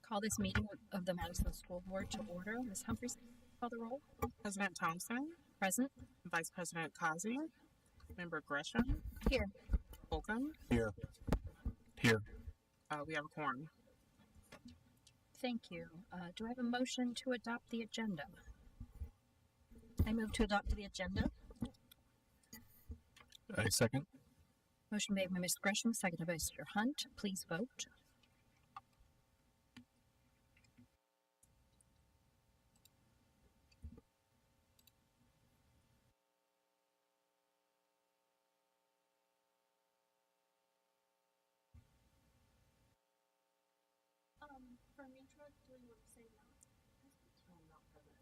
Call this meeting of the Madison School Board to order. Ms. Humphries, call the roll. President Thompson, Present. Vice President Kazi, Member Gresham, Here. Holcomb. Here. Here. We have a quorum. Thank you. Do I have a motion to adopt the agenda? I move to adopt the agenda. I second. Motion made by Ms. Gresham, seconded by Mr. Hunt. Please vote. For Mitra, do you want to say no? Not present.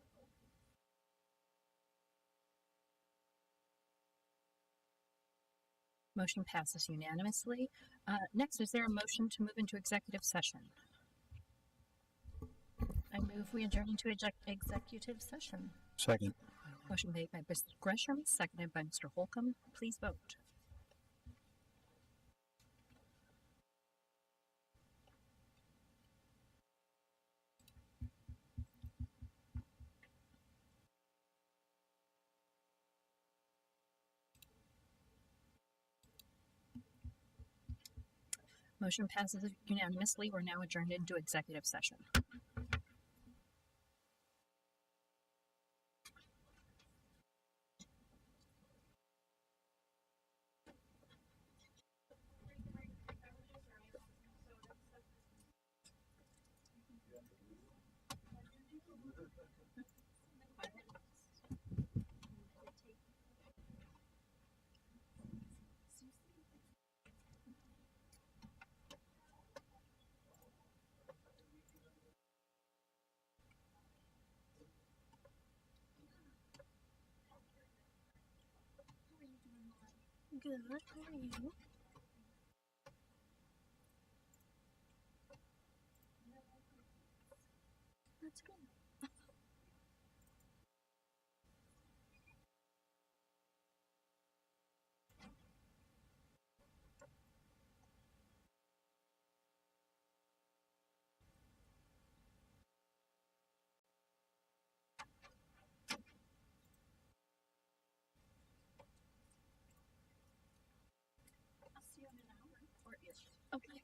Motion passes unanimously. Next, is there a motion to move into executive session? I move we adjourn into executive session. Second. Motion made by Ms. Gresham, seconded by Mr. Holcomb. Please vote. Motion passes unanimously. We're now adjourned into executive session. Good. How are you? That's good. I'll see you in an hour. Or ish. Okay.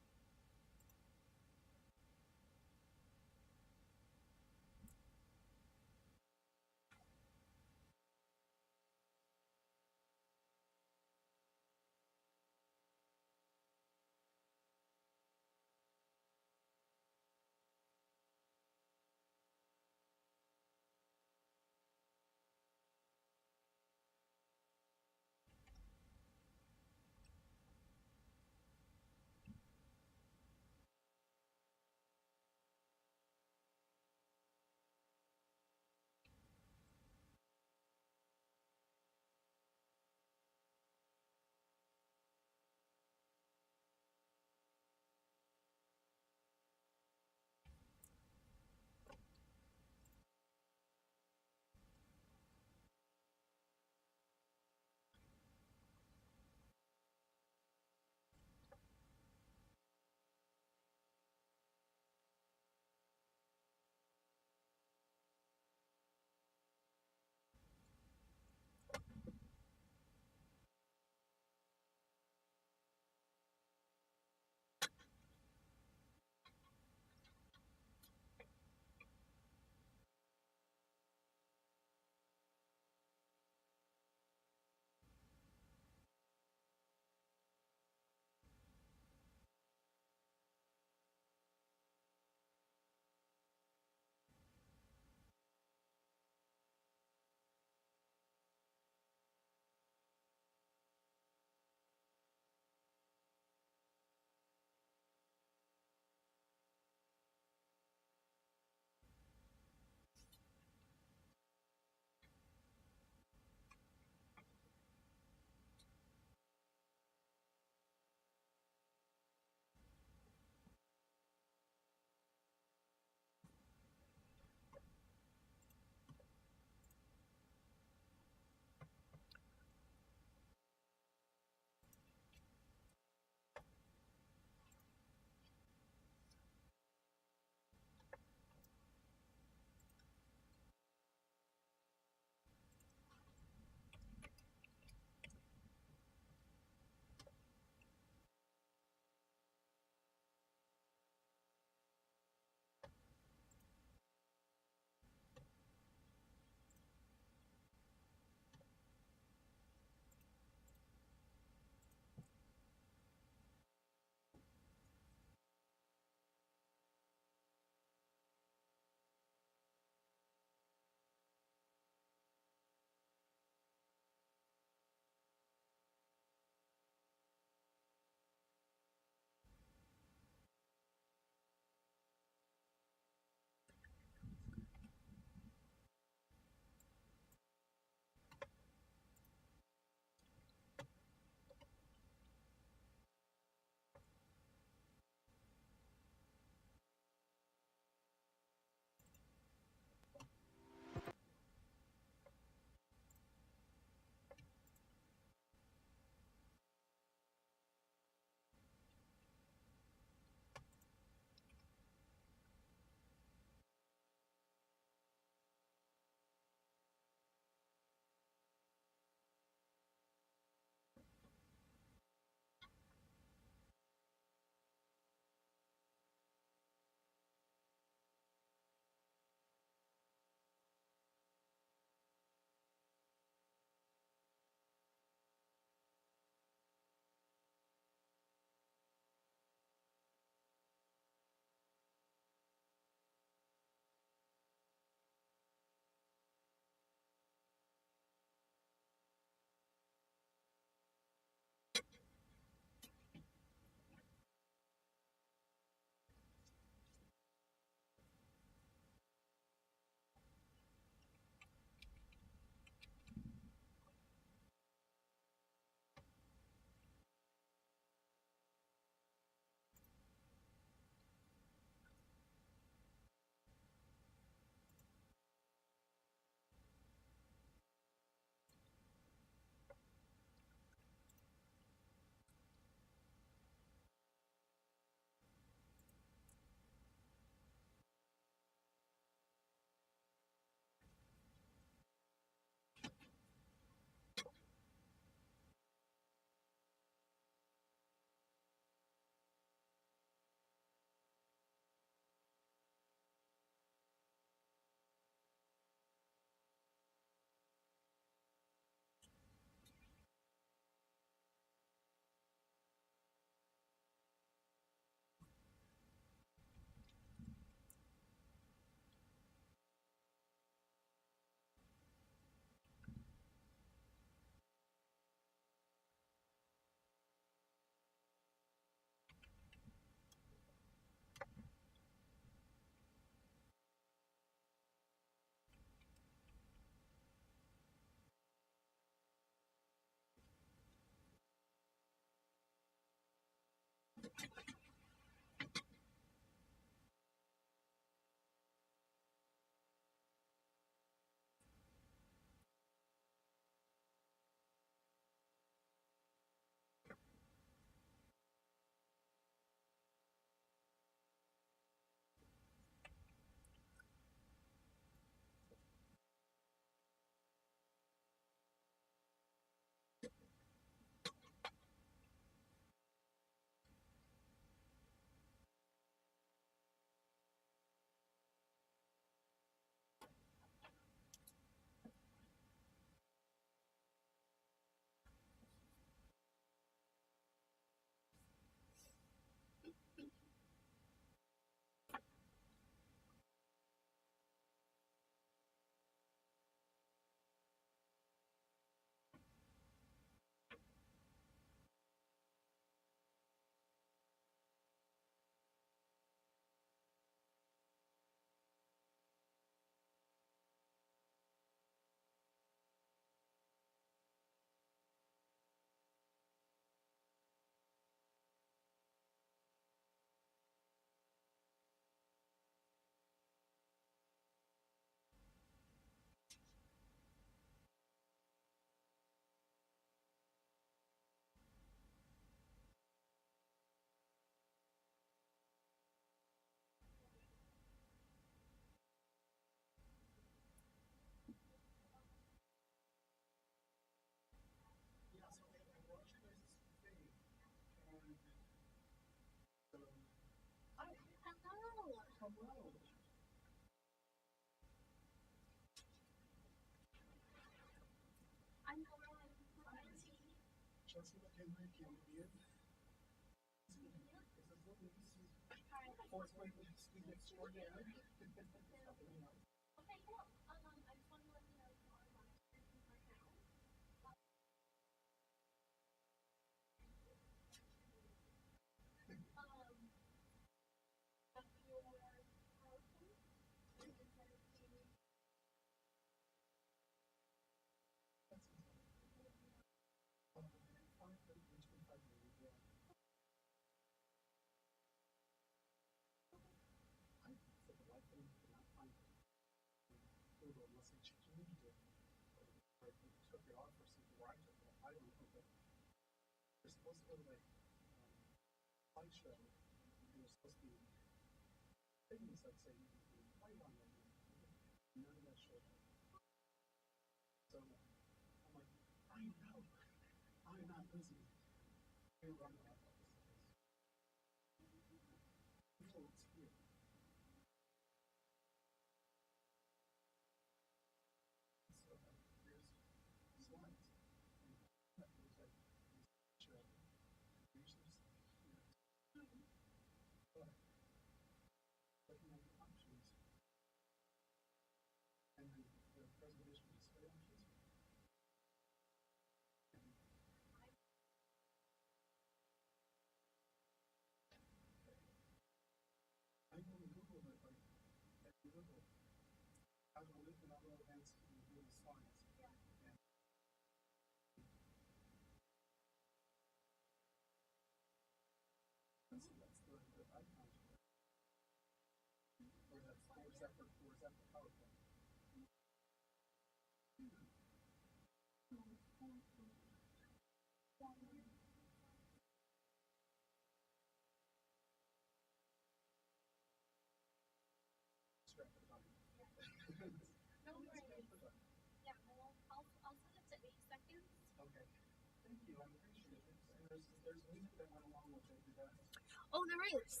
Oh, there is.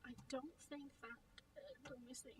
I don't think that. Let me see.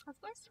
Of course.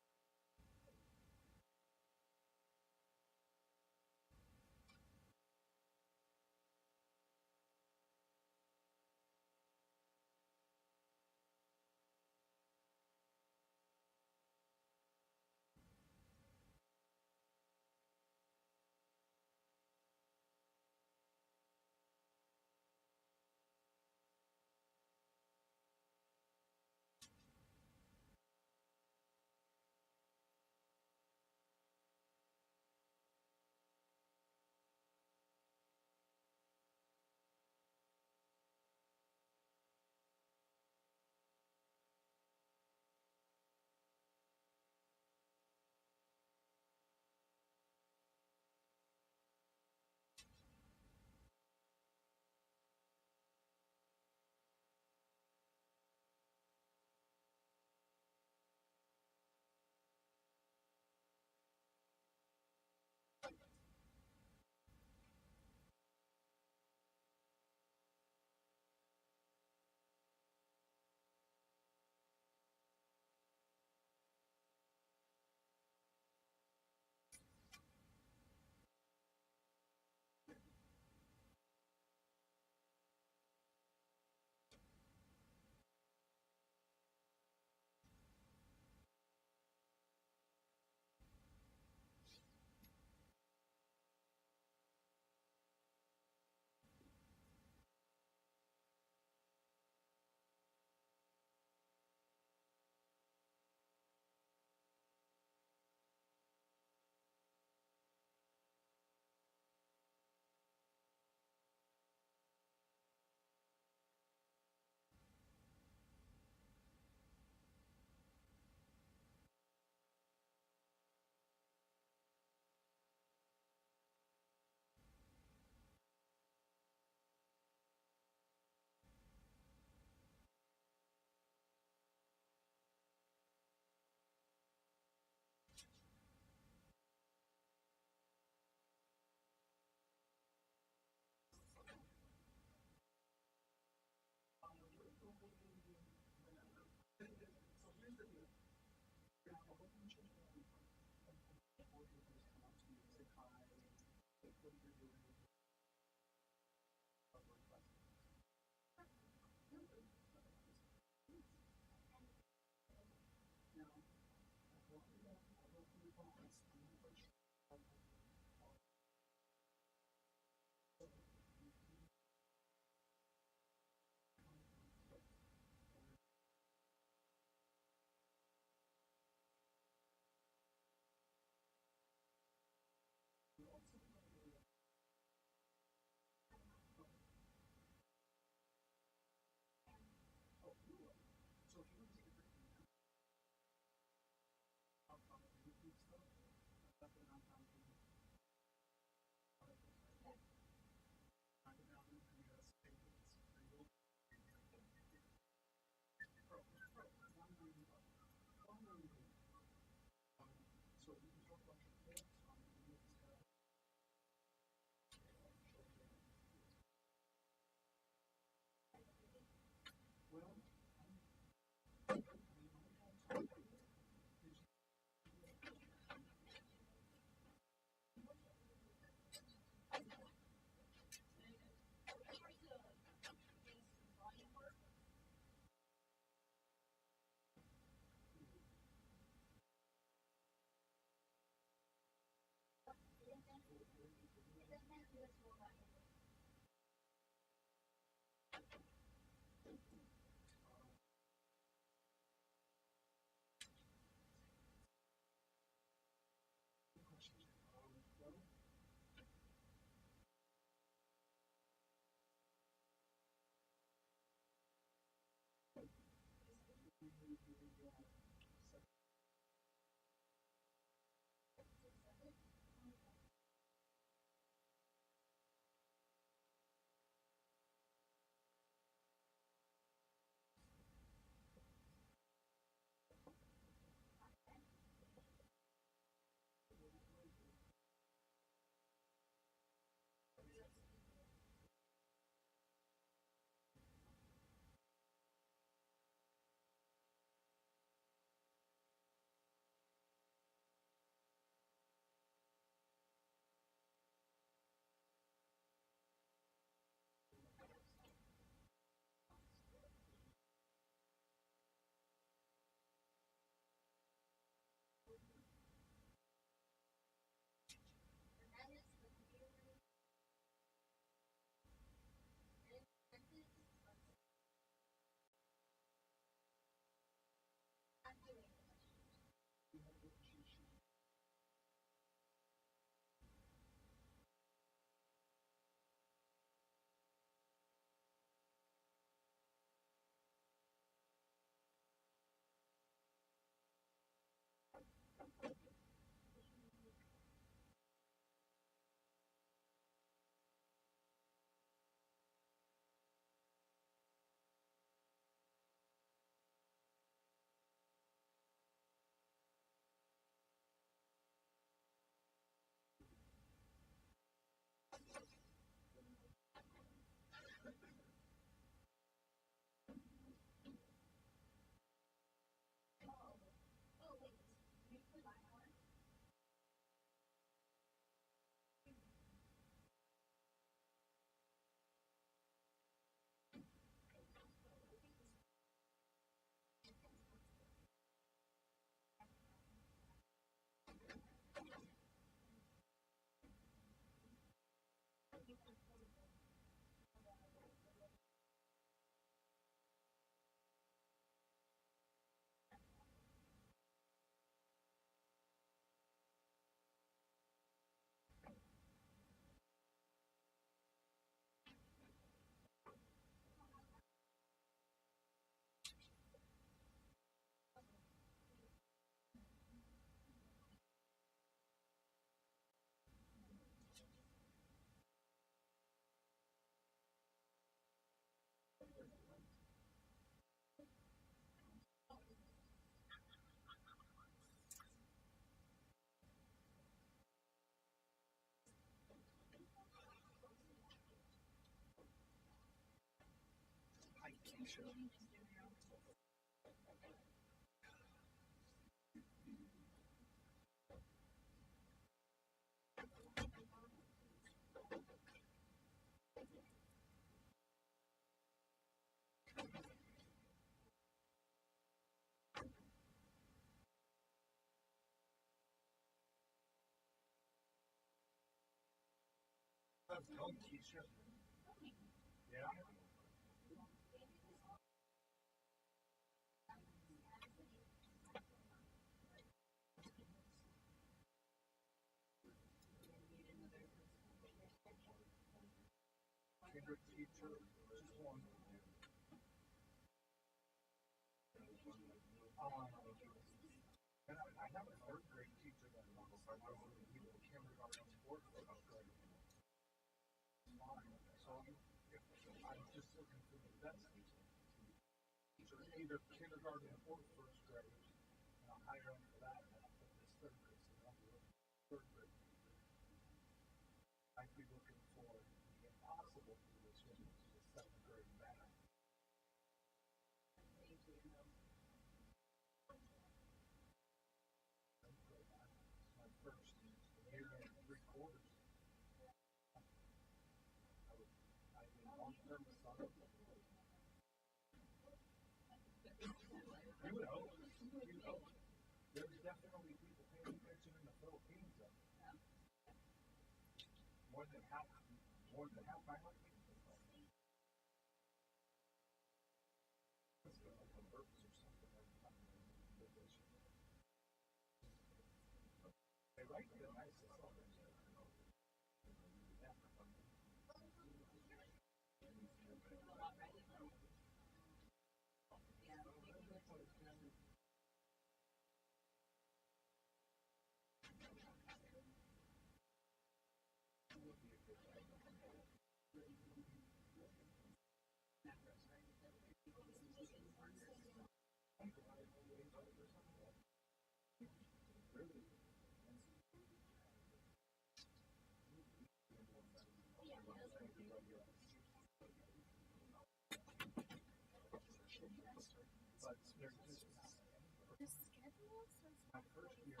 The schedule says my first year.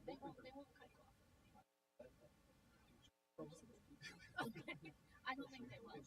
They won't cut you off. Okay. I don't think they will.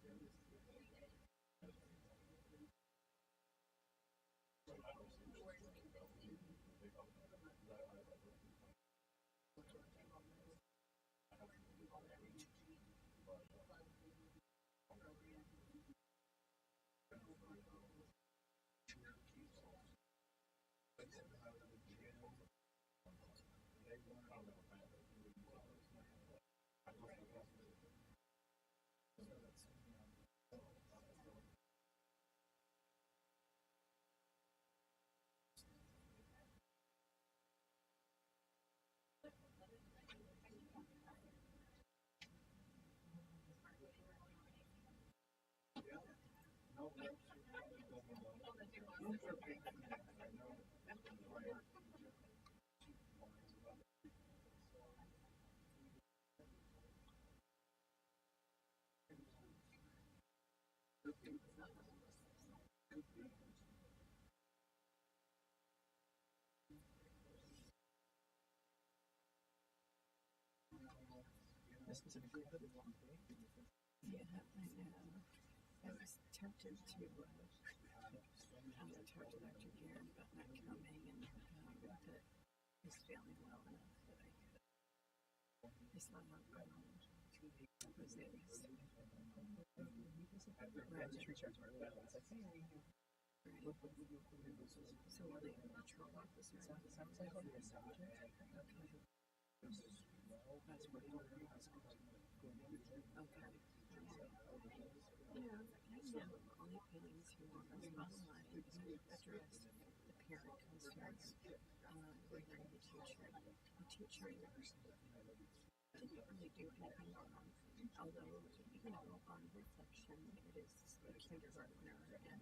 Yeah, I know. I was tempted to talk to Dr. Garrett about not coming, and but he's feeling well enough that I could. It's not Jose. Right. Just reach out to her. It's like, hey, Right. So will they patrol officer? sounds like a massage. Okay. That's what you're okay. Yeah, only paintings who are online address the parent concerns regarding the teacher. The teacher didn't really do anything wrong, although, on reflection, it is a kindergartner, and,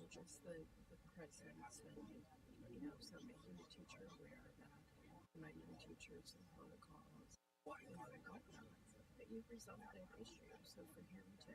just the presence, and, so making the teacher aware that there might be teachers and protocols, and whatnot, that you've resolved that issue, so for him to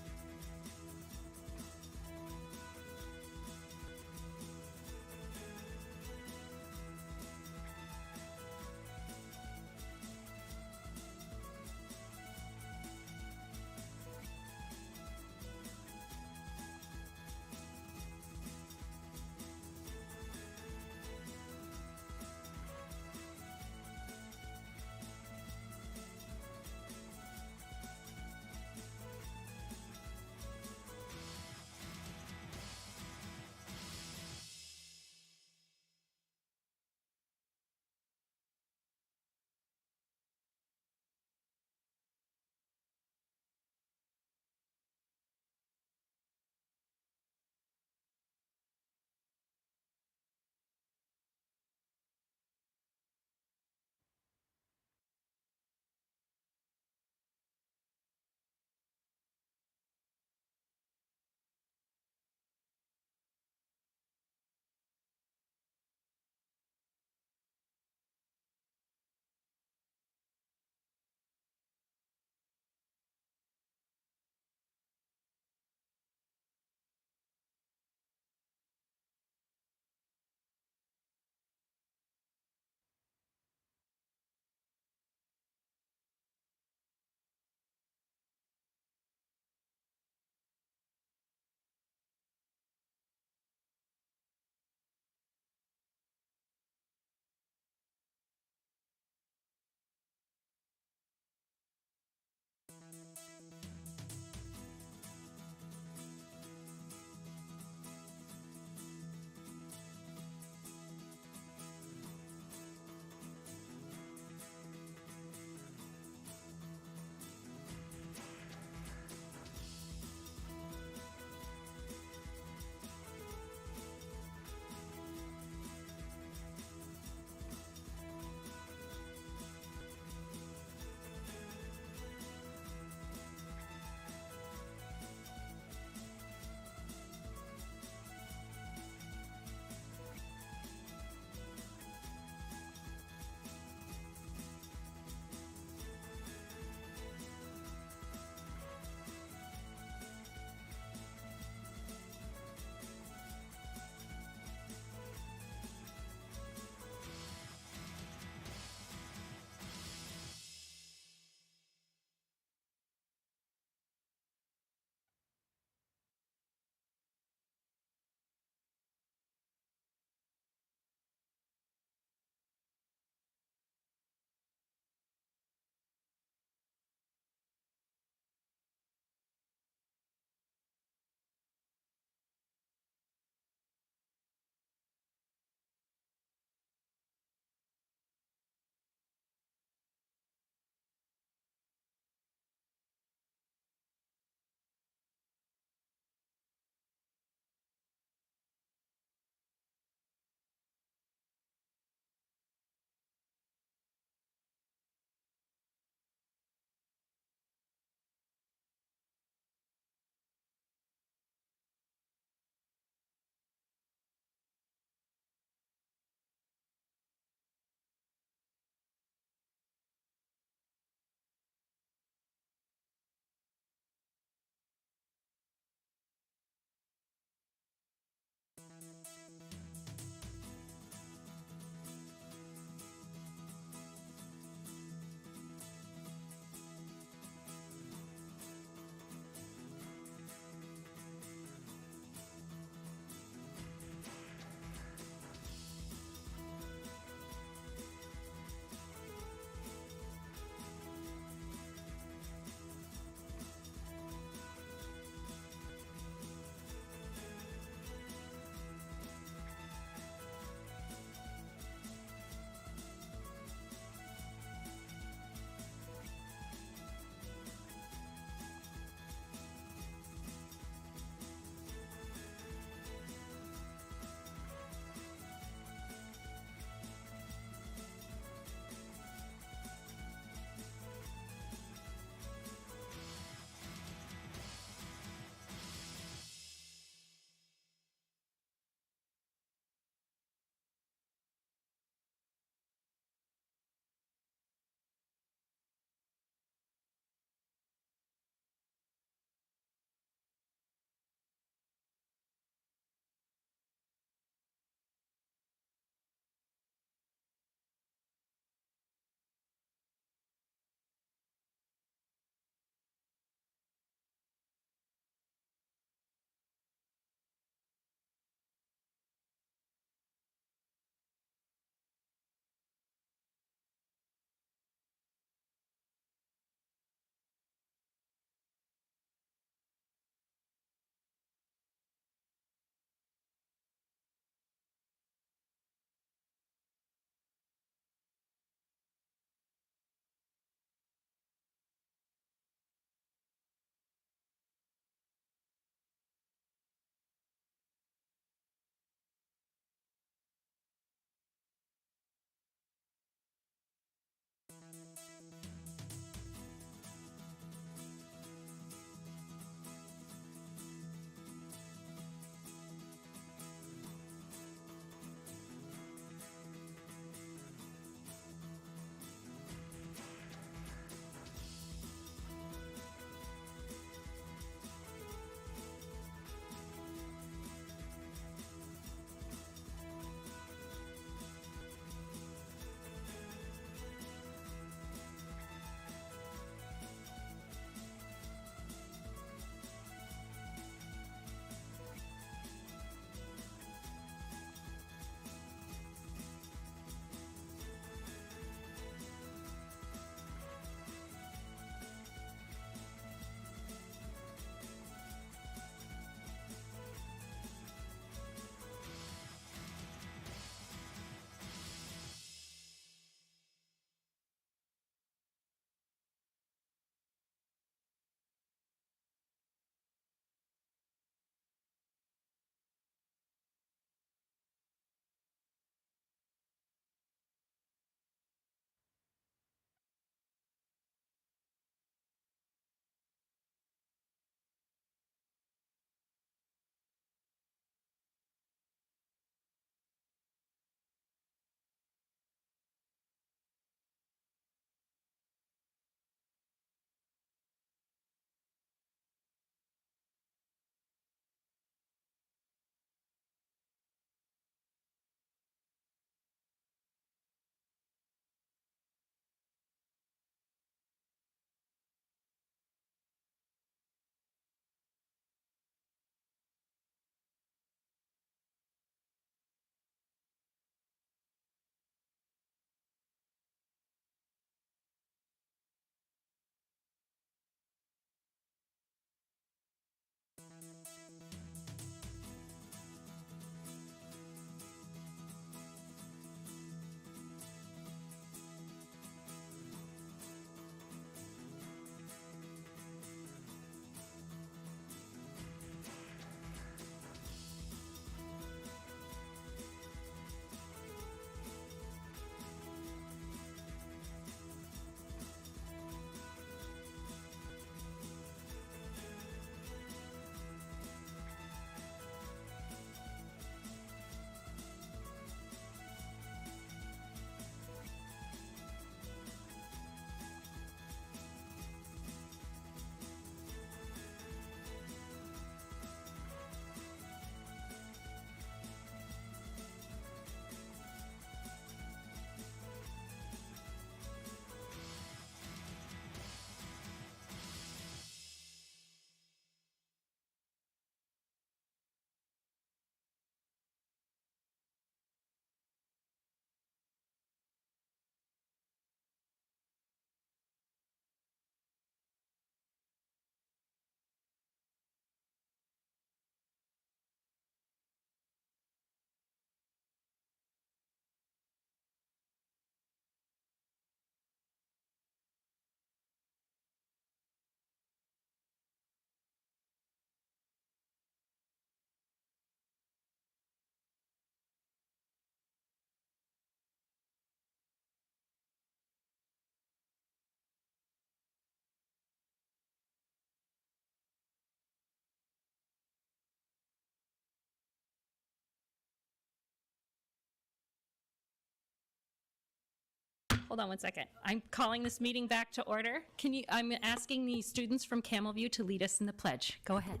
Hold on one second. I'm calling this meeting back to order. I'm asking the students from Camelview to lead us in the pledge. Go ahead.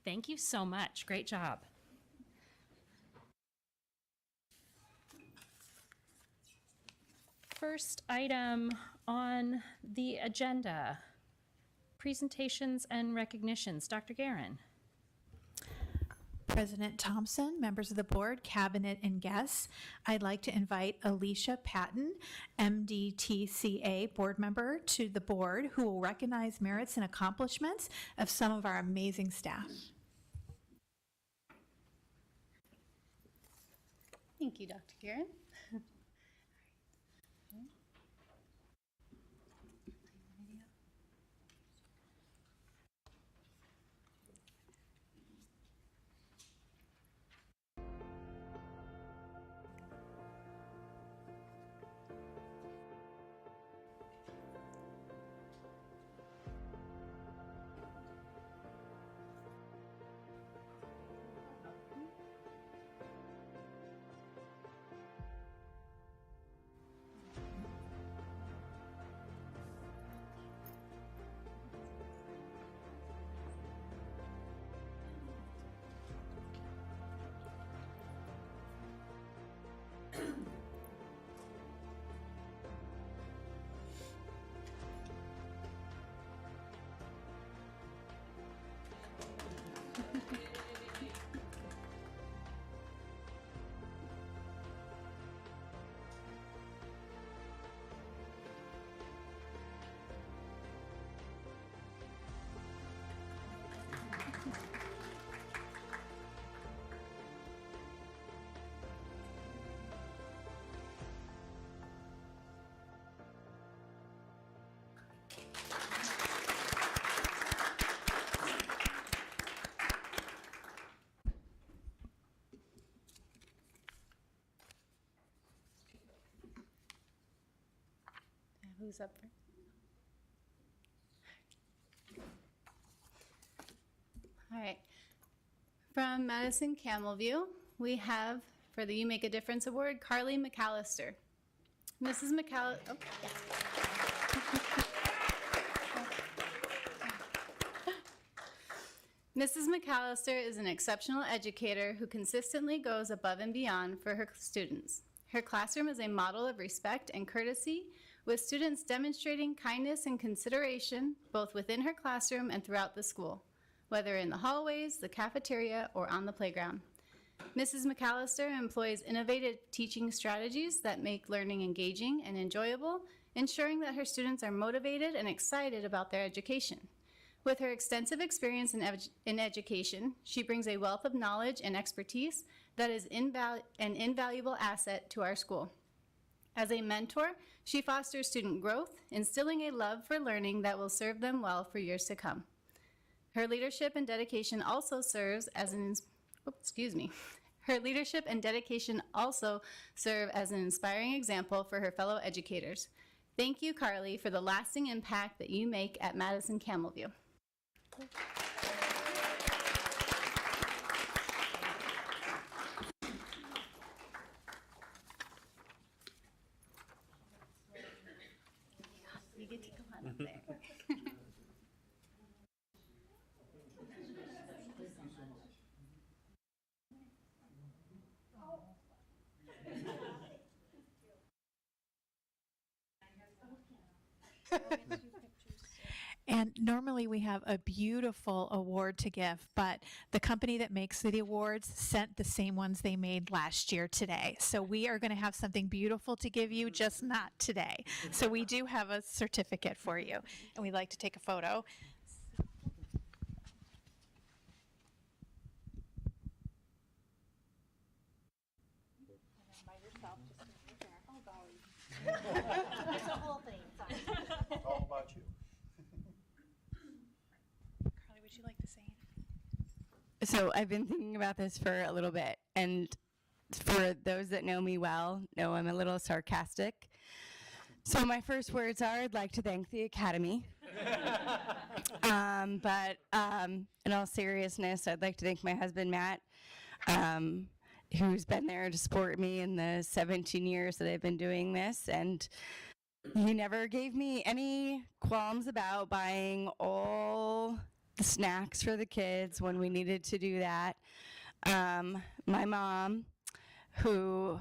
Thank you so much. Great job. First item on the agenda, presentations and recognitions. Dr. Guerin. President Thompson, members of the board, cabinet, and guests, I'd like to invite Alicia Patton, MDTCA board member, to the board, who will recognize merits and accomplishments of some of our amazing staff. Thank you, Dr. Guerin. Who's up first? All right. From Madison Camelview, we have, for the You Make a Difference Award, Carly McAllister. Mrs. McAllister, oh, yeah. Mrs. McAllister is an exceptional educator who consistently goes above and beyond for her students. Her classroom is a model of respect and courtesy, with students demonstrating kindness and consideration both within her classroom and throughout the school, whether in the hallways, the cafeteria, or on the playground. Mrs. McAllister employs innovative teaching strategies that make learning engaging and enjoyable, ensuring that her students are motivated and excited about their education. With her extensive experience in education, she brings a wealth of knowledge and expertise that is an invaluable asset to our school. As a mentor, she fosters student growth, instilling a love for learning that will serve them well for years to come. Her leadership and dedication also serve as an inspiring example for her fellow educators. Thank you, Carly, for the lasting impact that you make at Madison Camelview. You get to come on up there. And normally we have a beautiful award to give, but the company that makes the awards sent the same ones they made last year today. So we are going to have something beautiful to give you, just not today. So we do have a certificate for you, and we'd like to take a photo. By yourself, just in your hair. Oh, golly. It's a whole thing. Sorry. All about you. Carly, would you like to say anything? So I've been thinking about this for a little bit, and for those that know me well, know I'm a little sarcastic. So my first words are, I'd like to thank the Academy. But in all seriousness, I'd like to thank my husband, Matt, who's been there to support me in the 17 years that I've been doing this. And he never gave me any qualms about buying all the snacks for the kids when we needed to do that. My mom, who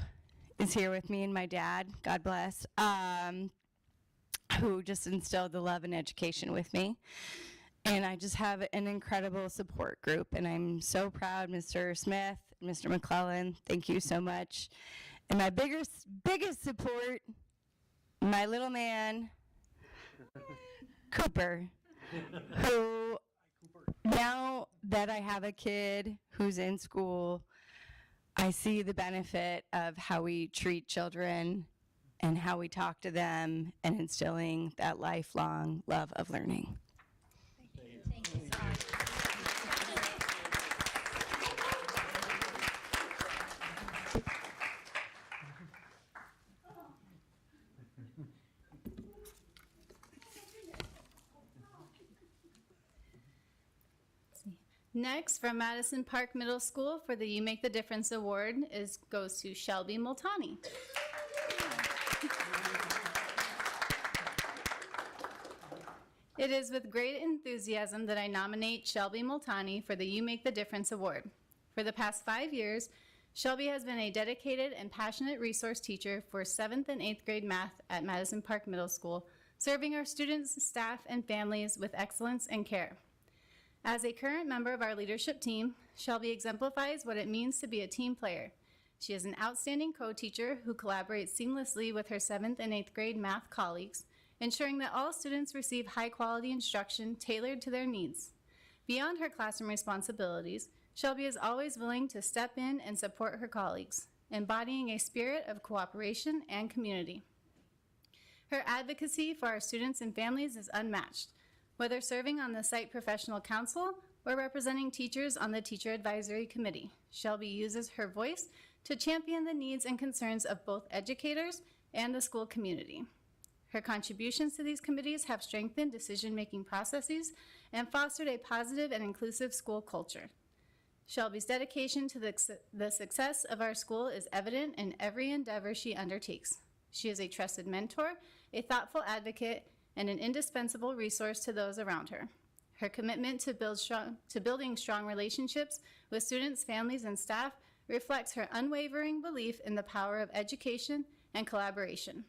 is here with me, and my dad, God bless, who just instilled the love and education with me. And I just have an incredible support group, and I'm so proud, Mr. Smith, Mr. McClellan, thank you so much. And my biggest support, my little man, Cooper, who now that I have a kid who's in school, I see the benefit of how we treat children and how we talk to them and instilling that lifelong love of learning. Next, from Madison Park Middle School for the You Make the Difference Award goes to Shelby Multani. It is with great enthusiasm that I nominate Shelby Multani for the You Make the Difference Award. For the past 5 years, Shelby has been a dedicated and passionate resource teacher for 7th and 8th grade math at Madison Park Middle School, serving our students, staff, and families with excellence and care. As a current member of our leadership team, Shelby exemplifies what it means to be a team player. She is an outstanding co-teacher who collaborates seamlessly with her 7th and 8th grade math colleagues, ensuring that all students receive high-quality instruction tailored to their needs. Beyond her classroom responsibilities, Shelby is always willing to step in and support her colleagues, embodying a spirit of cooperation and community. Her advocacy for our students and families is unmatched. Whether serving on the site professional council or representing teachers on the teacher advisory committee, Shelby uses her voice to champion the needs and concerns of both educators and the school community. Her contributions to these committees have strengthened decision-making processes and fostered a positive and inclusive school culture. Shelby's dedication to the success of our school is evident in every endeavor she undertakes. She is a trusted mentor, a thoughtful advocate, and an indispensable resource to those around her. Her commitment to building strong relationships with students, families, and staff reflects her unwavering belief in the power of education and collaboration.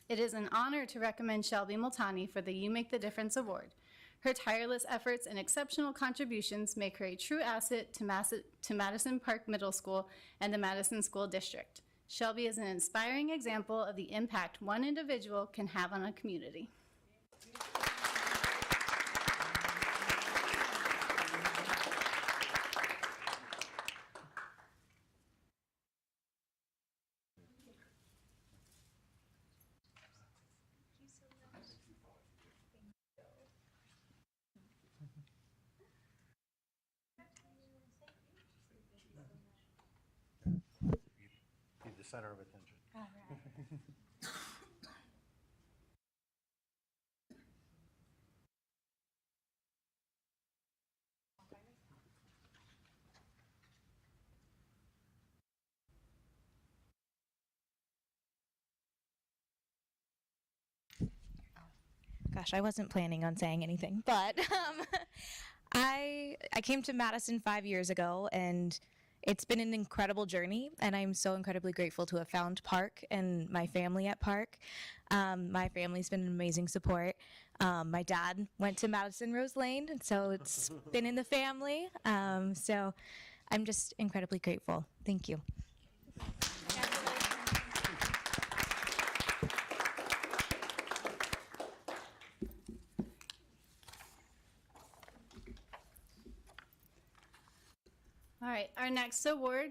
It is an honor to recommend Shelby Multani for the You Make the Difference Award. Her tireless efforts and exceptional contributions make her a true asset to Madison Park Middle School and the Madison School District. Shelby is an inspiring example of the impact one individual can have on a community. Be the center of attention. Gosh, I wasn't planning on saying anything, but I came to Madison 5 years ago, and it's been an incredible journey, and I'm so incredibly grateful to have found Park and my family at Park. My family's been an amazing support. My dad went to Madison Rose Lane, and so it's been in the family. So I'm just incredibly grateful. Thank you. All right, our next award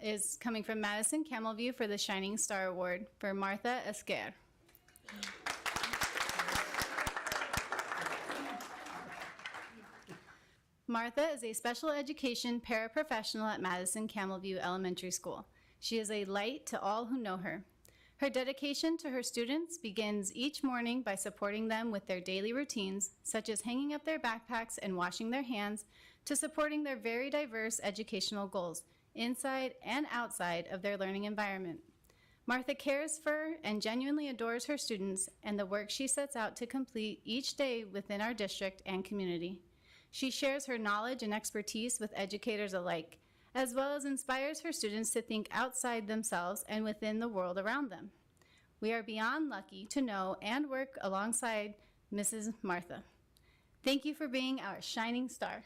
is coming from Madison Camel View for the Shining Star Award for Martha Esquer. Martha is a special education paraprofessional at Madison Camelview Elementary School. She is a light to all who know her. Her dedication to her students begins each morning by supporting them with their daily routines, such as hanging up their backpacks and washing their hands, to supporting their very diverse educational goals, inside and outside of their learning environment. Martha cares for and genuinely adores her students and the work she sets out to complete each day within our district and community. She shares her knowledge and expertise with educators alike, as well as inspires her students to think outside themselves and within the world around them. We are beyond lucky to know and work alongside Mrs. Martha. Thank you for being our shining star.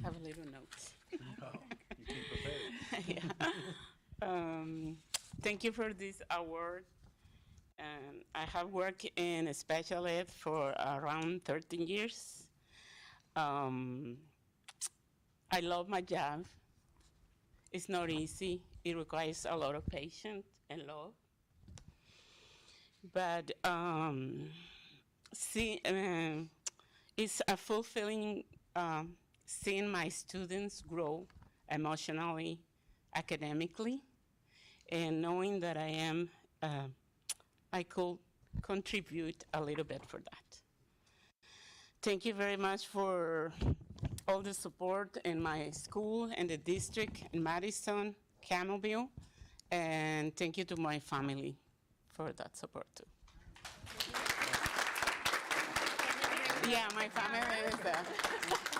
Have a little note. You keep prepared. Yeah. Thank you for this award. I have worked in special ed for around 13 years. I love my job. It's not easy. It requires a lot of patience and love. But it's a fulfilling seeing my students grow emotionally, academically, and knowing that I could contribute a little bit for that. Thank you very much for all the support in my school and the district in Madison, Camelview, and thank you to my family for that support too. Yeah, my family is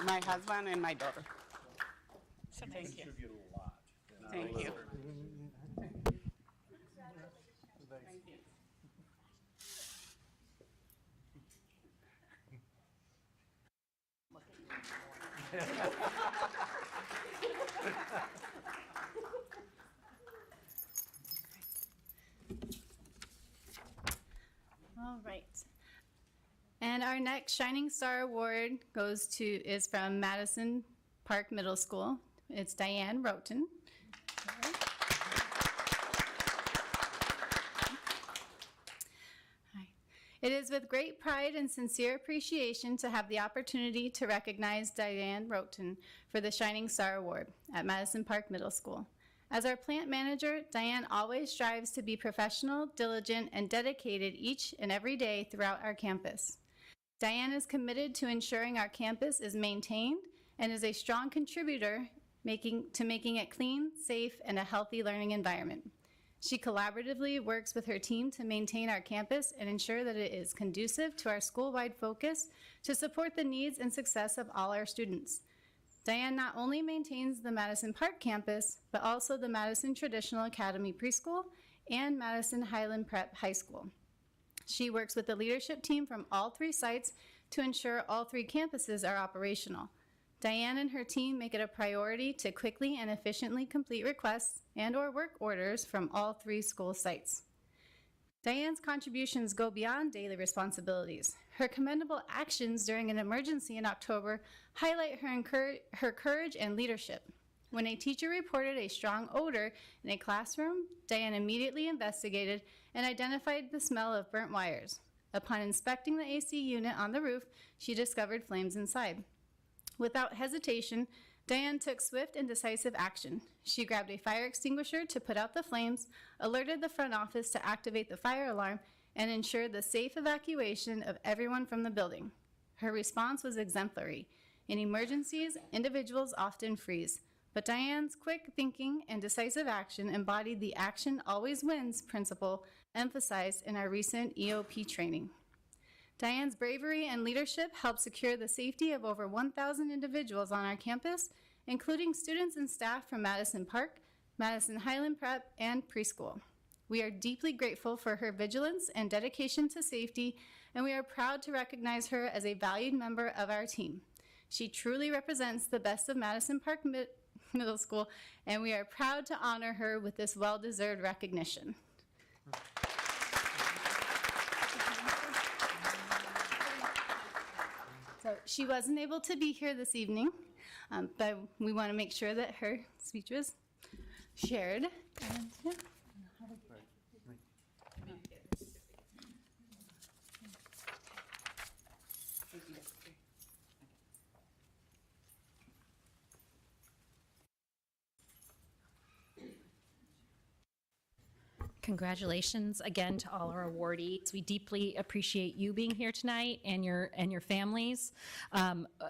my husband and my daughter. So thank you. Contribute a lot. Thank you. All right. And our next Shining Star Award is from Madison Park Middle School. It's Diane Roten. Hi. It is with great pride and sincere appreciation to have the opportunity to recognize Diane Roten for the Shining Star Award at Madison Park Middle School. As our plant manager, Diane always strives to be professional, diligent, and dedicated each and every day throughout our campus. Diane is committed to ensuring our campus is maintained and is a strong contributor to making it clean, safe, and a healthy learning environment. She collaboratively works with her team to maintain our campus and ensure that it is conducive to our school-wide focus to support the needs and success of all our students. Diane not only maintains the Madison Park campus, but also the Madison Traditional Academy Preschool and Madison Highland Prep High School. She works with the leadership team from all three sites to ensure all three campuses are operational. Diane and her team make it a priority to quickly and efficiently complete requests and/or work orders from all three school sites. Diane's contributions go beyond daily responsibilities. Her commendable actions during an emergency in October highlight her courage and leadership. When a teacher reported a strong odor in a classroom, Diane immediately investigated and identified the smell of burnt wires. Upon inspecting the AC unit on the roof, she discovered flames inside. Without hesitation, Diane took swift and decisive action. She grabbed a fire extinguisher to put out the flames, alerted the front office to activate the fire alarm, and ensured the safe evacuation of everyone from the building. Her response was exemplary. In emergencies, individuals often freeze, but Diane's quick thinking and decisive action embodied the action always wins principle emphasized in our recent EOP training. Diane's bravery and leadership helped secure the safety of over 1,000 individuals on our campus including students and staff from Madison Park, Madison Highland Prep, and preschool. We are deeply grateful for her vigilance and dedication to safety, and we are proud to recognize her as a valued member of our team. She truly represents the best of Madison Park Middle School, and we are proud to honor her with this well-deserved recognition. So she wasn't able to be here this evening, but we want to make sure that her speech was shared. And, yeah. Congratulations again to all our awardees. We deeply appreciate you being here tonight and your families.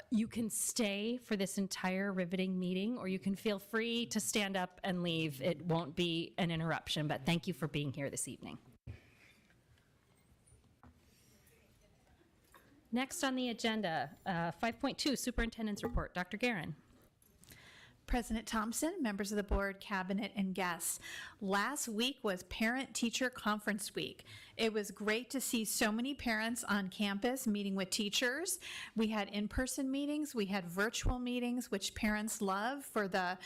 You can stay for this entire riveting meeting, or you can feel free to stand up and leave. It won't be an interruption, but thank you for being here this evening. Next on the agenda, 5.2, Superintendent's Report. Dr. Guerin. President Thompson, members of the board, cabinet, and guests. Last week was Parent-Teacher Conference Week. It was great to see so many parents on campus meeting with teachers. We had in-person meetings, we had virtual meetings, which parents love for the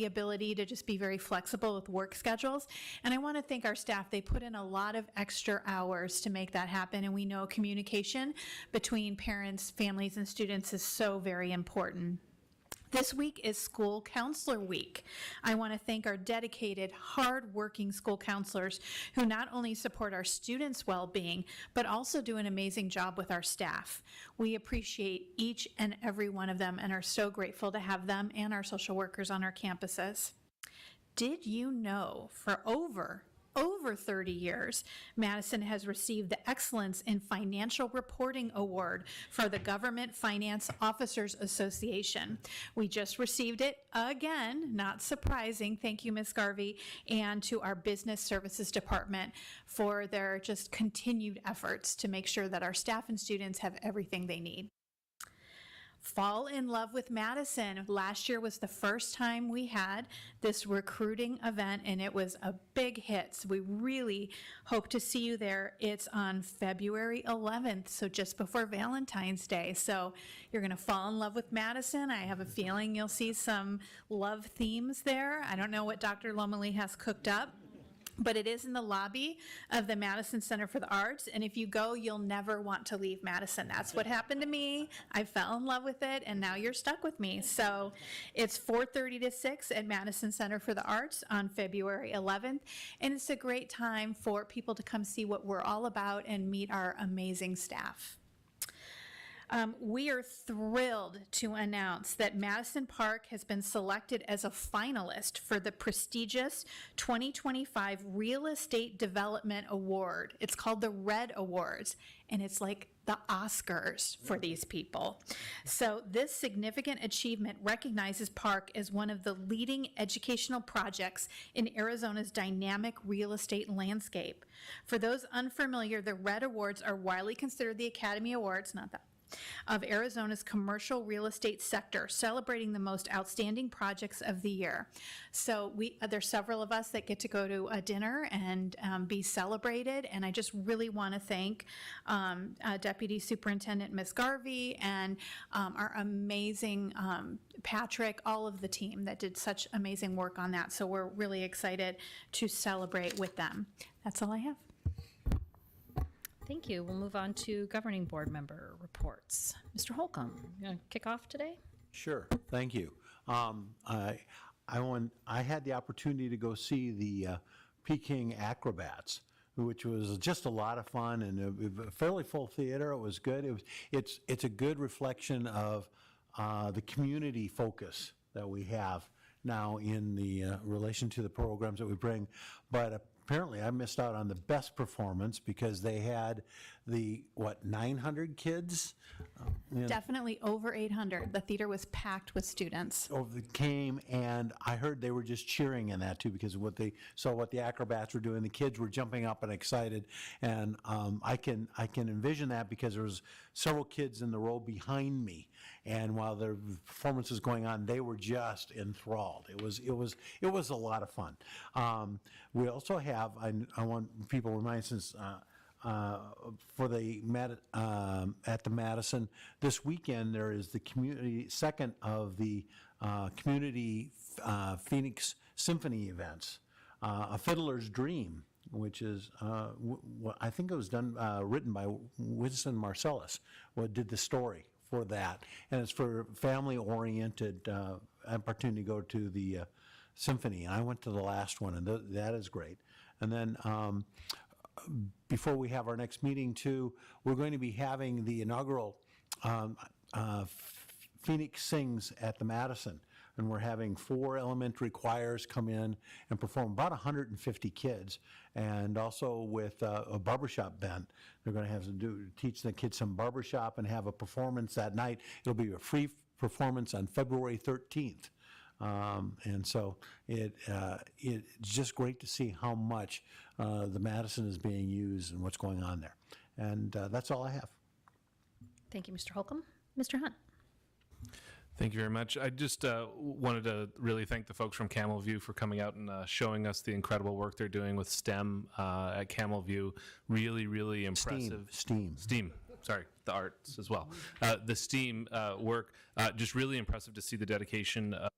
ability to just be very flexible with work schedules. And I want to thank our staff. They put in a lot of extra hours to make that happen, and we know communication between parents, families, and students is so very important. This week is School Counselor Week. I want to thank our dedicated, hard-working school counselors who not only support our students' well-being, but also do an amazing job with our staff. We appreciate each and every one of them and are so grateful to have them and our social workers on our campuses. Did you know for over 30 years, Madison has received the Excellence in Financial Reporting Award for the Government Finance Officers Association. We just received it again, not surprising. Thank you, Ms. Garvey, and to our Business Services Department for their just continued efforts to make sure that our staff and students have everything they need. Fall in Love with Madison. Last year was the first time we had this recruiting event, and it was a big hit. So we really hope to see you there. It's on February 11th, so just before Valentine's Day. So you're going to fall in love with Madison. I have a feeling you'll see some love themes there. I don't know what Dr. Lomeli has cooked up, but it is in the lobby of the Madison Center for the Arts, and if you go, you'll never want to leave Madison. That's what happened to me. I fell in love with it, and now you're stuck with me. So it's 4:30 to 6 at Madison Center for the Arts on February 11th, and it's a great time for people to come see what we're all about and meet our amazing staff. We are thrilled to announce that Madison Park has been selected as a finalist for the prestigious 2025 Real Estate Development Award. It's called the Red Awards, and it's like the Oscars for these people. So this significant achievement recognizes Park as one of the leading educational projects in Arizona's dynamic real estate landscape. For those unfamiliar, the Red Awards are widely considered the Academy Awards, not that, of Arizona's commercial real estate sector, celebrating the most outstanding projects of the year. So there's several of us that get to go to a dinner and be celebrated, and I just really want to thank Deputy Superintendent Ms. Garvey and our amazing Patrick, all of the team that did such amazing work on that. So we're really excited to celebrate with them. That's all I have. Thank you. We'll move on to governing board member reports. Mr. Holcomb, you want to kick off today? Sure. Thank you. I had the opportunity to go see the Peking Acrobats, which was just a lot of fun and a fairly full theater. It was good. It's a good reflection of the community focus that we have now in the relation to the programs that we bring. But apparently I missed out on the best performance because they had 900 kids Definitely over 800. The theater was packed with students. Came, and I heard they were just cheering in that too, because of what they saw, what the acrobats were doing. The kids were jumping up and excited, and I can envision that because there was several kids in the row behind me, and while the performance was going on, they were just enthralled. It was a lot of fun. We also have, I want people to remind, since for the at the Madison this weekend, there is the second of the community Phoenix Symphony events, A Fiddler's Dream, which is I think it was written by Winston Marsalis, what did the story for that, and it's for family-oriented opportunity to go to the symphony. And I went to the last one, and that is great. And then before we have our next meeting too, we're going to be having the inaugural Phoenix Sings at the Madison, and we're having 4 elementary choirs come in and perform, about 150 kids, and also with a barbershop band. They're going to have teach the kids some barbershop and have a performance that night. It'll be a free performance on February 13th. And so it's just great to see how much the Madison is being used and what's going on there. And that's all I have. Thank you, Mr. Holcomb. Mr. Hunt. Thank you very much. I just wanted to really thank the folks from Camel View for coming out and showing us the incredible work they're doing with STEM at Camel View. Really, really impressive. STEAM. Sorry, the arts as well. The STEAM work, just really impressive to see the dedication of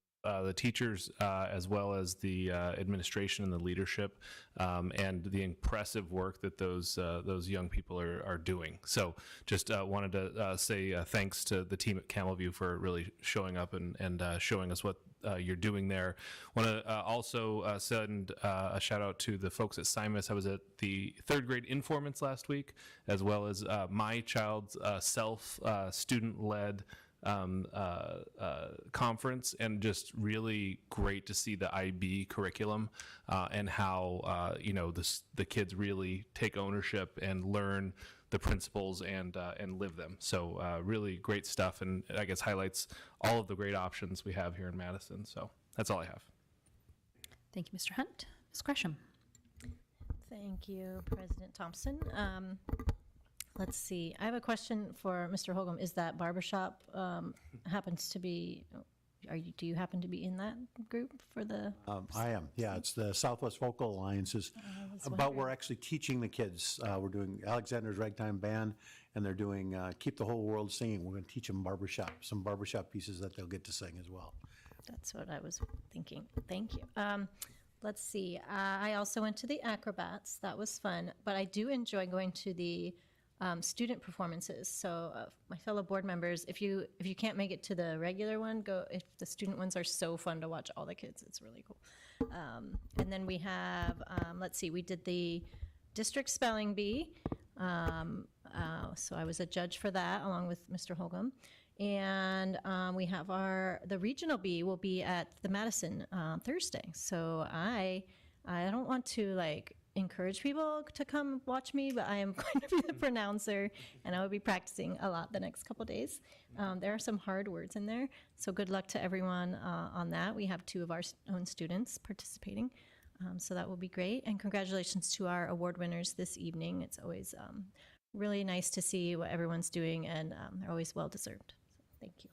the teachers as well as the administration and the leadership, and the impressive work that those young people are doing. So just wanted to say thanks to the team at Camel View for really showing up and showing us what you're doing there. Want to also send a shout out to the folks at Simus. I was at the 3rd grade Informants last week, as well as my child's student-led conference, and just really great to see the IB curriculum and how the kids really take ownership and learn the principles and live them. So really great stuff, and I guess highlights all of the great options we have here in Madison. So that's all I have. Thank you, Mr. Hunt. Ms. Gresham. Thank you, President Thompson. Let's see. I have a question for Mr. Holcomb. Is that barbershop happens to be? Do you happen to be in that group for the? I am. Yeah, it's the Southwest Vocal Alliances. But we're actually teaching the kids. We're doing Alexander's Ragtime Band, and they're doing Keep the Whole World Singing. We're going to teach them some barbershop pieces that they'll get to sing as well. That's what I was thinking. Thank you. Let's see. I also went to the acrobats. That was fun. But I do enjoy going to the student performances. So my fellow board members, if you can't make it to the regular one, go. If the student ones are so fun to watch, all the kids, it's really cool. And then we have, let's see, we did the district spelling bee. So I was a judge for that along with Mr. Holcomb. And we have the regional bee will be at the Madison Thursday. So I don't want to encourage people to come watch me, but I am going to be the pronouncer, and I will be practicing a lot the next couple days. There are some hard words in there, so good luck to everyone on that. We have 2 of our own students participating, so that will be great. And congratulations to our award winners this evening. It's always really nice to see what everyone's doing, and they're always well deserved. So thank you.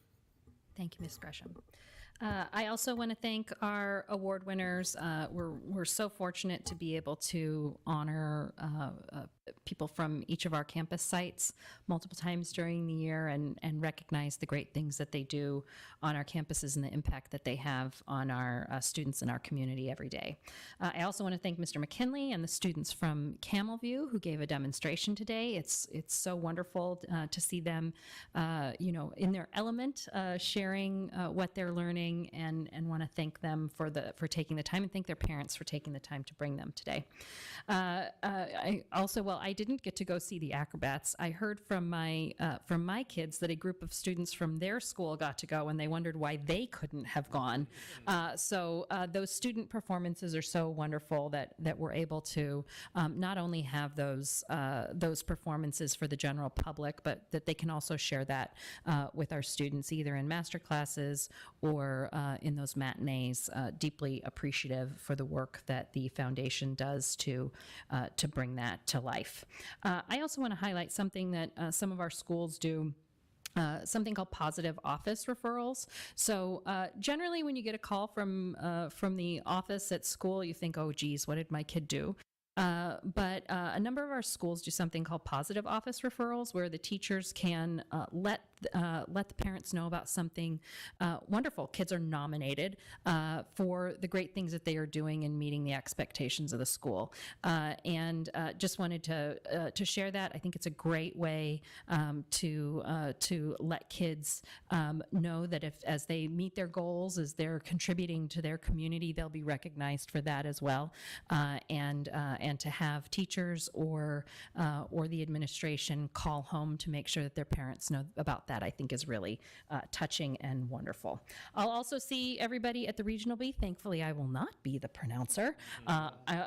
Thank you, Ms. Gresham. I also want to thank our award winners. We're so fortunate to be able to honor people from each of our campus sites multiple times during the year and recognize the great things that they do on our campuses and the impact that they have on our students and our community every day. I also want to thank Mr. McKinley and the students from Camel View who gave a demonstration today. It's so wonderful to see them, in their element, sharing what they're learning, and want to thank them for taking the time, and thank their parents for taking the time to bring them today. I also while I didn't get to go see the acrobats, I heard from my kids that a group of students from their school got to go, and they wondered why they couldn't have gone. So those student performances are so wonderful that we're able to not only have those performances for the general public, but that they can also share that with our students, either in master classes or in those matinees. Deeply appreciative for the work that the foundation does to bring that to life. I also want to highlight something that some of our schools do. Something called positive office referrals. So generally, when you get a call from the office at school, you think, "Oh, geez, what did my kid do?" But a number of our schools do something called positive office referrals, where the teachers can let the parents know about something wonderful. Kids are nominated for the great things that they are doing and meeting the expectations of the school. And just wanted to share that. I think it's a great way to let kids know that as they meet their goals, as they're contributing to their community, they'll be recognized for that as well. And to have teachers or the administration call home to make sure that their parents know about that, I think is really touching and wonderful. I'll also see everybody at the Regional B. Thankfully, I will not be the pronouncer.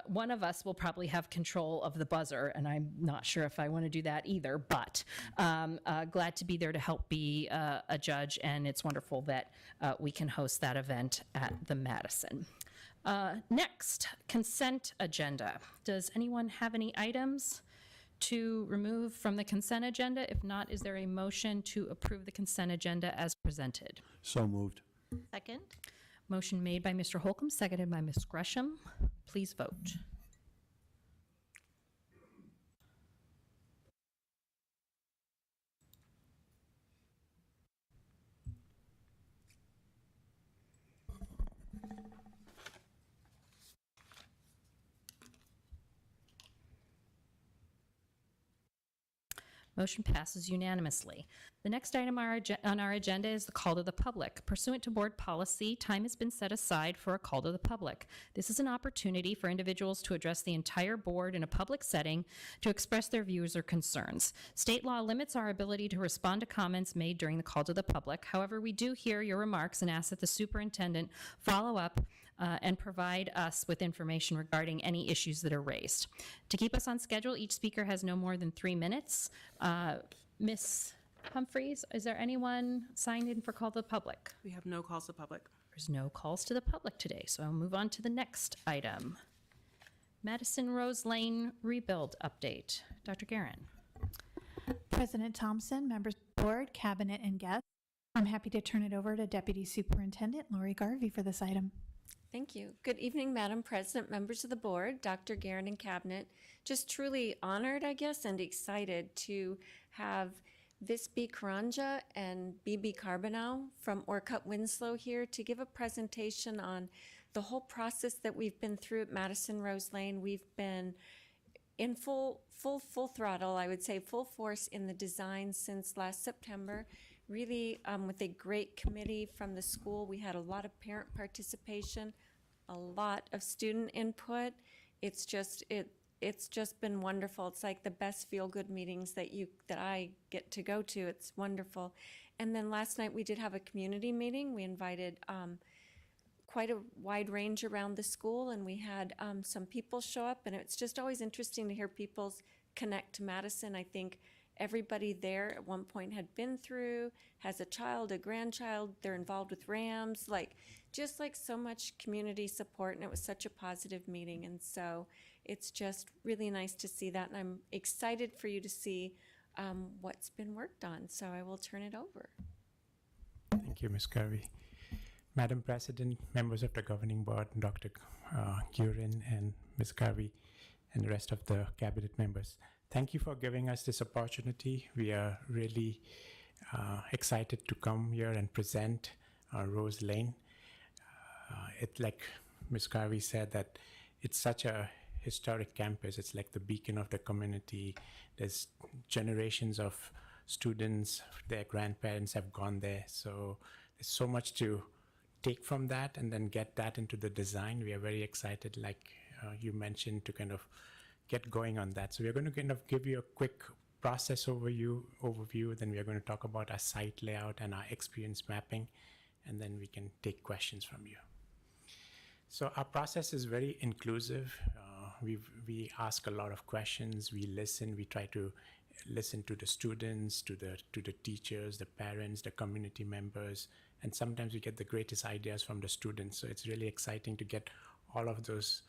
One of us will probably have control of the buzzer, and I'm not sure if I want to do that either, but glad to be there to help be a judge, and it's wonderful that we can host that event at the Madison. Next, consent agenda. Does anyone have any items to remove from the consent agenda? If not, is there a motion to approve the consent agenda as presented? So moved. Second? Motion made by Mr. Holcomb, seconded by Ms. Gresham. Please vote. Motion passes unanimously. The next item on our agenda is the call to the public. Pursuant to board policy, time has been set aside for a call to the public. This is an opportunity for individuals to address the entire board in a public setting to express their views or concerns. State law limits our ability to respond to comments made during the call to the public. However, we do hear your remarks and ask that the superintendent follow up and provide us with information regarding any issues that are raised. To keep us on schedule, each speaker has no more than 3 minutes. Ms. Humphreys, is there anyone signed in for call to the public? We have no calls to public. There's no calls to the public today, so I'll move on to the next item. Madison Rose Lane rebuild update. Dr. Guerin. President Thompson, members of the board, cabinet, and guests, I'm happy to turn it over to Deputy Superintendent Lori Garvey for this item. Thank you. Good evening, Madam President, members of the board, Dr. Guerin, and cabinet. Just truly honored, I guess, and excited to have Visby Karanja and BB Carbonell from Orcutt Winslow here to give a presentation on the whole process that we've been through at Madison Rose Lane. We've been in full throttle, I would say, full force in the design since last September. Really, with a great committee from the school. We had a lot of parent participation, a lot of student input. It's just been wonderful. It's like the best feel-good meetings that I get to go to. It's wonderful. And then last night we did have a community meeting. We invited quite a wide range around the school, and we had some people show up, and it's just always interesting to hear people's connect to Madison. I think everybody there at one point had been through, has a child, a grandchild, they're involved with Rams, just so much community support, and it was such a positive meeting. And so it's just really nice to see that, and I'm excited for you to see what's been worked on. So I will turn it over. Thank you, Ms. Garvey. Madam President, members of the governing board, Dr. Guerin and Ms. Garvey, and the rest of the cabinet members, thank you for giving us this opportunity. We are really excited to come here and present Rose Lane. Like Ms. Garvey said, that it's such a historic campus. It's like the beacon of the community. There's generations of students, their grandparents have gone there. So there's so much to take from that and then get that into the design. We are very excited, like you mentioned, to kind of get going on that. So we're going to kind of give you a quick process overview. Then we are going to talk about our site layout and our experience mapping, and then we can take questions from you. So our process is very inclusive. We ask a lot of questions. We listen. We try to listen to the students, to the teachers, the parents, the community members, and sometimes we get the greatest ideas from the students. So it's really exciting to get all of those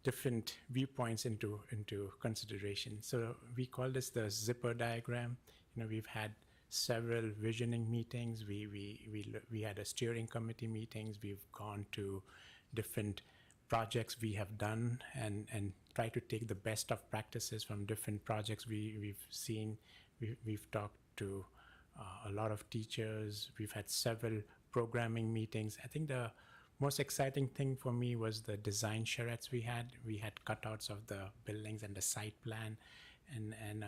different viewpoints into consideration. So we call this the zipper diagram. We've had several visioning meetings. We had a steering committee meetings. We've gone to different projects we have done and try to take the best of practices from different projects we've seen. We've talked to a lot of teachers. We've had several programming meetings. I think the most exciting thing for me was the design charrettes we had. We had cutouts of the buildings and the site plan, and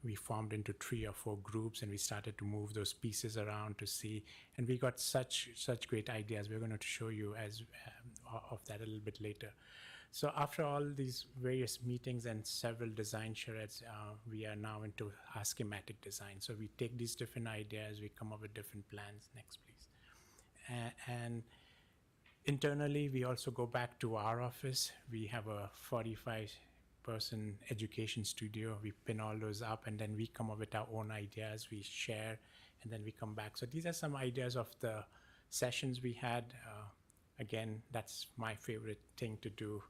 we formed into 3 or 4 groups, and we started to move those pieces around to see, and we got such great ideas. We're going to show you of that a little bit later. So after all these various meetings and several design charrettes, we are now into our schematic design. So we take these different ideas, we come up with different plans. Next, please. And internally, we also go back to our office. We have a 45-person education studio. We pin all those up, and then we come up with our own ideas. We share, and then we come back. So these are some ideas of the sessions we had. Again, that's my favorite thing to do,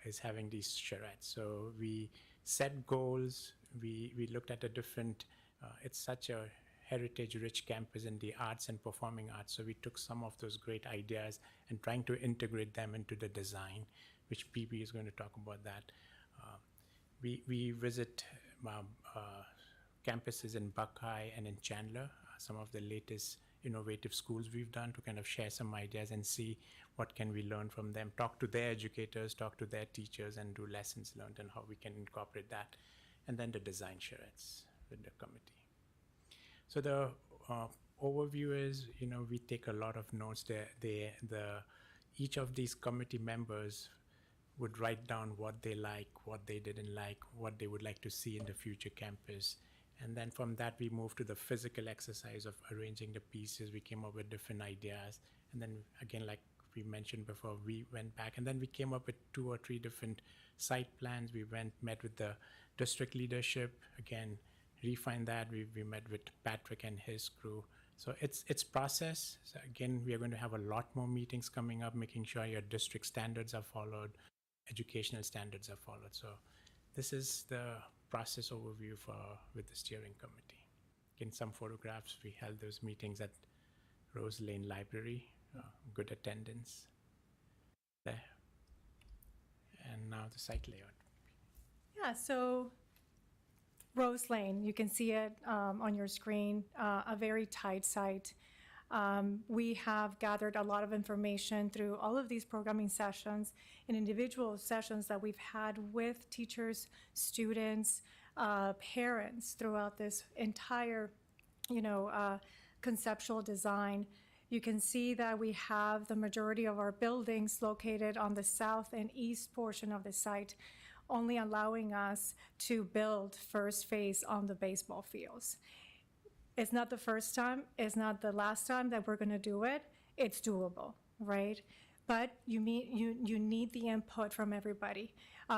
is having these charrettes. So we set goals. We looked at a different, it's such a heritage-rich campus in the arts and performing arts. So we took some of those great ideas and trying to integrate them into the design, which PP is going to talk about that. We visit campuses in Buckeye and in Chandler, some of the latest innovative schools we've done, to kind of share some ideas and see what can we learn from them, talk to their educators, talk to their teachers, and do lessons learned and how we can incorporate that. And then the design charrettes with the committee. So the overview is, we take a lot of notes. Each of these committee members would write down what they like, what they didn't like, what they would like to see in the future campus. And then from that, we moved to the physical exercise of arranging the pieces. We came up with different ideas. And then again, like we mentioned before, we went back and then we came up with 2 or 3 different site plans. We met with the district leadership, again, refined that. We met with Patrick and his crew. So it's process. So again, we are going to have a lot more meetings coming up, making sure your district standards are followed, educational standards are followed. So this is the process overview with the steering committee. In some photographs, we held those meetings at Rose Lane Library, good attendance there. And now the site layout. Yeah, so Rose Lane, you can see it on your screen, a very tight site. We have gathered a lot of information through all of these programming sessions and individual sessions that we've had with teachers, students, parents throughout this entire, conceptual design. You can see that we have the majority of our buildings located on the south and east portion of the site, only allowing us to build first phase on the baseball fields. It's not the first time, it's not the last time that we're gonna do it. It's doable, right? But you need the input from everybody.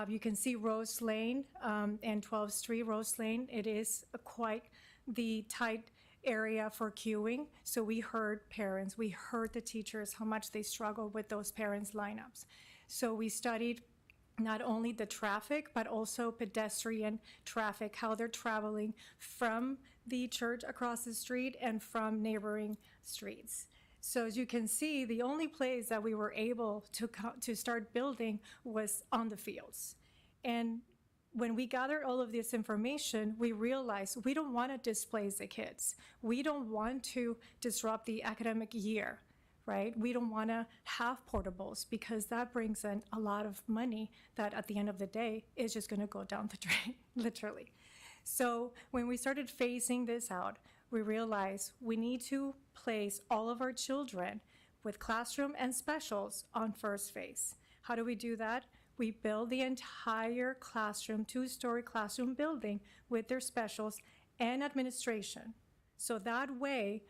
You can see Rose Lane and 12th Street, Rose Lane. It is quite the tight area for queuing. So we heard parents, we heard the teachers, how much they struggle with those parents' lineups. So we studied not only the traffic, but also pedestrian traffic, how they're traveling from the church across the street and from neighboring streets. So as you can see, the only place that we were able to start building was on the fields. And when we gathered all of this information, we realized we don't want to displace the kids. We don't want to disrupt the academic year, right? We don't want to have portables because that brings in a lot of money that at the end of the day is just going to go down the drain, literally. So when we started phasing this out, we realized we need to place all of our children with classroom and specials on first phase. How do we do that? We build the entire classroom, two-story classroom building with their specials and administration. So that way,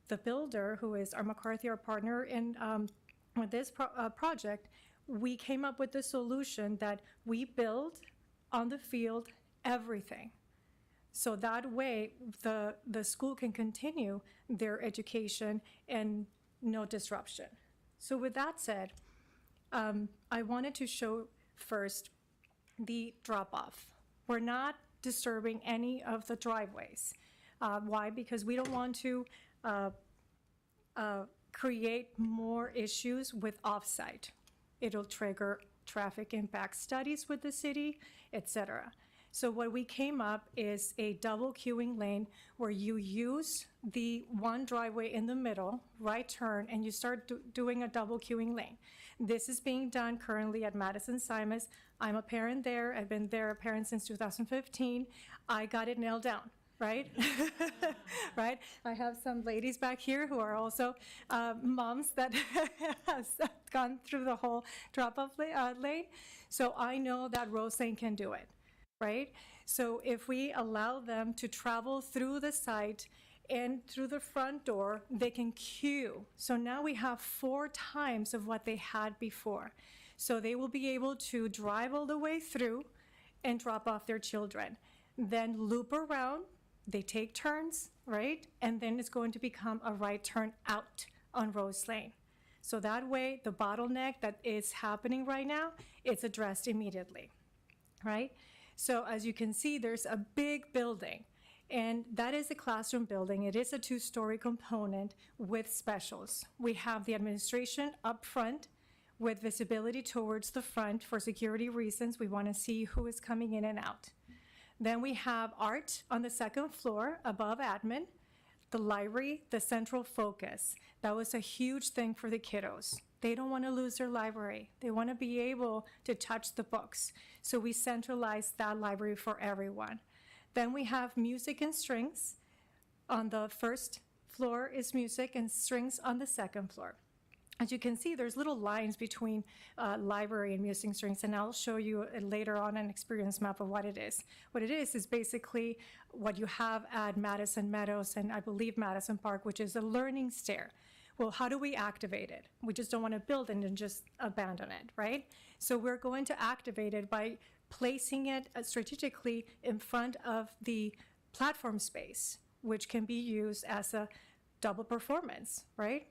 the builder, who is our McCarthy, our partner in with this project, we came up with the solution that we build on the field everything. So that way, the school can continue their education and no disruption. So with that said, I wanted to show first the drop-off. We're not disturbing any of the driveways. Why? Because we don't want to create more issues with off-site. It'll trigger traffic impact studies with the city, etc. So what we came up is a double queuing lane where you use the one driveway in the middle, right turn, and you start doing a double queuing lane. This is being done currently at Madison Simas. I'm a parent there. I've been there a parent since 2015. I got it nailed down. Right? Right? I have some ladies back here who are also moms that has gone through the whole drop-off lane. So I know that Rose Lane can do it, right? So if we allow them to travel through the site and through the front door, they can queue. So now we have 4 times of what they had before. So they will be able to drive all the way through and drop off their children. Then loop around. They take turns, right? And then it's going to become a right turn out on Rose Lane. So that way, the bottleneck that is happening right now, it's addressed immediately, right? So as you can see, there's a big building, and that is a classroom building. It is a 2-story component with specials. We have the administration up front with visibility towards the front for security reasons. We want to see who is coming in and out. Then we have art on the 2nd floor above admin, the library, the central focus. That was a huge thing for the kiddos. They don't want to lose their library. They want to be able to touch the books. So we centralized that library for everyone. Then we have music and strings. On the 1st floor is music and strings on the 2nd floor. As you can see, there's little lines between library and music strings, and I'll show you later on an experience map of what it is. What it is basically what you have at Madison Meadows and I believe Madison Park, which is a learning stair. Well, how do we activate it? We just don't want to build it and just abandon it, right? So we're going to activate it by placing it strategically in front of the platform space, which can be used as a double performance, right?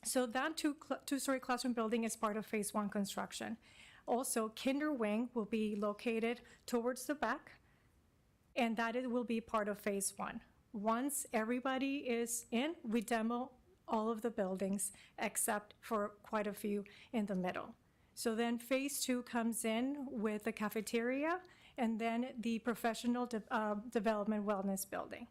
So that two-story classroom building is part of phase 1 construction. Also, kinder wing will be located towards the back, and that it will be part of phase 1. Once everybody is in, we demo all of the buildings except for quite a few in the middle. So then phase 2 comes in with the cafeteria and then the professional development wellness building.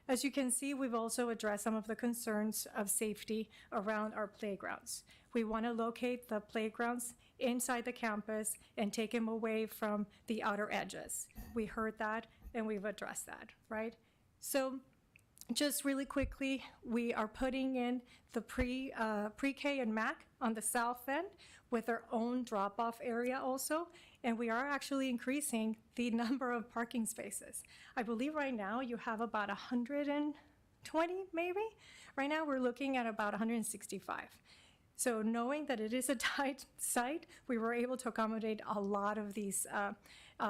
As you can see, we've also addressed some of the concerns of safety around our playgrounds. We want to locate the playgrounds inside the campus and take them away from the outer edges. We heard that and we've addressed that, right? So just really quickly, we are putting in the pre-K and MAC on the south end with our own drop-off area also, and we are actually increasing the number of parking spaces. I believe right now you have about 120 maybe. Right now we're looking at about 165. So knowing that it is a tight site, we were able to accommodate a lot of these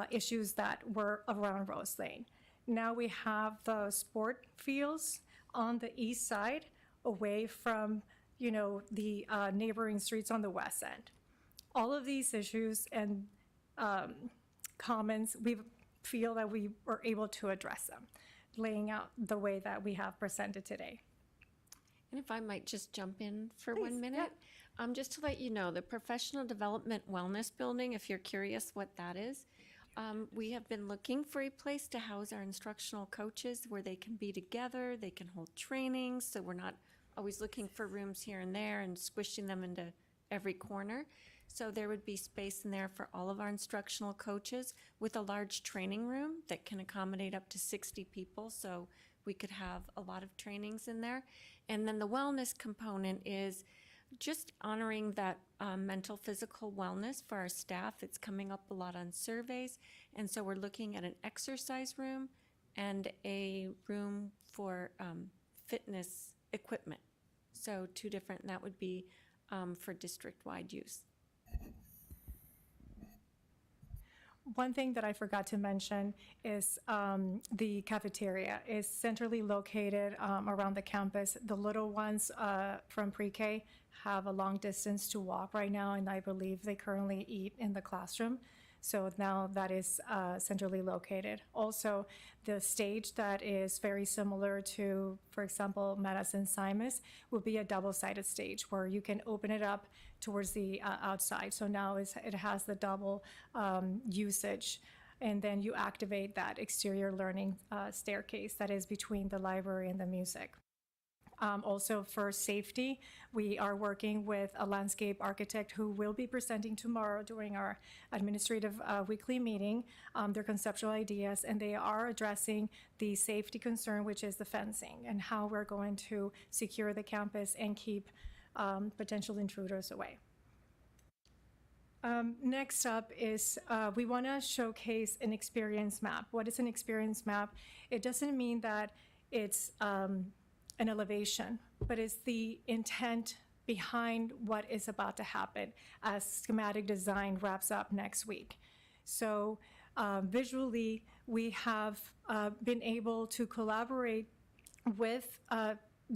issues that were around Rose Lane. Now we have the sport fields on the east side away from, you know, the neighboring streets on the west end. All of these issues and comments, we feel that we were able to address them, laying out the way that we have presented today. And if I might just jump in for Please, 1 minute, just to let you know, the Professional Development Wellness Building, if you're curious what that is, we have been looking for a place to house our instructional coaches where they can be together, they can hold trainings, so we're not always looking for rooms here and there and squishing them into every corner. So there would be space in there for all of our instructional coaches with a large training room that can accommodate up to 60 people, so we could have a lot of trainings in there. And then the wellness component is just honoring that mental physical wellness for our staff. It's coming up a lot on surveys. And so we're looking at an exercise room and a room for fitness equipment. So two different, and that would be for district-wide use. One thing that I forgot to mention is the cafeteria is centrally located around the campus. The little ones from pre-K have a long distance to walk right now, and I believe they currently eat in the classroom. So now that is centrally located. Also, the stage that is very similar to, for example, Madison Simus will be a double-sided stage where you can open it up towards the outside. So now it has the double usage. And then you activate that exterior learning staircase that is between the library and the music. Also for safety, we are working with a landscape architect who will be presenting tomorrow during our administrative weekly meeting, their conceptual ideas, and they are addressing the safety concern, which is the fencing, and how we're going to secure the campus and keep potential intruders away. Next up is we want to showcase an experience map. What is an experience map? It doesn't mean that it's an elevation, but it's the intent behind what is about to happen as schematic design wraps up next week. So visually, we have been able to collaborate with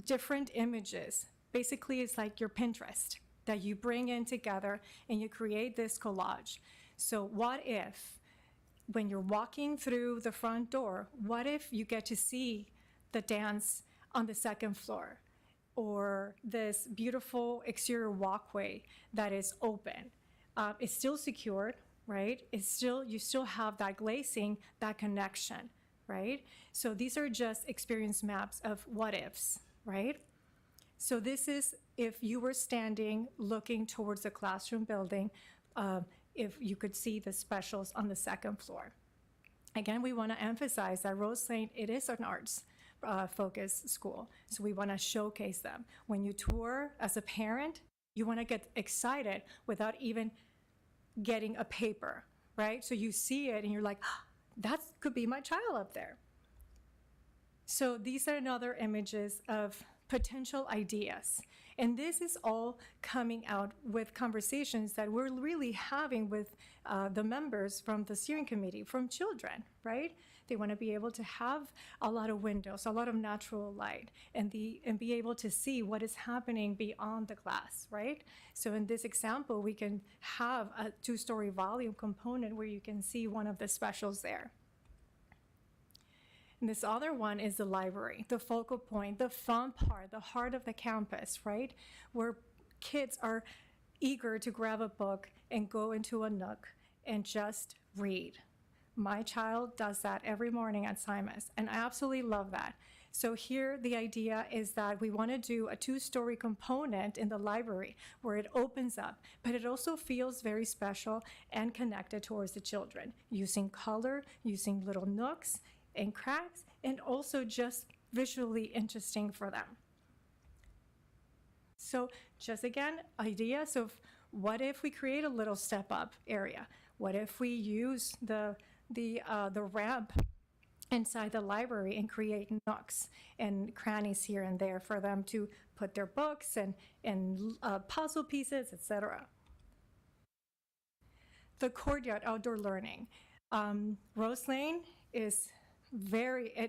different images. Basically, it's like your Pinterest that you bring in together and you create this collage. So what if, when you're walking through the front door, what if you get to see the dance on the second floor, or this beautiful exterior walkway that is open? It's still secured, right? You still have that glazing, that connection, right? So these are just experience maps of what ifs, right? So this is if you were standing looking towards the classroom building, if you could see the specials on the second floor. Again, we want to emphasize that Rose Lane, it is an arts focused school. So we want to showcase them. When you tour as a parent, you want to get excited without even getting a paper, right? So you see it and you're like, oh, that could be my child up there. So these are another images of potential ideas. And this is all coming out with conversations that we're really having with the members from the steering committee, from children, right? They want to be able to have a lot of windows, a lot of natural light, and be able to see what is happening beyond the class, right? So in this example, we can have a 2-story volume component where you can see one of the specials there. And this other one is the library, the focal point, the fun part, the heart of the campus, right? Where kids are eager to grab a book and go into a nook and just read. My child does that every morning at Simus, and I absolutely love that. So here the idea is that we want to do a 2-story component in the library where it opens up, but it also feels very special and connected towards the children, using color, using little nooks and cracks, and also just visually interesting for them. So just again, ideas of what if we create a little step-up area? What if we use the ramp inside the library and create nooks and crannies here and there for them to put their books and puzzle pieces, etc. The courtyard outdoor learning. Rose Lane is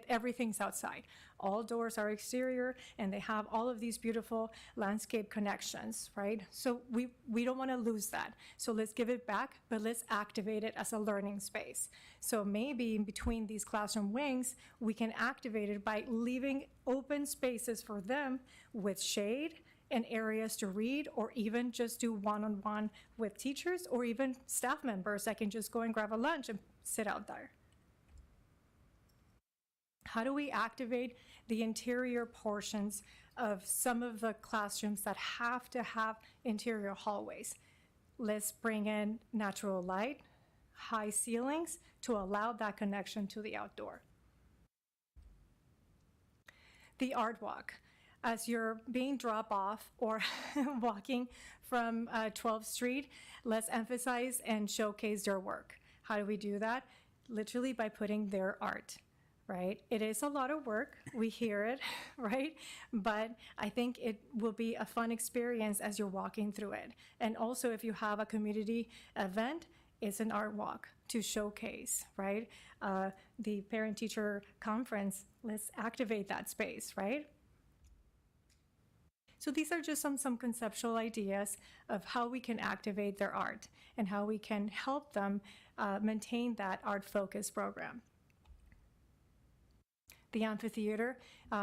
everything's outside. All doors are exterior, and they have all of these beautiful landscape connections, right? So we don't want to lose that. So let's give it back, but let's activate it as a learning space. So maybe in between these classroom wings, we can activate it by leaving open spaces for them with shade and areas to read, or even just do one-on-one with teachers, or even staff members that can just go and grab a lunch and sit out there. How do we activate the interior portions of some of the classrooms that have to have interior hallways? Let's bring in natural light, high ceilings to allow that connection to the outdoor. The art walk. as you're being dropped off or walking from 12th Street, let's emphasize and showcase their work. How do we do that? Literally by putting their art, right? It is a lot of work. We hear it, right? But I think it will be a fun experience as you're walking through it. And also, if you have a community event, it's an art walk to showcase, right? The parent-teacher conference, let's activate that space, right? So these are just some conceptual ideas of how we can activate their art and how we can help them maintain that art-focused program. The amphitheater,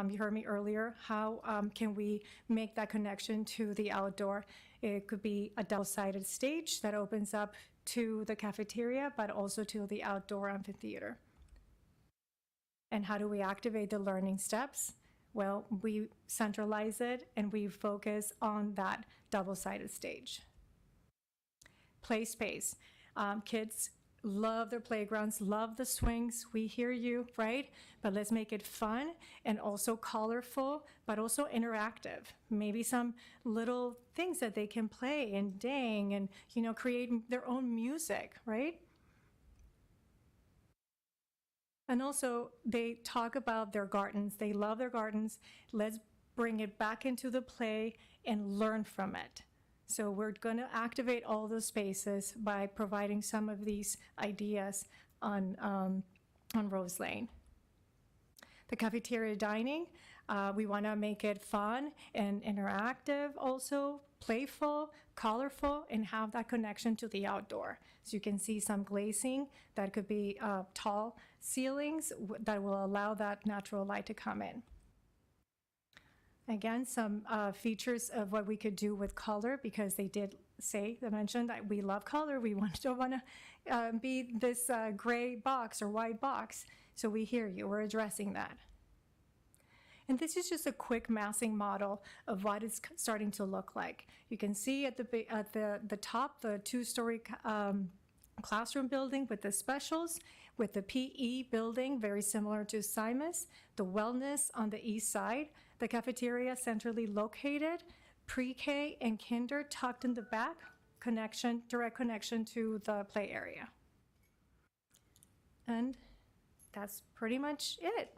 you heard me earlier, how can we make that connection to the outdoor? It could be a double-sided stage that opens up to the cafeteria, but also to the outdoor amphitheater. And how do we activate the learning steps? Well, we centralize it and we focus on that double-sided stage. Play space. Kids love their playgrounds, love the swings. We hear you, right? But let's make it fun and also colorful, but also interactive. Maybe some little things that they can play and dang and, you know, create their own music, right? And also, they talk about their gardens. They love their gardens. Let's bring it back into the play and learn from it. So we're going to activate all those spaces by providing some of these ideas on Rose Lane. The cafeteria dining, we want to make it fun and interactive, also playful, colorful, and have that connection to the outdoor. So you can see some glazing that could be tall ceilings that will allow that natural light to come in. Again, some features of what we could do with color, because they mentioned that we love color. We don't want to be this gray box or white box. So we hear you, we're addressing that. And this is just a quick massing model of what it's starting to look like. You can see at the top, the two-story classroom building with the specials, with the PE building, very similar to Simus, the wellness on the east side, the cafeteria centrally located, pre-K and kinder tucked in the back, direct connection to the play area. And that's pretty much it.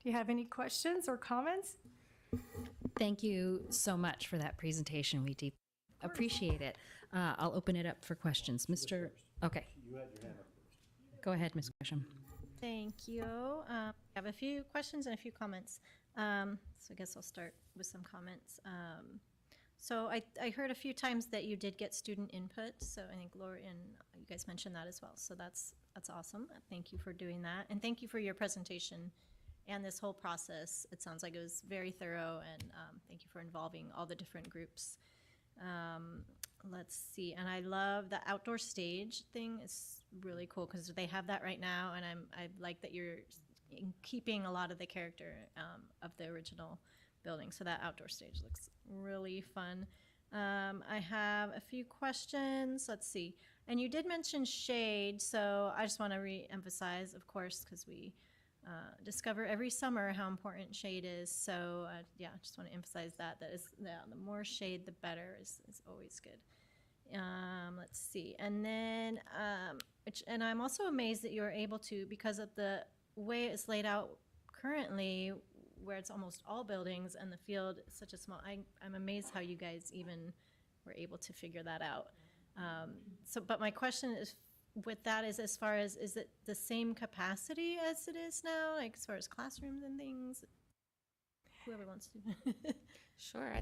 Do you have any questions or comments? Thank you so much for that presentation. We deeply appreciate it. I'll open it up for questions. Okay. You had your hand up first. Go ahead, Ms. Gresham. Thank you. I have a few questions and a few comments. So I guess I'll start with some comments. So I heard a few times that you did get student input. So I think Laura and you guys mentioned that as well. So that's awesome. Thank you for doing that. And thank you for your presentation and this whole process. It sounds like it was very thorough, and thank you for involving all the different groups. Let's see, and I love the outdoor stage thing. It's really cool because they have that right now, and I like that you're keeping a lot of the character of the original building. So that outdoor stage looks really fun. I have a few questions. Let's see, and you did mention shade, so I just want to re-emphasize, of course, because we discover every summer how important shade is. So yeah, I just want to emphasize that the more shade, the better is always good. Let's see. And then, and I'm also amazed that you're able to, because of the way it's laid out currently, where it's almost all buildings and the field is such a small, I'm amazed how you guys even were able to figure that out. But my question is, with that is, as far as, is it the same capacity as it is now, like as far as classrooms and things? Whoever wants to. Sure.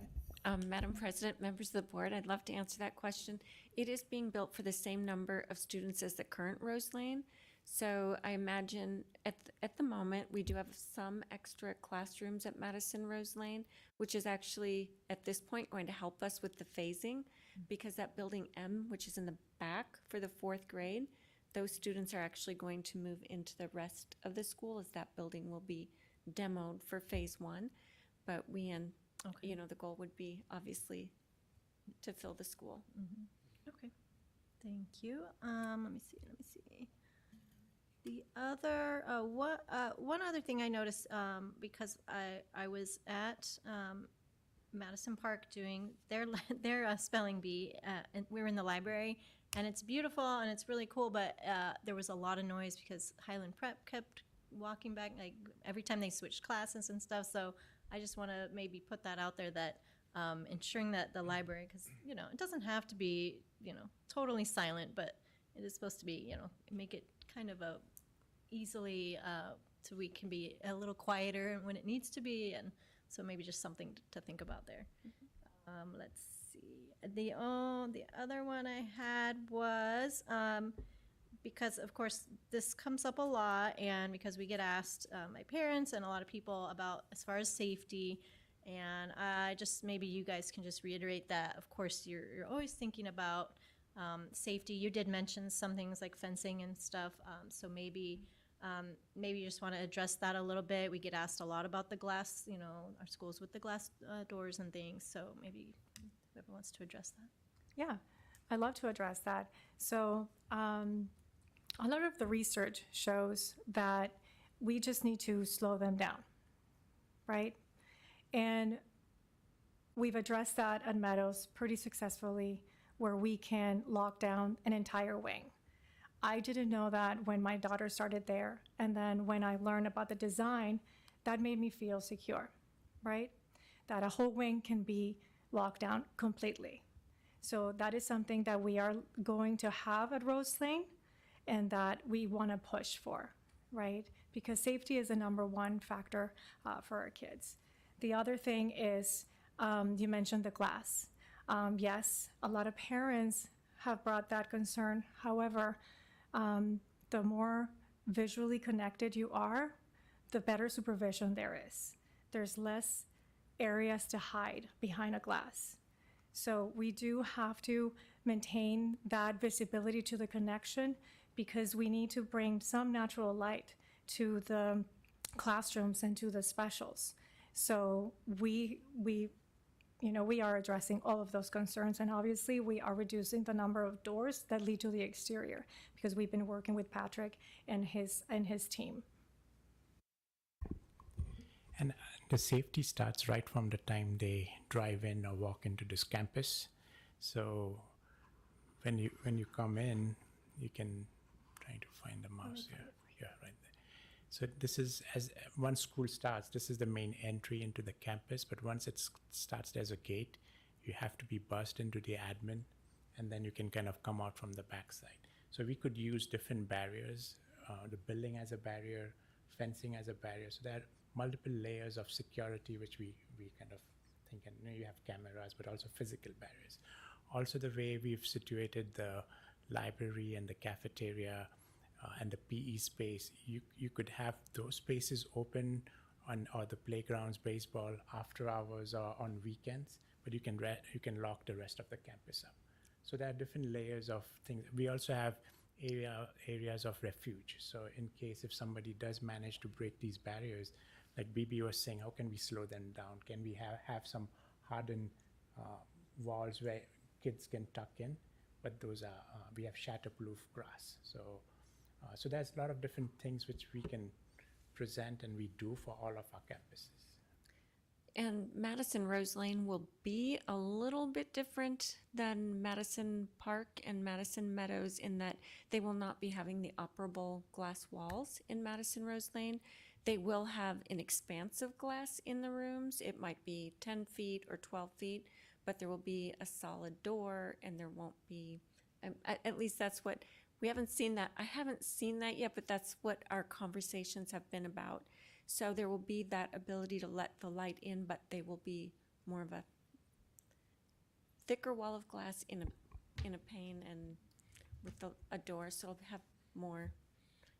Madam President, members of the board, I'd love to answer that question. It is being built for the same number of students as the current Rose Lane. So I imagine at the moment, we do have some extra classrooms at Madison Rose Lane, which is actually at this point going to help us with the phasing, because that building M, which is in the back for the 4th grade, those students are actually going to move into the rest of the school, as that building will be demoed for phase 1. But you know, the goal would be obviously to fill the school. Okay, thank you. Let me see. The other, one other thing I noticed, because I was at Madison Park doing their spelling bee, and we were in the library, and it's beautiful and it's really cool, but there was a lot of noise because Highland Prep kept walking back, like every time they switched classes and stuff. So I just want to maybe put that out there, that ensuring that the library, because it doesn't have to be totally silent, but it is supposed to be make it kind of a easily so we can be a little quieter when it needs to be, and so maybe just something to think about there. Let's see. The other one I had was because of course this comes up a lot, and because we get asked, my parents and a lot of people, about as far as safety, and I just, maybe you guys can just reiterate that of course you're always thinking about safety. You did mention some things like fencing and stuff, so maybe you just want to address that a little bit. We get asked a lot about the glass, our schools with the glass doors and things, so maybe whoever wants to address that. Yeah, I'd love to address that. So a lot of the research shows that we just need to slow them down, right? And we've addressed that at Meadows pretty successfully, where we can lock down an entire wing. I didn't know that when my daughter started there, and then when I learned about the design, that made me feel secure, right? That a whole wing can be locked down completely. So that is something that we are going to have at Rose Lane, and that we want to push for, right? Because safety is the #1 factor for our kids. The other thing is, you mentioned the glass. Yes, a lot of parents have brought that concern. However, the more visually connected you are, the better supervision there is. There's less areas to hide behind a glass. So we do have to maintain that visibility to the connection, because we need to bring some natural light to the classrooms and to the specials. So we are addressing all of those concerns, and obviously we are reducing the number of doors that lead to the exterior, because we've been working with Patrick and his team. And the safety starts right from the time they drive in or walk into this campus. So when you come in, you can, trying to find the mouse here. Yeah, right there. So this is, as once school starts, this is the main entry into the campus, but once it starts, there's a gate. You have to be buzzed into the admin, and then you can kind of come out from the backside. So we could use different barriers, the building as a barrier, fencing as a barrier. So there are multiple layers of security which we kind of think, and you have cameras, but also physical barriers. Also the way we've situated the library and the cafeteria and the PE space, you could have those spaces open or the playgrounds, baseball, after hours or on weekends, but you can lock the rest of the campus up. So there are different layers of things. We also have areas of refuge. So in case if somebody does manage to break these barriers, like BB was saying, how can we slow them down? Can we have some hardened walls where kids can tuck in? But those are, we have shatterproof grass. So there's a lot of different things which we can present and we do for all of our campuses. And Madison Rose Lane will be a little bit different than Madison Park and Madison Meadows in that they will not be having the operable glass walls in Madison Rose Lane. They will have an expanse of glass in the rooms. It might be 10 feet or 12 feet, but there will be a solid door, and there won't be, at least that's what, we haven't seen that. I haven't seen that yet, but that's what our conversations have been about. So there will be that ability to let the light in, but they will be more of a thicker wall of glass in a pane and with a door, so it'll have more,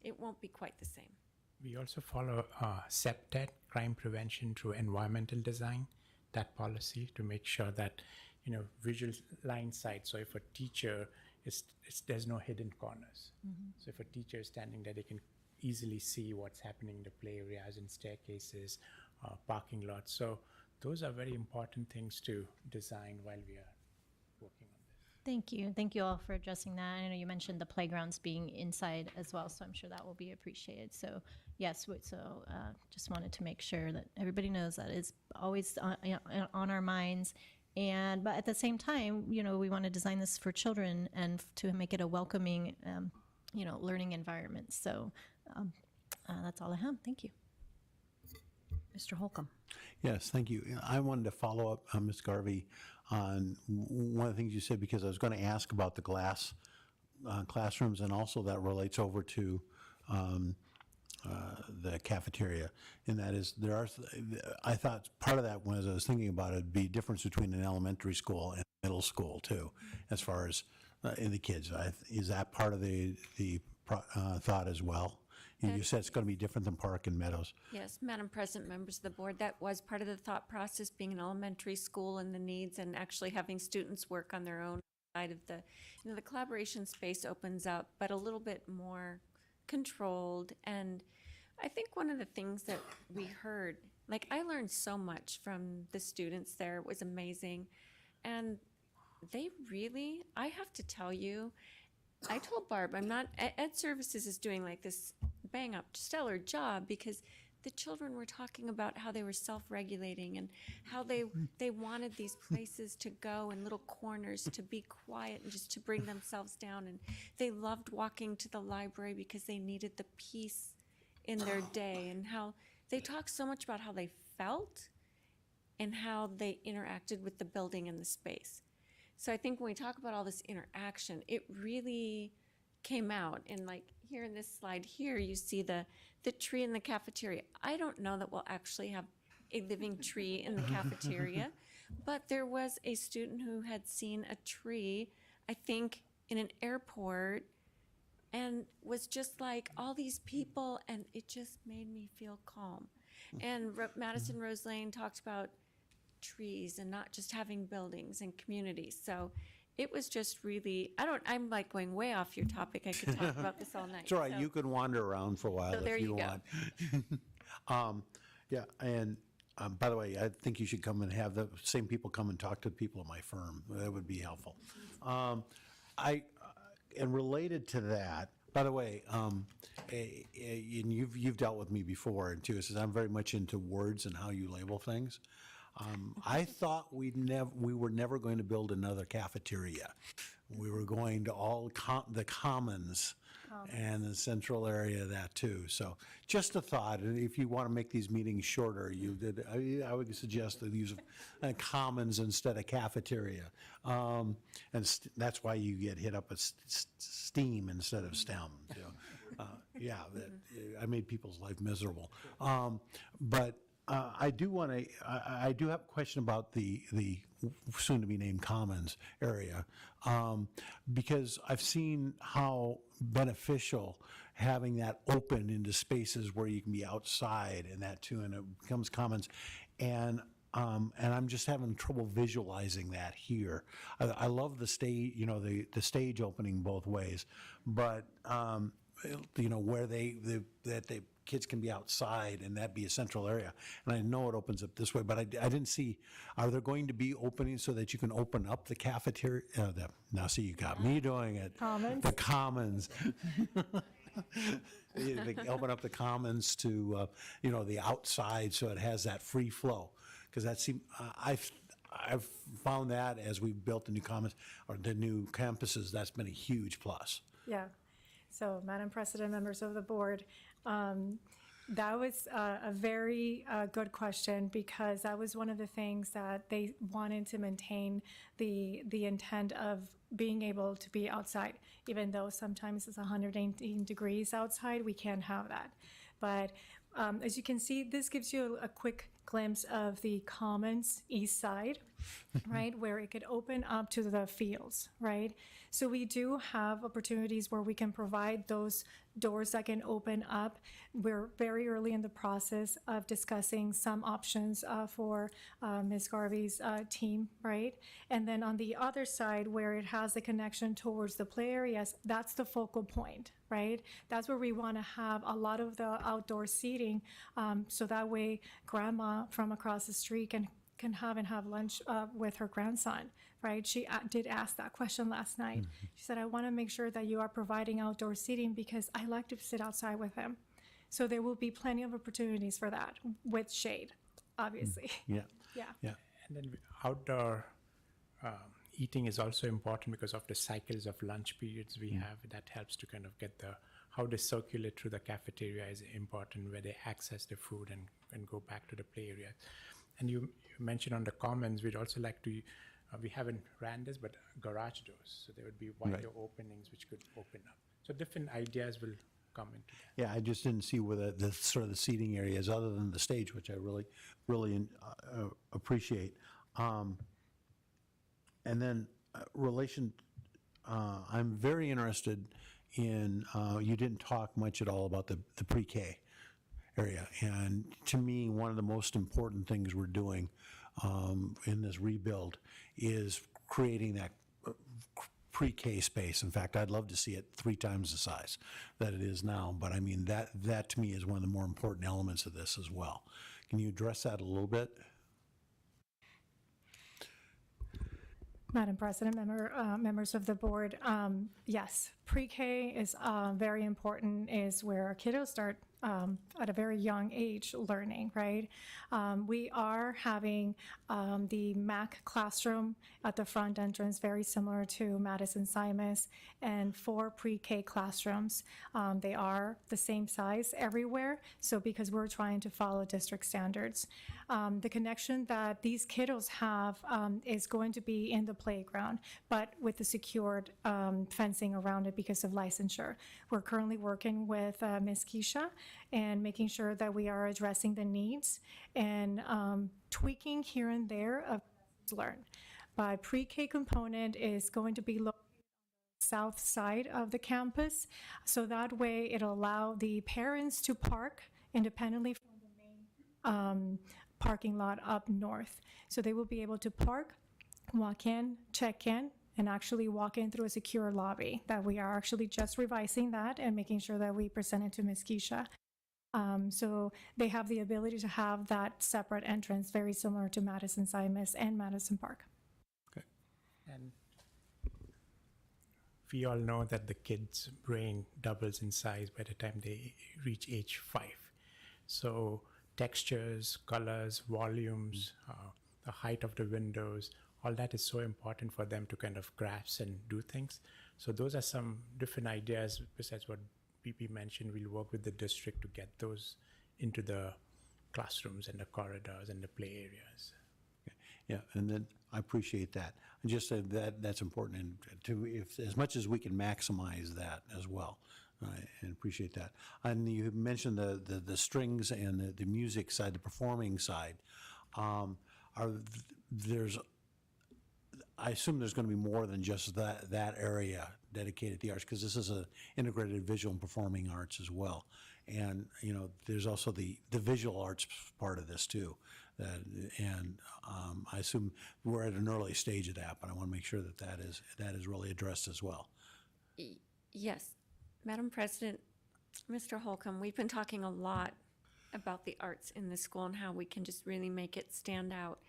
it won't be quite the same. We also follow CEPTED, crime prevention through environmental design, that policy to make sure that, visual line sight. So if a teacher there's no hidden corners. Mm-hmm. So if a teacher is standing there, they can easily see what's happening in the play areas and staircases, parking lots. So those are very important things to design while we are working on this. Thank you. Thank you all for addressing that. I know you mentioned the playgrounds being inside as well, so I'm sure that will be appreciated. So yes, just wanted to make sure that everybody knows that is always on our minds. But at the same time, we want to design this for children and to make it a welcoming, learning environment. So that's all I have. Thank you. Mr. Holcomb. Yes, thank you. I wanted to follow up, Ms. Garvey, on one of the things you said, because I was going to ask about the glass classrooms, and also that relates over to the cafeteria. And that is, I thought part of that, when I was thinking about it, would be difference between an elementary school and middle school too, as far as in the kids. Is that part of the thought as well? You said it's going to be different than Park and Meadows. Yes, Madam President, members of the board, that was part of the thought process, being an elementary school and the needs, and actually having students work on their own side of the collaboration space opens up, but a little bit more controlled. And I think one of the things that we heard, like, I learned so much from the students there. It was amazing. And they really, I have to tell you, I told Barb, Ed Services is doing like this bang up stellar job, because the children were talking about how they were self-regulating and how they wanted these places to go in little corners to be quiet and just to bring themselves down. And they loved walking to the library because they needed the peace in their day, and how they talked so much about how they felt and how they interacted with the building and the space. So I think when we talk about all this interaction, it really came out. And like here in this slide here, you see the tree in the cafeteria. I don't know that we'll actually have a living tree in the cafeteria, but there was a student who had seen a tree, I think, in an airport, and was just like, all these people, and it just made me feel calm. And Madison Rose Lane talked about trees and not just having buildings and communities. So it was just really, I'm like going way off your topic. I could talk about this all night. It's all right. So, you can wander around for a while if you want. Yeah, and by the way, I think you should come and have the same people come and talk to people at my firm. That would be helpful. And related to that, by the way, and you've dealt with me before, and too, says I'm very much into words and how you label things. I thought we were never going to build another cafeteria. We were going to all the commons and the central area of that too. So just a thought. And if you want to make these meetings shorter, I would suggest the use of commons instead of cafeteria. And that's why you get hit up with STEAM instead of STEM. I made people's life miserable. But I do have a question about the soon-to-be named Commons area, because I've seen how beneficial having that open into spaces where you can be outside and that too, and it becomes Commons, and I'm just having trouble visualizing that here. I love the stage, the stage opening both ways, but where the kids can be outside and that be a central area. And I know it opens up this way, but I didn't see, are there going to be openings so that you can open up the cafeteria? Now see, you got me doing it. Commons. The commons. They open up the commons to, the outside, so it has that free flow. Because that seems, I've found that as we've built the new commons, or the new campuses, that's been a huge plus. Yeah. So, Madam President, members of the board, that was a very good question, because that was one of the things that they wanted to maintain the intent of being able to be outside. Even though sometimes it's 118 degrees outside, we can't have that. But as you can see, this gives you a quick glimpse of the Commons east side, right, where it could open up to the fields, right? So we do have opportunities where we can provide those doors that can open up. We're very early in the process of discussing some options for Ms. Garvey's team, right? And then on the other side, where it has the connection towards the play areas, that's the focal point, right? That's where we want to have a lot of the outdoor seating, so that way grandma from across the street can can have lunch with her grandson, right? She did ask that question last night. She said, I want to make sure that you are providing outdoor seating because I like to sit outside with him. So there will be plenty of opportunities for that with shade, obviously. Yeah. Yeah. Yeah. And then outdoor eating is also important because of the cycles of lunch periods we have. That helps to kind of get how they circulate through the cafeteria is important, where they access the food and go back to the play area. And you mentioned on the commons, we'd also like to, we haven't ran this, but garage doors. So there would be wider openings which could open up. So different ideas will come into that. Yeah, I just didn't see where the sort of the seating areas other than the stage, which I really appreciate. And then I'm very interested in, you didn't talk much at all about the pre-K area. And to me, one of the most important things we're doing in this rebuild is creating that pre-K space. In fact, I'd love to see it 3 times the size that it is now. But I mean, that to me is one of the more important elements of this as well. Can you address that a little bit? Madam President, members of the board, yes, pre-K is very important, is where our kiddos start at a very young age learning, right? We are having the MAC classroom at the front entrance, very similar to Madison-Simus, and 4 pre-K classrooms. They are the same size everywhere, so because we're trying to follow district standards. The connection that these kiddos have is going to be in the playground, but with the secured fencing around it because of licensure. We're currently working with Ms. Keisha and making sure that we are addressing the needs and tweaking here and there of learn. But pre-K component is going to be located on the south side of the campus, so that way it'll allow the parents to park independently from the main parking lot up north. So they will be able to park, walk in, check in, and actually walk in through a secure lobby. That we are actually just revising that and making sure that we present it to Ms. Keisha. So they have the ability to have that separate entrance, very similar to Madison-Simus and Madison Park. Okay. And we all know that the kid's brain doubles in size by the time they reach age 5. So textures, colors, volumes, the height of the windows, all that is so important for them to kind of grasp and do things. So those are some different ideas besides what BP mentioned. We'll work with the district to get those into the classrooms and the corridors and the play areas. Yeah, and then I appreciate that. I just said that's important, and if as much as we can maximize that as well, and appreciate that. And you mentioned the strings and the music side, the performing side. I assume there's going to be more than just that area dedicated to the arts, because this is an integrated visual and performing arts as well. And there's also the visual arts part of this too. I assume we're at an early stage of that, but I want to make sure that is really addressed as well. Yes, Madam President, Mr. Holcomb, we've been talking a lot about the arts in the school and how we can just really make it stand out.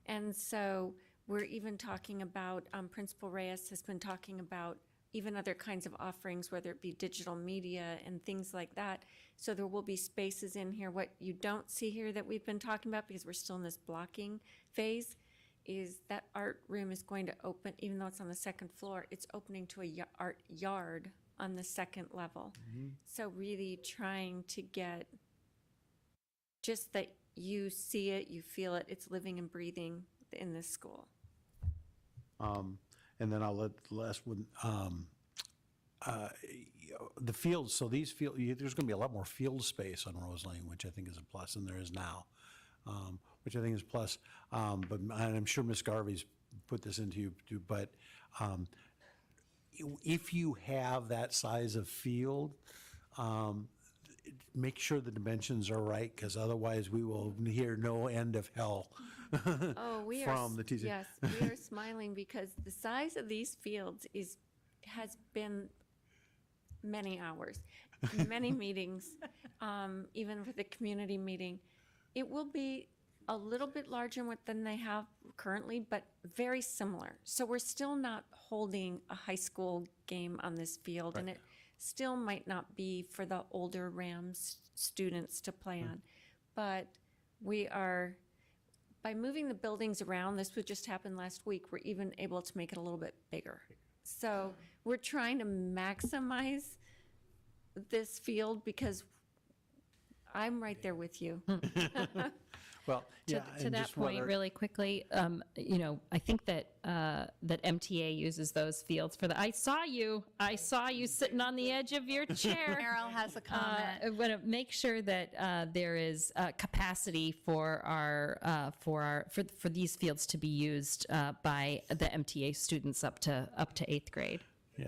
And so we're even talking about, Principal Reyes has been talking about even other kinds of offerings, whether it be digital media and things like that. So there will be spaces in here. What you don't see here that we've been talking about, because we're still in this blocking phase, is that art room is going to open, even though it's on the 2nd floor, it's opening to a art yard on the 2nd level. Mm-hmm. So really trying to get just that you see it, you feel it, it's living and breathing in this school. And then I'll let the last one, the fields, so these field, there's going to be a lot more field space on Rose Lane, which I think is a plus, and there is now, which I think is a plus. But I'm sure Ms. Garvey's put this into you too, but if you have that size of field, make sure the dimensions are right, because otherwise we will hear no end of hell from the teacher. Yes, we are smiling because the size of these fields has been many hours, many meetings, even for the community meeting. It will be a little bit larger than they have currently, but very similar. So we're still not holding a high school game on this field, and it still might not be for the older Rams students to play on. But we are, by moving the buildings around, this would just happen last week, we're even able to make it a little bit bigger. So we're trying to maximize this field because I'm right there with you. Well, yeah. To and that just point, whether- really quickly, I think that that MTA uses those fields for the. I saw you sitting on the edge of your chair. Meryl has a comment. I want to make sure that there is capacity for for these fields to be used by the MTA students up to 8th grade. Yeah.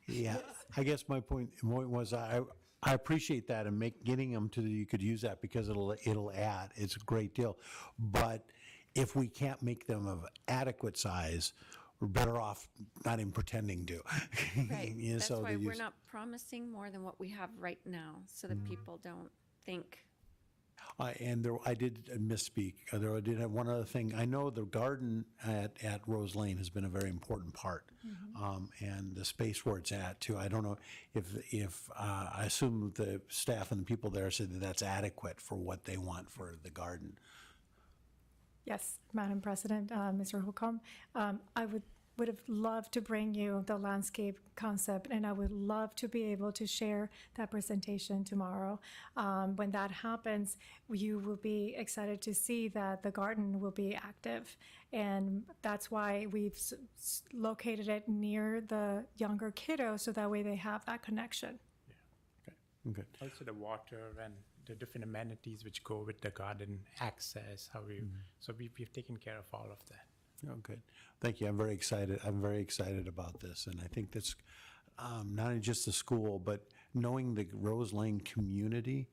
Yeah, I guess my point was I appreciate that and getting them to you could use that because it'll add. It's a great deal, but if we can't make them of adequate size, we're better off not even pretending to. Right. You know, That's so why they we're use- not promising more than what we have right now, so that people don't think. And I did misspeak. I did have one other thing. I know the garden at Rose Lane has been a very important part, and the space where it's at too. I don't know if I assume the staff and the people there said that that's adequate for what they want for the garden. Yes, Madam President, Mr. Holcomb, I would have loved to bring you the landscape concept, and I would love to be able to share that presentation tomorrow. When that happens, you will be excited to see that the garden will be active, and that's why we've located it near the younger kiddos, so that way they have that connection. Okay. Also the water and the different amenities which go with the garden access, so we've taken care of all of that. Oh, good. Thank you. I'm very excited. I'm very excited about this, and I think that's not only just the school, but knowing the Rose Lane community.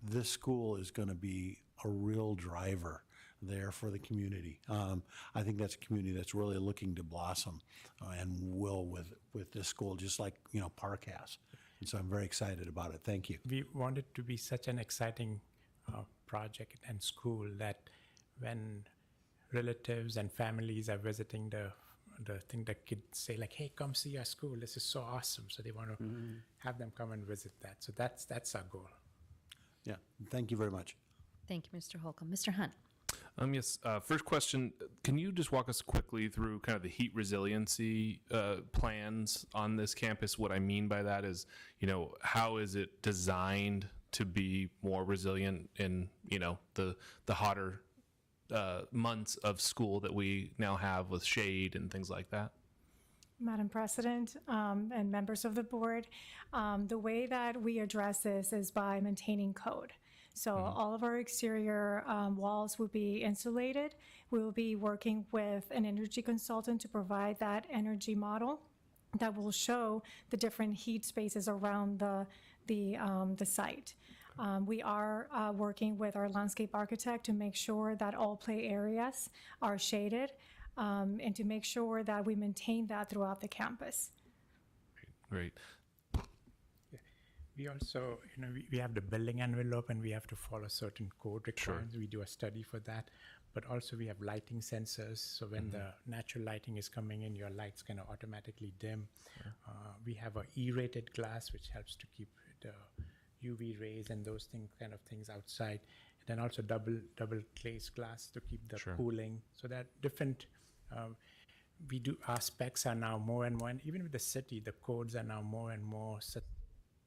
This school is going to be a real driver there for the community. I think that's a community that's really looking to blossom and will with this school, just like Park has. And so I'm very excited about it. Thank you. We want it to be such an exciting project and school that when relatives and families are visiting the thing, the kids say like, hey, come see our school, this is so awesome. So they want to have them come and visit that. So that's our goal. Yeah, thank you very much. Thank you, Mr. Holcomb. Mr. Hunt. Yes. First question, can you just walk us quickly through kind of the heat resiliency plans on this campus? What I mean by that is, how is it designed to be more resilient in, the hotter months of school that we now have with shade and things like that? Madam President and members of the board, the way that we address this is by maintaining code. So all of our exterior walls will be insulated. We will be working with an energy consultant to provide that energy model that will show the different heat spaces around the site. We are working with our landscape architect to make sure that all play areas are shaded and to make sure that we maintain that throughout the campus. Great. We also, we have the building envelope and we have to follow certain code requirements. Sure. We do a study for that, but also we have lighting sensors. So when the natural lighting is coming in, your lights kind of automatically dim. Sure. We have a E-rated glass, which helps to keep the UV rays and those things outside. And then also double glazed glass to keep the cooling. So that different, our specs are now more and more, and even with the city, the codes are now more and more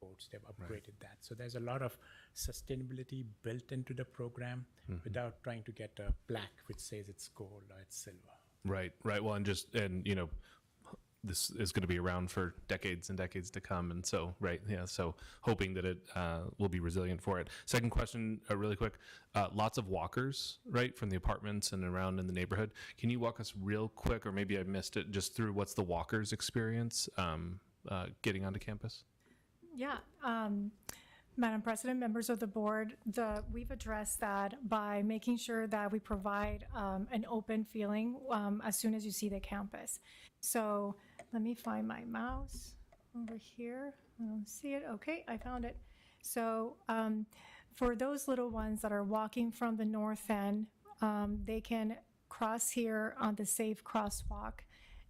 codes. They've upgraded that. So there's a lot of sustainability built into the program without trying to get a plaque which says it's gold or it's silver. Right. Well, and this is going to be around for decades and decades to come. And so, so hoping that it will be resilient for it. Second question, really quick, lots of walkers, right, from the apartments and around in the neighborhood. Can you walk us real quick, or maybe I missed it, just through what's the walkers' experience getting onto campus? Yeah. Madam President, members of the board, we've addressed that by making sure that we provide an open feeling as soon as you see the campus. So let me find my mouse over here. I don't see it. Okay, I found it. So For those little ones that are walking from the north end, they can cross here on the safe crosswalk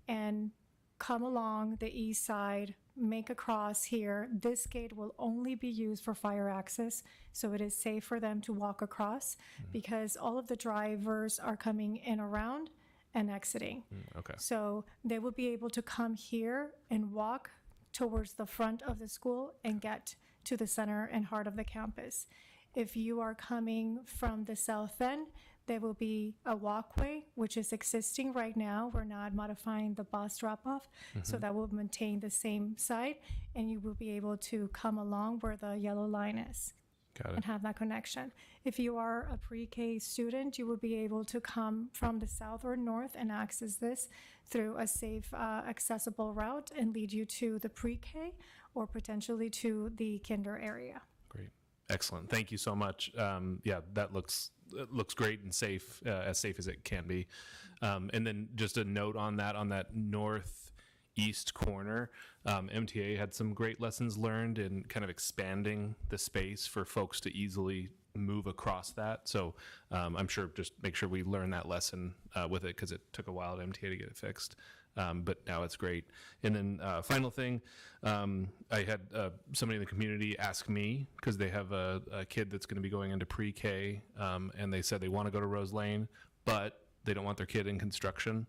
and come along the east side, make a cross here. This gate will only be used for fire access, so it is safe for them to walk across because all of the drivers are coming in around and exiting. Okay. So they will be able to come here and walk towards the front of the school and get to the center and heart of the campus. If you are coming from the south end, there will be a walkway, which is existing right now. We're not modifying the bus drop-off, so that will maintain the same side, and you will be able to come along where the yellow line is. Got And have that connection. If you are a pre-K student, you will be able to come from the south or north and access this through a safe, accessible route and lead you to the pre-K or potentially to the kinder area. Great. Excellent. Thank you so much. Yeah, that looks great and safe as it can be. And then just a note on that northeast corner, MTA had some great lessons learned in kind of expanding the space for folks to easily move across that. So I'm sure just make sure we learn that lesson with it because it took a while at MTA to get it fixed. But now it's great. And then final thing, I had somebody in the community ask me, because they have a kid that's going to be going into pre-K, and they said they want to go to Rose Lane, but they don't want their kid in construction.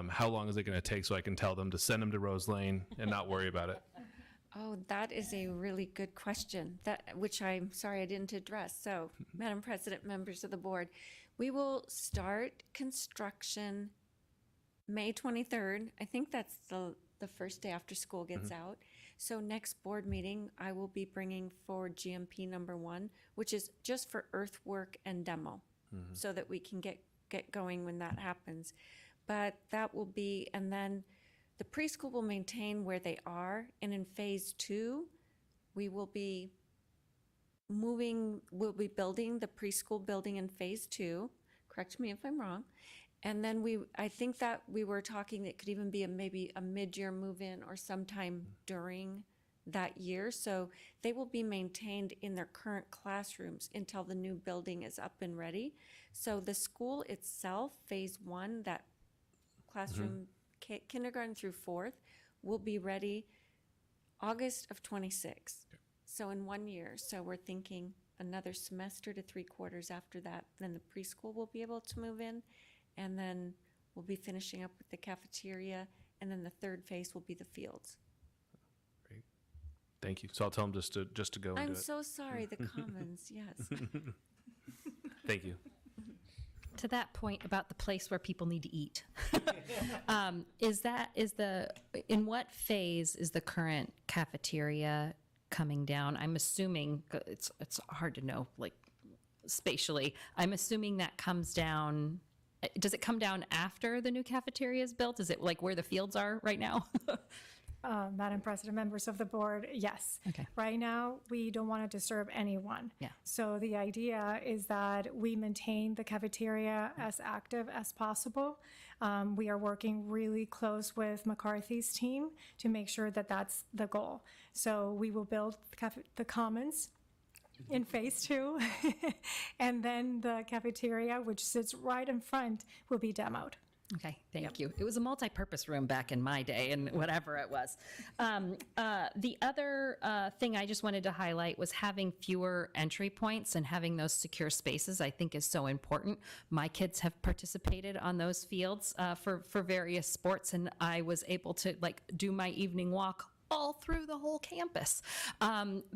How long is it going to take so I can tell them to send them to Rose Lane and not worry about it? Oh, that is a really good question, which I'm sorry I didn't address. So, Madam President, members of the board, we will start construction May 23rd. I think that's the first day after school gets out. So next board meeting, I will be bringing forward GMP number 1, which is just for earthwork and demo, so that we can get going when that happens. But that will be, and then the preschool will maintain where they are, and in phase 2, we will be building the preschool building in phase 2. Correct me if I'm wrong. And then I think that we were talking it could even be maybe a mid-year move-in or sometime during that year. So they will be maintained in their current classrooms until the new building is up and ready. So the school itself, phase 1, that classroom kindergarten through 4th, will be ready August of 26. So in 1 year. So we're thinking another semester to 3 quarters after that, then the preschool will be able to move in. And then we'll be finishing up with the cafeteria, and then the third phase will be the fields. Great. Thank you. So I'll tell them just to go and do it. I'm so sorry, the commons, yes. Thank you. To that point about the place where people need to eat, in what phase is the current cafeteria coming down? I'm assuming it's hard to know, like spatially. I'm assuming that comes down. Does it come down after the new cafeteria is built? Is it like where the fields are right now? Madam President, members of the board, yes. Okay. Right now, we don't want to disturb anyone. Yeah. So the idea is that we maintain the cafeteria as active as possible. We are working really close with McCarthy's team to make sure that that's the goal. So we will build the commons in phase 2, and then the cafeteria, which sits right in front, will be demoed. Okay, thank you. It was a multi-purpose room back in my day and whatever it was. The other thing I just wanted to highlight was having fewer entry points and having those secure spaces, I think is so important. My kids have participated on those fields for various sports, and I was able to do my evening walk all through the whole campus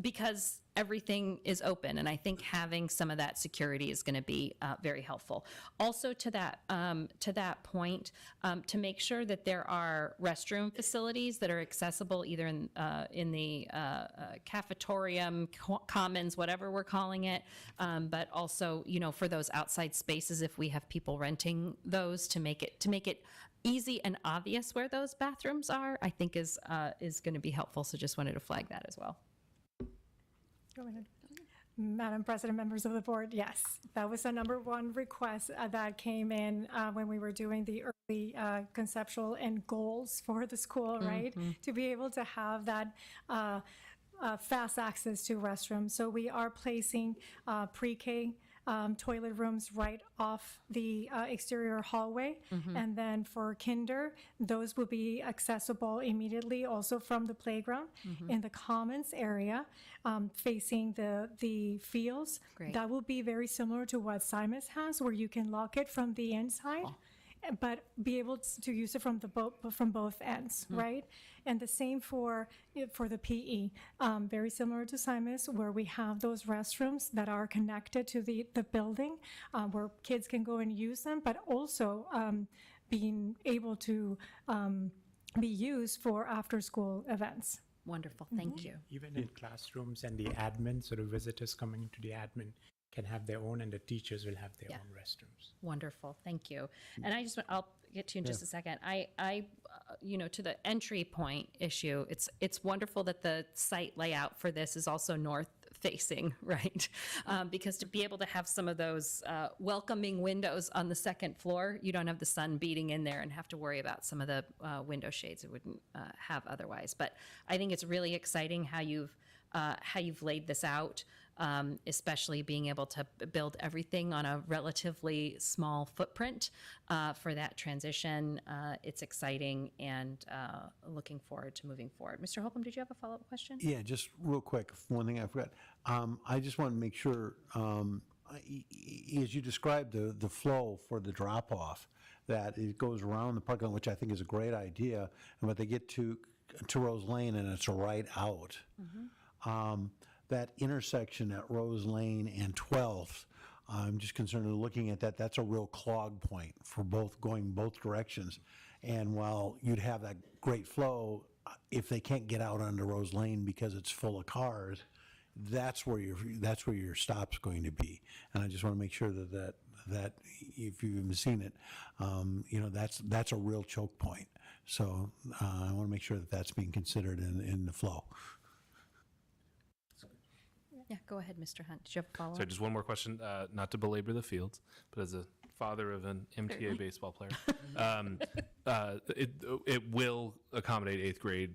because everything is open, and I think having some of that security is going to be very helpful. Also, to that point, to make sure that there are restroom facilities that are accessible either in the cafetorium, commons, whatever we're calling it, but also for those outside spaces if we have people renting those to make it easy and obvious where those bathrooms are, I think is going to be helpful. So just wanted to flag that as well. Go ahead. Madam President, members of the board, yes, that was the number 1 request that came in when we were doing the early conceptual and goals for the school, right? To be able to have that fast access to restrooms. So we are placing pre-K toilet rooms right off the exterior hallway. And then for kinder, those will be accessible immediately also from the playground in the commons area facing the fields. Great. That will be very similar to what Simus has, where you can lock it from the inside. But be able to use it from both ends, right? And the same for the PE. Very similar to Simus, where we have those restrooms that are connected to the building, where kids can go and use them, but also being able to be used for after-school events. Wonderful, thank you. Even in classrooms and the admin, so the visitors coming into the admin can have their own, and the teachers will have their own restrooms. Wonderful, thank you. And I'll get to you in just a second. I to the entry point issue, it's wonderful that the site layout for this is also north facing, right? Because to be able to have some of those welcoming windows on the second floor, you don't have the sun beating in there and have to worry about some of the window shades it wouldn't have otherwise. But I think it's really exciting how you've laid this out. Especially being able to build everything on a relatively small footprint for that transition. It's exciting and looking forward to moving forward. Mr. Holcomb, did you have a follow-up question? Yeah, just real quick, one thing I forgot. I just want to make sure, as you described the flow for the drop-off, that it goes around the parking lot, which I think is a great idea, and but they get to Rose Lane and it's a right out. That intersection at Rose Lane and 12th, I'm just concerned looking at that, that's a real clog point for going both directions. And while you'd have that great flow, if they can't get out onto Rose Lane because it's full of cars, that's where your stop's going to be. And I just want to make sure that if you've even seen it, that's a real choke point. So I want to make sure that that's being considered in the flow. Yeah, go ahead, Mr. Hunt. Did you have a follow-up? So just one more question, not to belabor the fields, but as a father of an MTA baseball player, it will accommodate 8th grade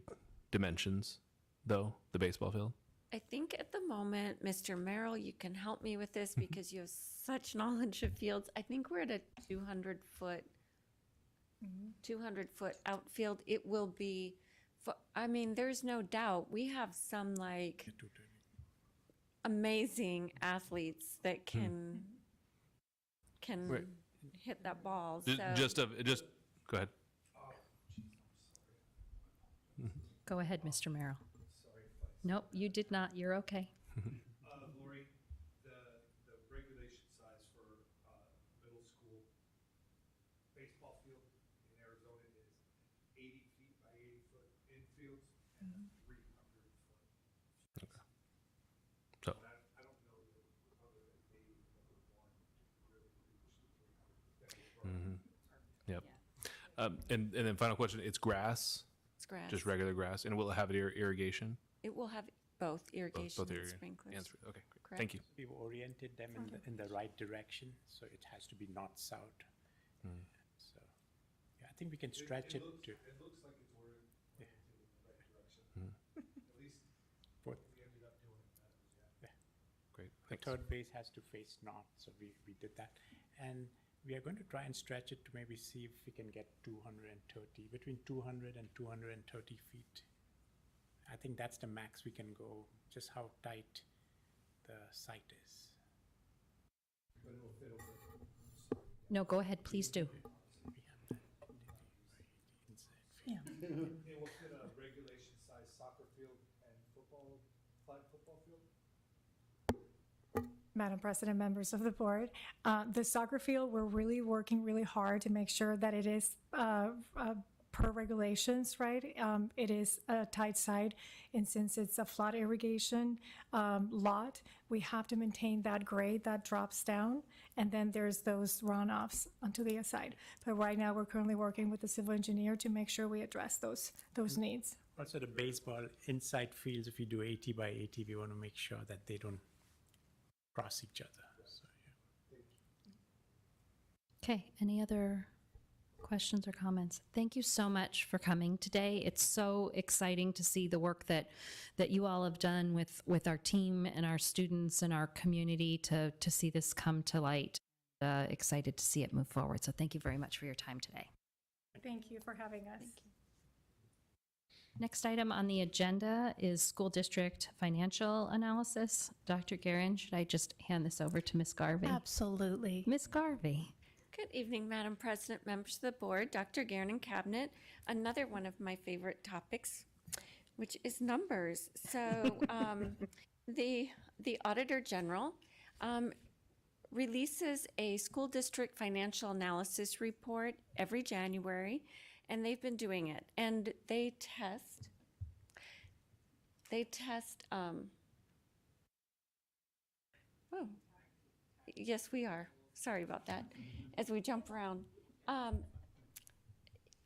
dimensions, though, the baseball field? I think at the moment, Mr. Merrill, you can help me with this because you have such knowledge of fields. I think we're at a 200-foot outfield. It will be, there's no doubt. We have some amazing athletes that can Right. hit that ball. Just go ahead. Go ahead, Mr. Merrill. Nope, you did not. You're okay. Lori, the regulation size for middle school baseball field in Arizona is 80 feet by 80 foot infields and 300 foot. Okay. So. I don't know that other than maybe number one really reach the 300. Yep. And then final question, it's grass? It's grass. Just regular grass, and will it have irrigation? It will have both irrigation and sprinklers. Okay, great. Correct. Thank you. We've oriented them in the right direction, so it has to be north-south. So, yeah, I think we can stretch it to. It looks like it's oriented in the right direction. At least we ended up doing it. Great. The Thanks. third base has to face north, so we did that. And we are going to try and stretch it to maybe see if we can get 230, between 200 and 230 feet. I think that's the max we can go, just how tight the site is. But it'll fit over. No, go ahead, please do. It will fit a regulation size soccer field and flag football field. Madam President, members of the board, the soccer field, we're really working really hard to make sure that it is per regulations, right? It is a tight site, and since it's a flood irrigation lot, we have to maintain that grade that drops down, and then there's those runoffs onto the side. But right now, we're currently working with the civil engineer to make sure we address those needs. Also, the baseball inside fields, if you do 80 by 80, we want to make sure that they don't cross each other. So, yeah. Okay, any other questions or comments? Thank you so much for coming today. It's so exciting to see the work that you all have done with our team and our students and our community to see this come to light. Excited to see it move forward. So thank you very much for your time today. Thank you for having us. Next item on the agenda is school district financial analysis. Dr. Guerin, should I just hand this over to Ms. Garvey? Absolutely. Ms. Garvey. Good evening, Madam President, members of the board, Dr. Guerin and Cabinet. Another one of my favorite topics, which is numbers. So the Auditor General releases a school district financial analysis report every January, and they've been doing it. And they test, oh, yes, we are. Sorry about that, as we jump around.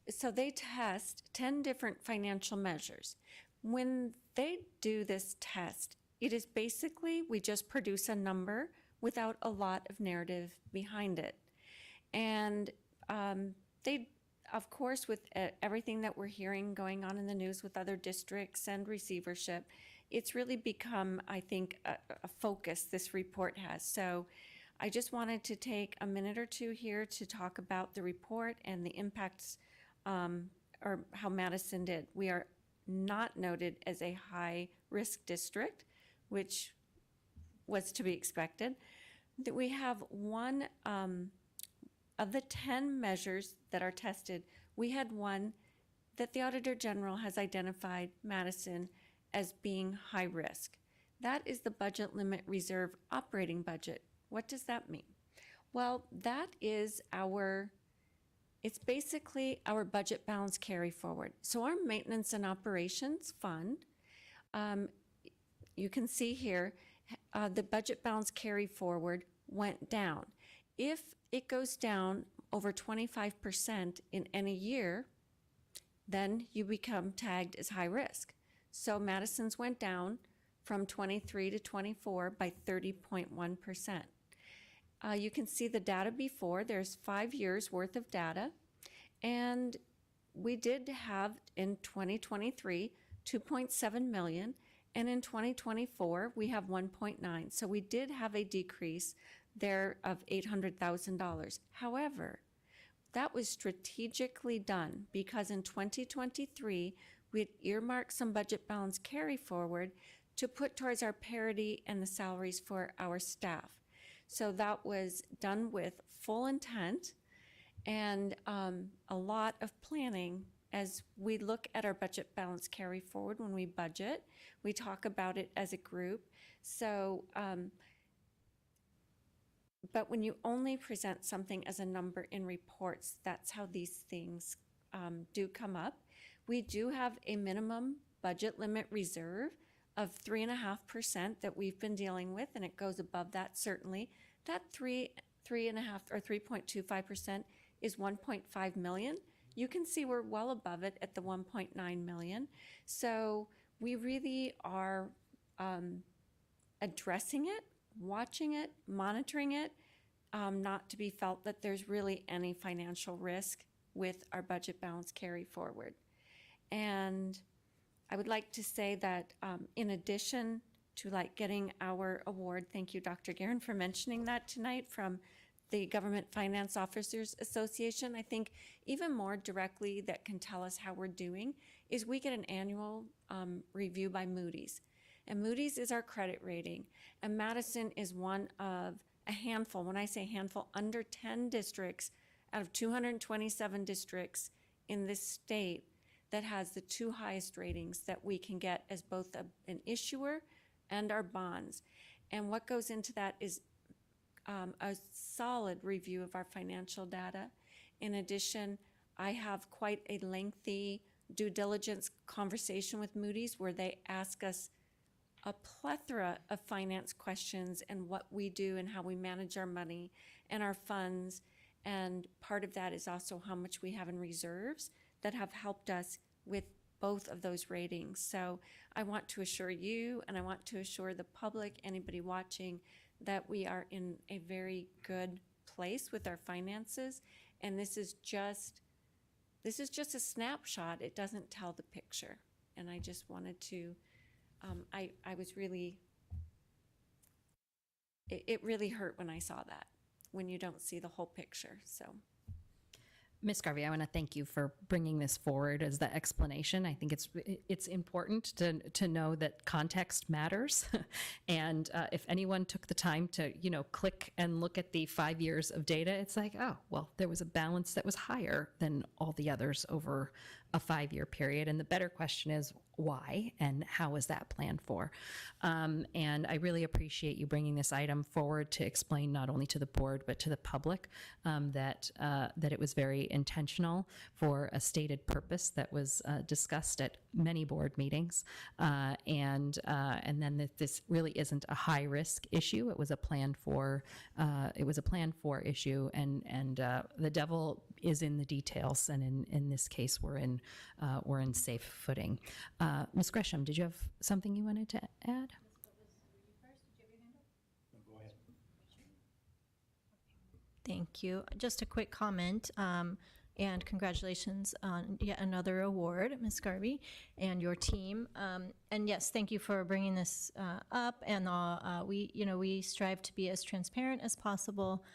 So they test 10 different financial measures. When they do this test, it is basically, we just produce a number without a lot of narrative behind it. And they, of course, with everything that we're hearing going on in the news with other districts and receivership, it's really become, I think, a focus this report has. So I just wanted to take a minute or two here to talk about the report and the impacts or how Madison did. We are not noted as a high-risk district, which was to be expected. That we have one of the 10 measures that are tested, we had one that the Auditor General has identified Madison as being high risk. That is the budget limit reserve operating budget. What does that mean? Well, that is it's basically our budget balance carry forward. So our maintenance and operations fund, you can see here, the budget balance carry forward went down. If it goes down over 25% in any year, then you become tagged as high risk. So Madison's went down from 23 to 24 by 30.1%. You can see the data before. There's 5 years worth of data. And we did have in 2023, 2.7 million. And in 2024, we have 1.9. So we did have a decrease there of $800,000. However, that was strategically done because in 2023, we had earmarked some budget balance carry forward to put towards our parity and the salaries for our staff. So that was done with full intent and a lot of planning as we look at our budget balance carry forward. When we budget, we talk about it as a group. So, but when you only present something as a number in reports, that's how these things do come up. We do have a minimum budget limit reserve of 3.5% that we've been dealing with, and it goes above that certainly. That 3.5 or 3.25% is 1.5 million. You can see we're well above it at the 1.9 million. So we really are addressing it, watching it, monitoring it, not to be felt that there's really any financial risk with our budget balance carry forward. And I would like to say that in addition to getting our award, thank you, Dr. Guerin, for mentioning that tonight from the Government Finance Officers Association. I think even more directly that can tell us how we're doing is we get an annual review by Moody's. And Moody's is our credit rating. And Madison is one of a handful, when I say handful, under 10 districts out of 227 districts in this state that has the 2 highest ratings that we can get as both an issuer and our bonds. And what goes into that is a solid review of our financial data. In addition, I have quite a lengthy due diligence conversation with Moody's where they ask us a plethora of finance questions and what we do and how we manage our money and our funds. And part of that is also how much we have in reserves that have helped us with both of those ratings. So I want to assure you, and I want to assure the public, anybody watching, that we are in a very good place with our finances. And this is just this is just a snapshot. It doesn't tell the picture. And I just wanted to, I was really, it really hurt when I saw that, when you don't see the whole picture, so. Ms. Garvey, I want to thank you for bringing this forward as the explanation. I think it's important to know that context matters. And if anyone took the time to, click and look at the 5 years of data, it's like, oh, well, there was a balance that was higher than all the others over a 5-year period. And the better question is why and how was that planned for? And I really appreciate you bringing this item forward to explain not only to the board but to the public that it was very intentional for a stated purpose that was discussed at many board meetings, and then that this really isn't a high risk issue. It was a planned for issue, and the devil is in the details. And in this case, we're in safe footing. Ms. Gresham, did you have something you wanted to add? Thank you. Just a quick comment, and congratulations on yet another award, Ms. Garvey, and your team. And yes, thank you for bringing this up. And we strive to be as transparent as possible.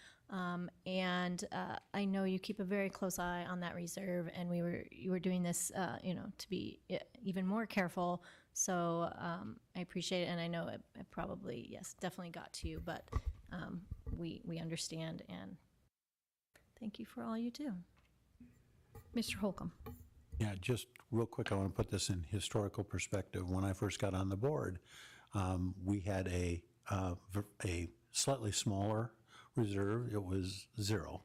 And I know you keep a very close eye on that reserve, and you were doing this, to be even more careful. So I appreciate it, and I know it probably, yes, definitely got to you, but we understand, and thank you for all you do. Mr. Holcomb. Yeah, just real quick, I want to put this in historical perspective. When I first got on the board, we had a slightly smaller reserve. It was 0.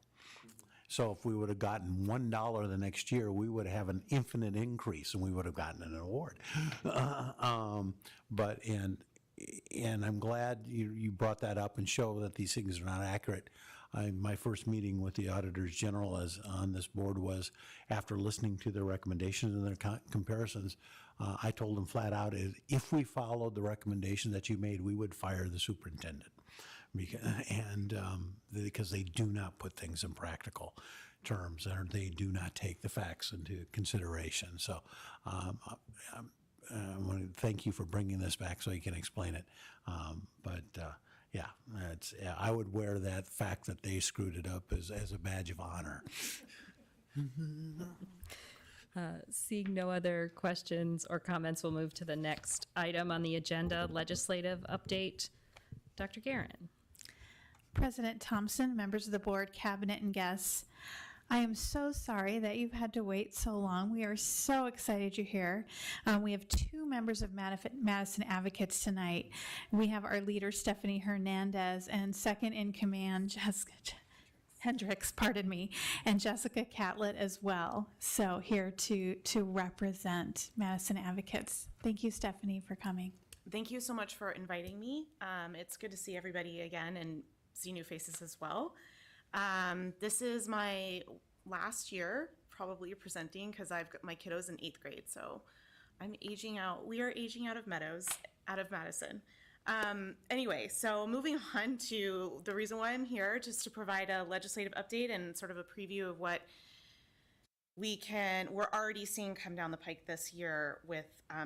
So if we would have gotten $1 the next year, we would have an infinite increase, and we would have gotten an award. And I'm glad you brought that up and show that these things are not accurate. My first meeting with the auditors general on this board was after listening to their recommendations and their comparisons. I told them flat out, if we followed the recommendation that you made, we would fire the superintendent. Because they do not put things in practical terms, and they do not take the facts into consideration. So I want to thank you for bringing this back so you can explain it. I would wear that fact that they screwed it up as a badge of honor. Seeing no other questions or comments, we'll move to the next item on the agenda, legislative update. Dr. Guerin. President Thompson, members of the board, cabinet, and guests, I am so sorry that you've had to wait so long. We are so excited you're here. We have 2 members of Madison Advocates tonight. We have our leader, Stephanie Hernandez, and second in command, Jessica Hendricks, and Jessica Catlett as well. So here to represent Madison Advocates. Thank you, Stephanie, for coming. Thank you so much for inviting me. It's good to see everybody again and see new faces as well. This is my last year probably presenting because I've got my kiddos in 8th grade. So I'm aging out. We are aging out of Madison. Anyway, so moving on to the reason why I'm here, just to provide a legislative update and sort of a preview of what we're already seeing come down the pike this year with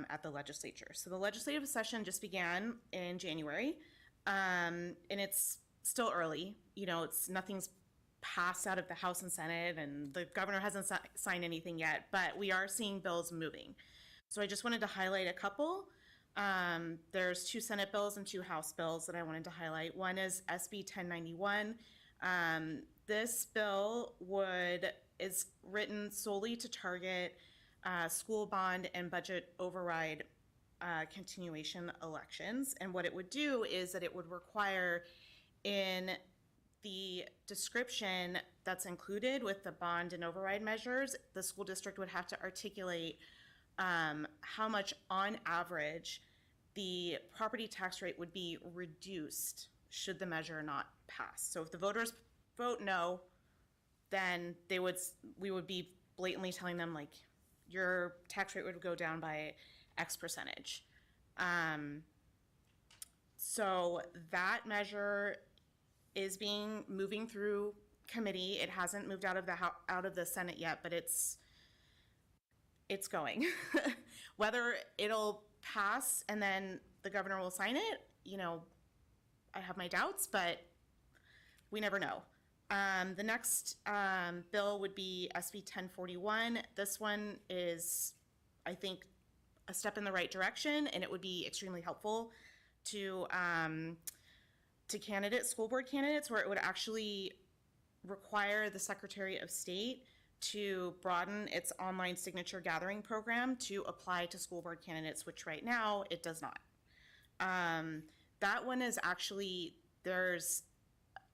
at the legislature. So the legislative session just began in January, and it's still early. Nothing's passed out of the House and Senate, and the governor hasn't signed anything yet, but we are seeing bills moving. So I just wanted to highlight a couple. There's 2 Senate bills and 2 House bills that I wanted to highlight. One is SB 1091. This bill is written solely to target school bond and budget override continuation elections. And what it would do is that it would require in the description that's included with the bond and override measures, the school district would have to articulate how much on average the property tax rate would be reduced should the measure not pass. So if the voters vote no, then we would be blatantly telling them, like, your tax rate would go down by X percentage. So that measure is moving through committee. It hasn't moved out of the Senate yet, but it's it's going. Whether it'll pass and then the governor will sign it, I have my doubts, but we never know. The next bill would be SB 1041. This one is, I think, a step in the right direction, and it would be extremely helpful to candidates, school board candidates, where it would actually require the Secretary of State to broaden its online signature gathering program to apply to school board candidates, which right now it does not. That one is actually, there's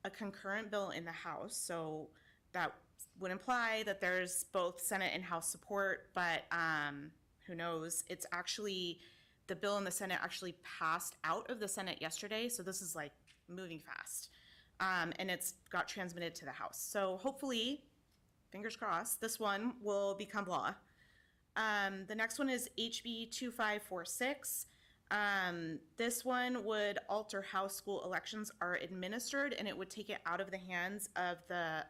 a concurrent bill in the House, so that would imply that there's both Senate and House support, but who knows? It's actually, the bill in the Senate actually passed out of the Senate yesterday, so this is like moving fast. And it's got transmitted to the House. So hopefully, fingers crossed, this one will become law. The next one is HB 2546. This one would alter how school elections are administered, and it would take it out of the hands of the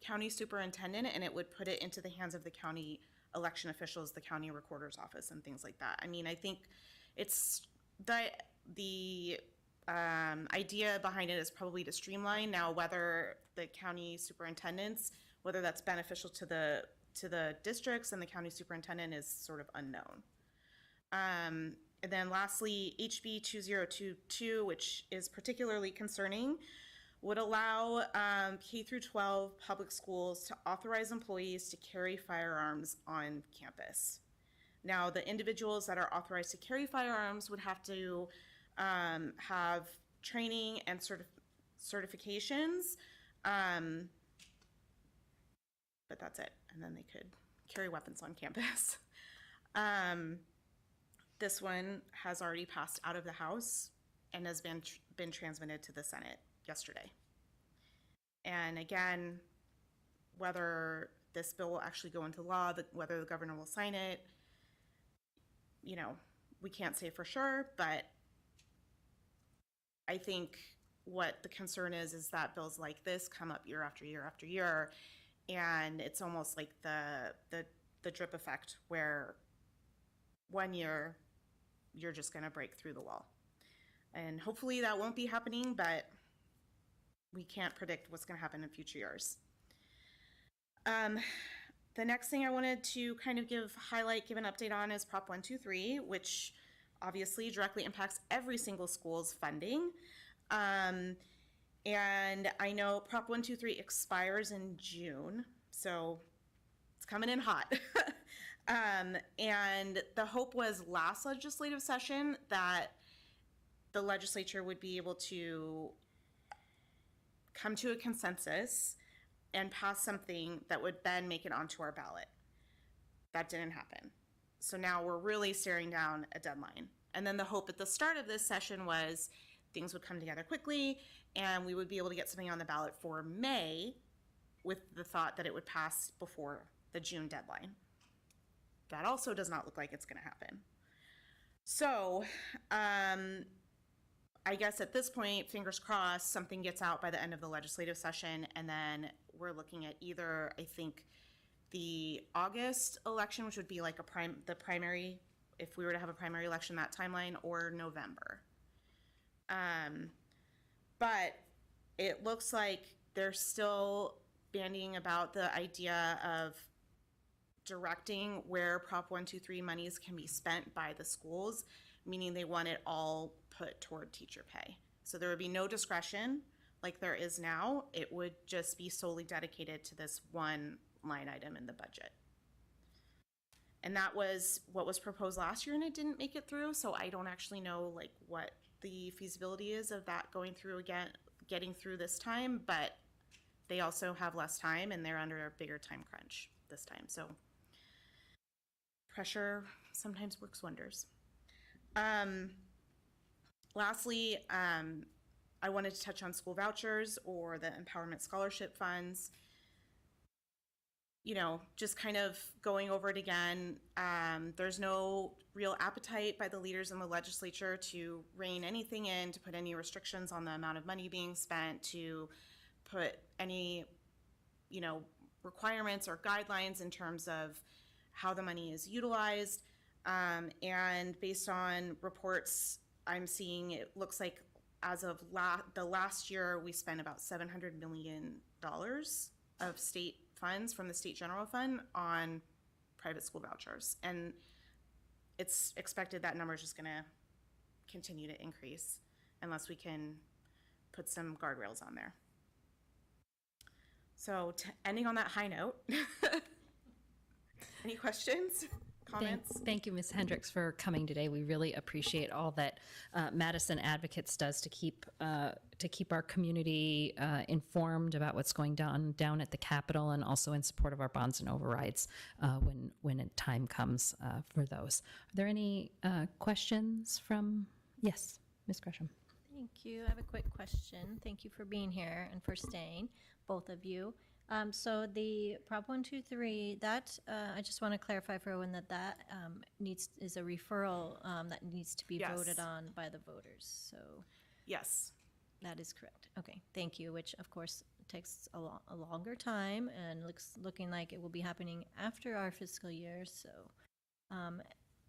county superintendent, and it would put it into the hands of the county election officials, the county recorder's office, and things like that. I mean, I think it's the idea behind it is probably to streamline. Now, whether the county superintendents, whether that's beneficial to the districts and the county superintendent is sort of unknown. And then lastly, HB 2022, which is particularly concerning, would allow K through 12 public schools to authorize employees to carry firearms on campus. Now, the individuals that are authorized to carry firearms would have to have training and certifications, but that's it. And then they could carry weapons on campus. This one has already passed out of the House and has been transmitted to the Senate yesterday. And again, whether this bill will actually go into law, whether the governor will sign it, we can't say for sure, but I think what the concern is that bills like this come up year after year after year, and it's almost like the drip effect where one year you're just going to break through the wall. And hopefully that won't be happening, but we can't predict what's going to happen in future years. The next thing I wanted to kind of give an update on is Prop 123, which obviously directly impacts every single school's funding. And I know Prop 123 expires in June, so it's coming in hot. And the hope was last legislative session that the legislature would be able to come to a consensus and pass something that would then make it onto our ballot. That didn't happen. So now we're really staring down a deadline. And then the hope at the start of this session was things would come together quickly and we would be able to get something on the ballot for May with the thought that it would pass before the June deadline. That also does not look like it's going to happen. So I guess at this point, fingers crossed, something gets out by the end of the legislative session, and then we're looking at either, I think, the August election, which would be like the primary, if we were to have a primary election that timeline, or November. But it looks like they're still bandying about the idea of directing where Prop 123 monies can be spent by the schools, meaning they want it all put toward teacher pay. So there would be no discretion like there is now. It would just be solely dedicated to this one line item in the budget. And that was what was proposed last year, and it didn't make it through, so I don't actually know like what the feasibility is of that going through again, getting through this time, but they also have less time and they're under a bigger time crunch this time. So pressure sometimes works wonders. Lastly, I wanted to touch on school vouchers or the empowerment scholarship funds. Just kind of going over it again. There's no real appetite by the leaders in the legislature to rein anything in, to put any restrictions on the amount of money being spent, to put any, requirements or guidelines in terms of how the money is utilized. And based on reports I'm seeing, it looks like as of the last year, we spent about $700 million of state funds from the state general fund on private school vouchers. And it's expected that number is just going to continue to increase unless we can put some guardrails on there. So ending on that high note, any questions, comments? Thank you, Ms. Hendricks, for coming today. We really appreciate all that Madison Advocates does to keep our community informed about what's going down at the Capitol, and also in support of our bonds and overrides when time comes for those. Are there any questions from? Yes, Ms. Gresham. Thank you. I have a quick question. Thank you for being here and for staying, both of you. So the Prop 123, that I just want to clarify for everyone that is a referral that needs to be voted on by the voters. So yes, that is correct. Okay, thank you. Which of course takes a longer time and looking like it will be happening after our fiscal year. So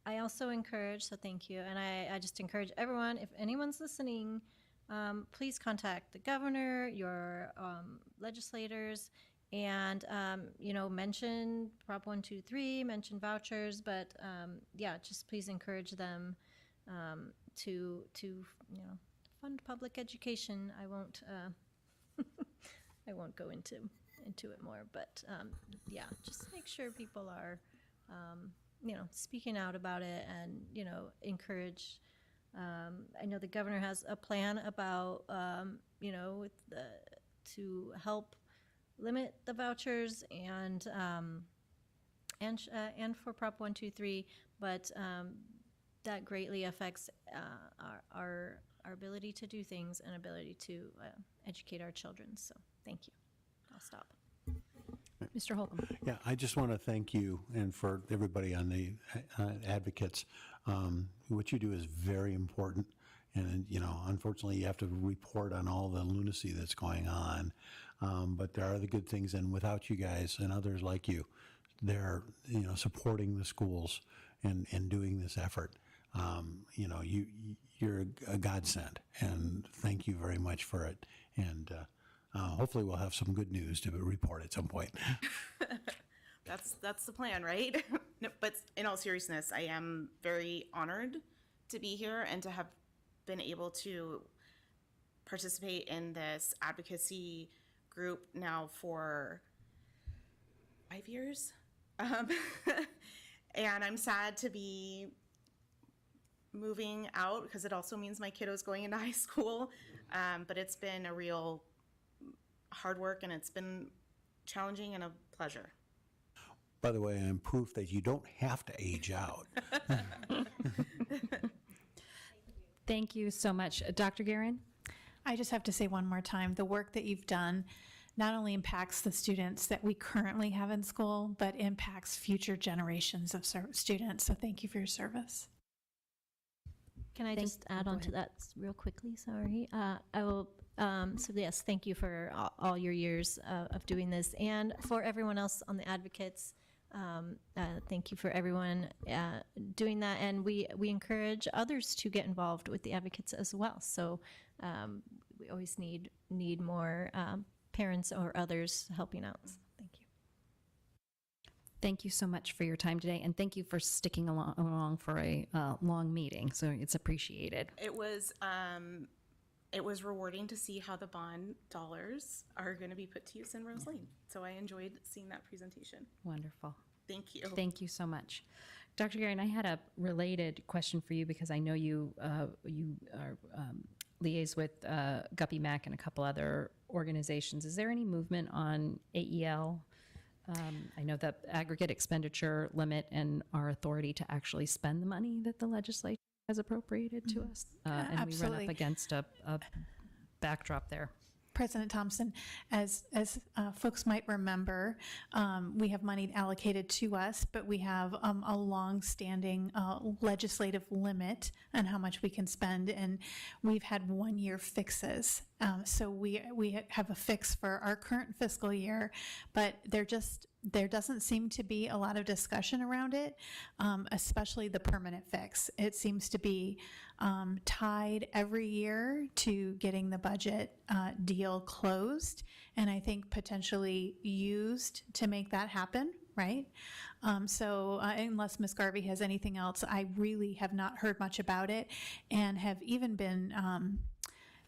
I also encourage. So thank you, and I just encourage everyone, if anyone's listening, please contact the governor, your legislators, and mention Prop 123, mention vouchers, but just please encourage them to fund public education. I won't I won't go into it more, but just make sure people are speaking out about it, and encourage. I know the governor has a plan about, to help limit the vouchers and for Prop 123, but that greatly affects our ability to do things and ability to educate our children. So thank you. I'll stop. Mr. Holcomb. Yeah, I just want to thank you and for everybody on the advocates. What you do is very important. And, unfortunately, you have to report on all the lunacy that's going on. But there are the good things. And without you guys and others like you, they're, supporting the schools and doing this effort. You're a godsend. And thank you very much for it. And hopefully we'll have some good news to report at some point. That's the plan, right? No, but in all seriousness, I am very honored to be here and to have been able to participate in this advocacy group now for 5 years. And I'm sad to be moving out because it also means my kiddo's going into high school. But it's been a real hard work, and it's been challenging and a pleasure. By the way, I'm proof that you don't have to age out. Thank you so much. Dr. Guerin? I just have to say one more time, the work that you've done not only impacts the students that we currently have in school, but impacts future generations of students. So thank you for your service. Can I just add on to that real quickly? Sorry. I will. So yes, thank you for all your years of doing this, and for everyone else on the advocates. Thank you for everyone doing that, and we encourage others to get involved with the advocates as well. So we always need more parents or others helping out. So thank you. Thank you so much for your time today, and thank you for sticking along for a long meeting. So it's appreciated. It was rewarding to see how the bond dollars are going to be put to use in Rose Lane. So I enjoyed seeing that presentation. Wonderful. Thank you. Thank you so much. Dr. Guerin, I had a related question for you because I know you are liaise with Guppy Mac and a couple other organizations. Is there any movement on AEL? I know the aggregate expenditure limit and our authority to actually spend the money that the legislature has appropriated to us. And Absolutely. we run up against a backdrop there. President Thompson, as folks might remember, we have money allocated to us, but we have a long-standing legislative limit on how much we can spend, and we've had one-year fixes So we have a fix for our current fiscal year, but there doesn't seem to be a lot of discussion around it, especially the permanent fix. It seems to be tied every year to getting the budget deal closed, and I think potentially used to make that happen, right? So unless Ms. Garvey has anything else, I really have not heard much about it, and have even been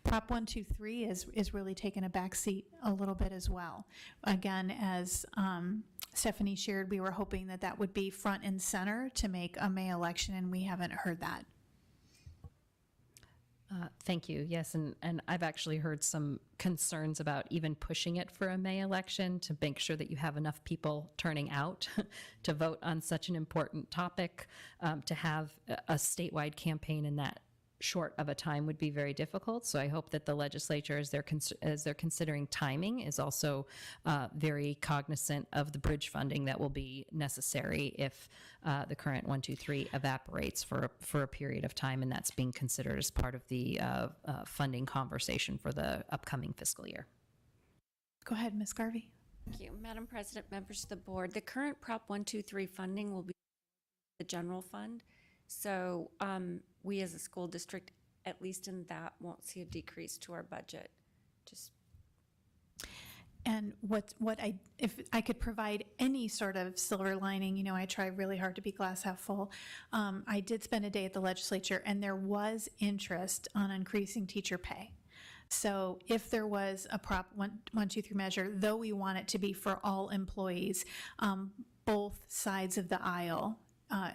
Prop 123 is really taken a backseat a little bit as well. Again, as Stephanie shared, we were hoping that that would be front and center to make a May election, and we haven't heard that. Thank you. Yes, and I've actually heard some concerns about even pushing it for a May election to make sure that you have enough people turning out to vote on such an important topic. To have a statewide campaign in that short of a time would be very difficult. So I hope that the legislature, as they're considering timing, is also very cognizant of the bridge funding that will be necessary if the current 123 evaporates for a period of time, and that's being considered as part of the funding conversation for the upcoming fiscal year. Go ahead, Ms. Garvey. Thank you, Madam President, members of the board. The current Prop 123 funding will be the general fund. So we as a school district, at least in that, won't see a decrease to our budget. And if I could provide any sort of silver lining, I try really hard to be glass half full. I did spend a day at the legislature, and there was interest on increasing teacher pay. So if there was a Prop 123 measure, though we want it to be for all employees, both sides of the aisle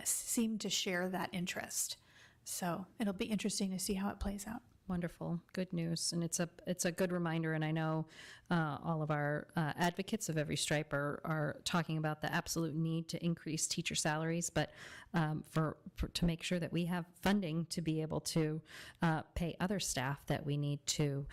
seem to share that interest. So it'll be interesting to see how it plays out. Wonderful, good news, and it's a good reminder. And I know all of our advocates of every stripe are talking about the absolute need to increase teacher salaries, but to make sure that we have funding to be able to pay other staff that we need to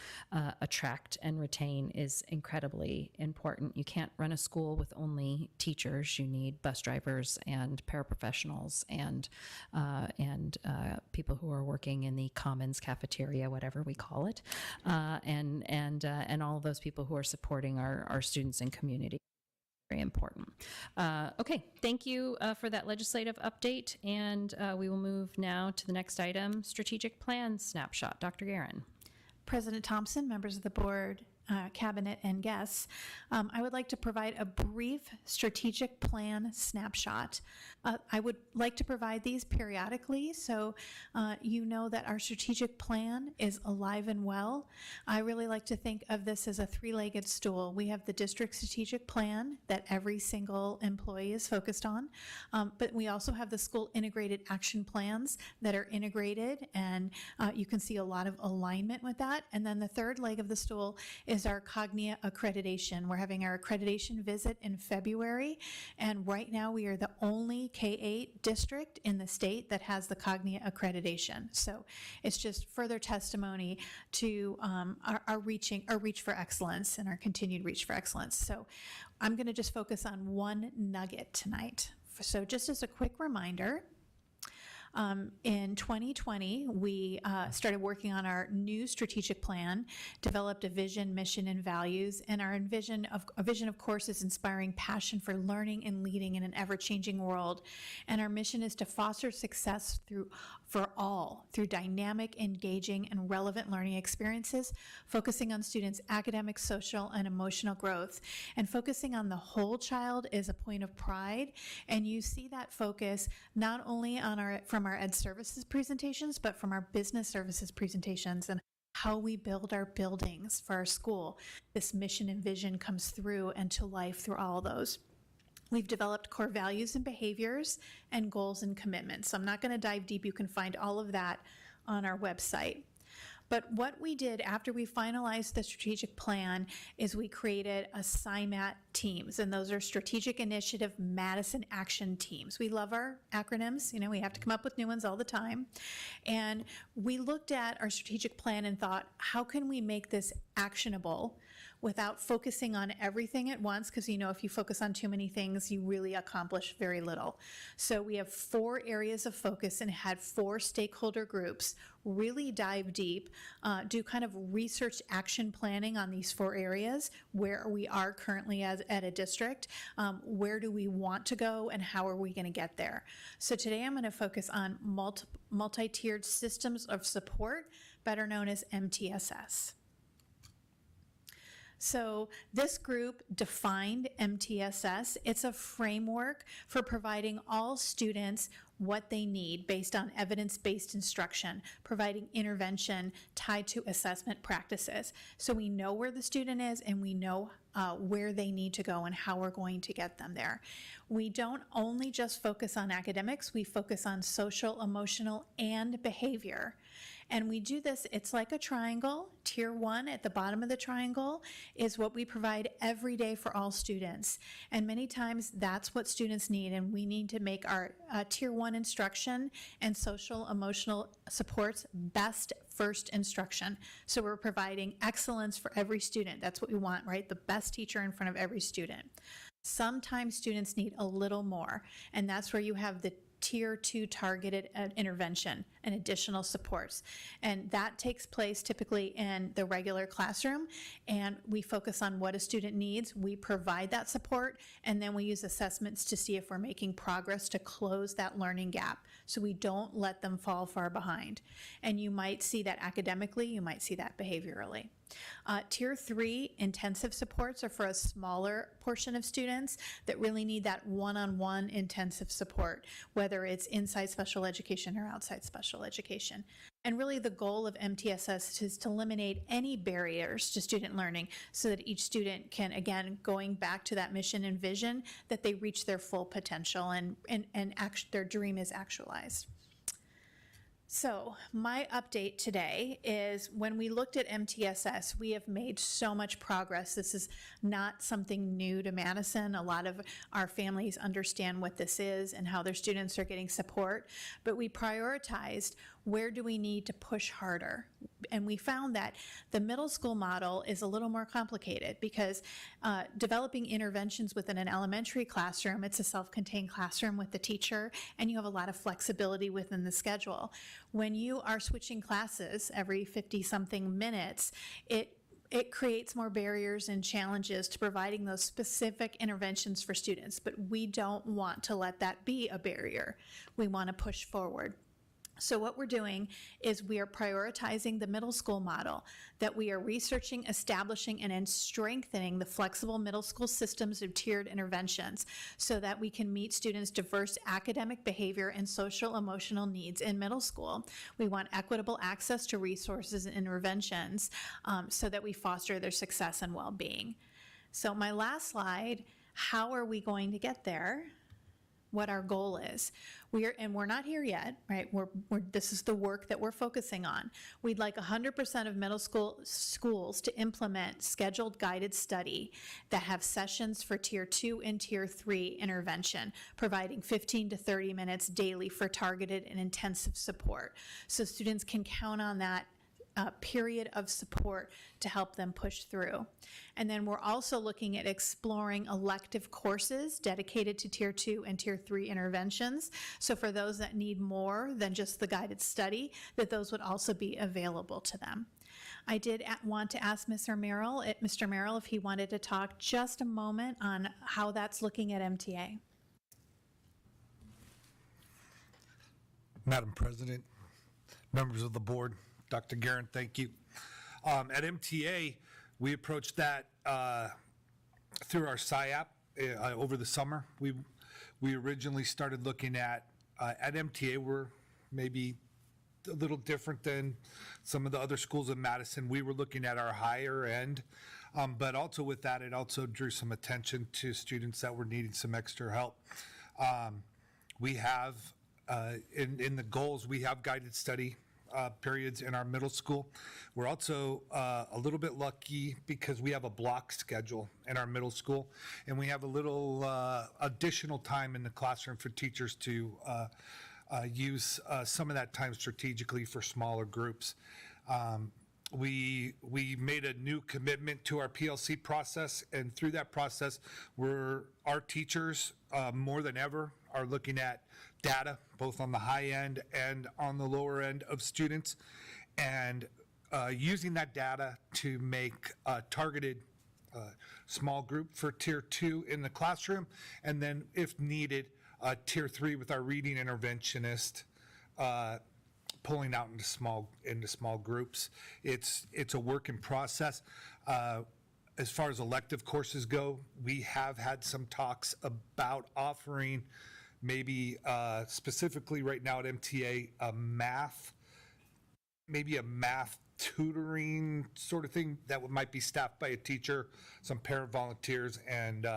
attract and retain is incredibly important. You can't run a school with only teachers. You need bus drivers and paraprofessionals and people who are working in the commons, cafeteria, whatever we call it, and all of those people who are supporting our students and community. Very important. Okay, thank you for that legislative update, and we will move now to the next item, strategic plan snapshot. Dr. Guerin. President Thompson, members of the board, cabinet, and guests, I would like to provide a brief strategic plan snapshot. I would like to provide these periodically so you know that our strategic plan is alive and well. I really like to think of this as a three-legged stool. We have the district strategic plan that every single employee is focused on, but we also have the school integrated action plans that are integrated, and you can see a lot of alignment with that. And then the third leg of the stool is our Cognia accreditation. We're having our accreditation visit in February, and right now we are the only K-8 district in the state that has the Cognia accreditation. So it's just further testimony to our reach for excellence and our continued reach for excellence. So I'm going to just focus on one nugget tonight. So just as a quick reminder, in 2020, we started working on our new strategic plan, developed a vision, mission, and values, and our vision, of course, is inspiring passion for learning and leading in an ever-changing world. And our mission is to foster success for all through dynamic, engaging, and relevant learning experiences, focusing on students' academic, social, and emotional growth. And focusing on the whole child is a point of pride, and you see that focus not only from our Ed Services presentations, but from our Business Services presentations and how we build our buildings for our school. This mission and vision comes through and to life through all of those. We've developed core values and behaviors and goals and commitments. So I'm not going to dive deep. You can find all of that on our website. But what we did after we finalized the strategic plan is we created a SIMAT teams, and those are Strategic Initiative Madison Action Teams. We love our acronyms. We have to come up with new ones all the time. And we looked at our strategic plan and thought, how can we make this actionable without focusing on everything at once, because if you focus on too many things, you really accomplish very little. So we have 4 areas of focus and had 4 stakeholder groups really dive deep, do kind of research action planning on these 4 areas, where we are currently at a district, where do we want to go, and how are we going to get there. So today I'm going to focus on multi-tiered systems of support, better known as MTSS. So this group defined MTSS. It's a framework for providing all students what they need based on evidence-based instruction, providing intervention tied to assessment practices. So we know where the student is and we know where they need to go and how we're going to get them there. We don't only just focus on academics, we focus on social, emotional, and behavior. And we do this, it's like a triangle. Tier 1 at the bottom of the triangle is what we provide every day for all students. And many times that's what students need, and we need to make our Tier 1 instruction and social emotional supports best first instruction. So we're providing excellence for every student. That's what we want, right? The best teacher in front of every student. Sometimes students need a little more, and that's where you have the Tier 2 targeted intervention and additional supports. And that takes place typically in the regular classroom, and we focus on what a student needs. We provide that support, and then we use assessments to see if we're making progress to close that learning gap, so we don't let them fall far behind. And you might see that academically, you might see that behaviorally. Tier 3 intensive supports are for a smaller portion of students that really need that one-on-one intensive support, whether it's inside special education or outside special education. And really the goal of MTSS is to eliminate any barriers to student learning so that each student can, again, going back to that mission and vision, that they reach their full potential and their dream is actualized. So my update today is when we looked at MTSS, we have made so much progress. This is not something new to Madison. A lot of our families understand what this is and how their students are getting support, but we prioritized where do we need to push harder. And we found that the middle school model is a little more complicated because developing interventions within an elementary classroom, it's a self-contained classroom with the teacher, and you have a lot of flexibility within the schedule. When you are switching classes every 50-something minutes, it creates more barriers and challenges to providing those specific interventions for students, but we don't want to let that be a barrier. We want to push forward. So what we're doing is we are prioritizing the middle school model, that we are researching, establishing, and then strengthening the flexible middle school systems of tiered interventions so that we can meet students' diverse academic behavior and social emotional needs in middle school. We want equitable access to resources and interventions so that we foster their success and well-being. So my last slide, how are we going to get there? What our goal is. We're not here yet, right? This is the work that we're focusing on. We'd like 100% of middle school schools to implement scheduled guided study that have sessions for Tier 2 and Tier 3 intervention, providing 15 to 30 minutes daily for targeted and intensive support. So students can count on that period of support to help them push through. And then we're also looking at exploring elective courses dedicated to Tier 2 and Tier 3 interventions. So for those that need more than just the guided study, that those would also be available to them. I did want to ask Mr. Merrill if he wanted to talk just a moment on how that's looking at MTA. Madam President, members of the board, Dr. Guerin, thank you. At MTA, we approached that through our SIAP over the summer. We originally started looking at MTA, we're maybe a little different than some of the other schools in Madison. We were looking at our higher end, but also with that, it also drew some attention to students that were needing some extra help. We have, in the goals, we have guided study periods in our middle school. We're also a little bit lucky because we have a block schedule in our middle school, and we have a little additional time in the classroom for teachers to use some of that time strategically for smaller groups. we made a new commitment to our PLC process, and through that process, our teachers more than ever are looking at data, both on the high end and on the lower end of students, and using that data to make a targeted small group for Tier 2 in the classroom, and then if needed, Tier 3 with our reading interventionist pulling out into small groups. It's a work in process. As far as elective courses go, we have had some talks about offering maybe specifically right now at MTA maybe a math tutoring sort of thing that might be staffed by a teacher, some parent volunteers, and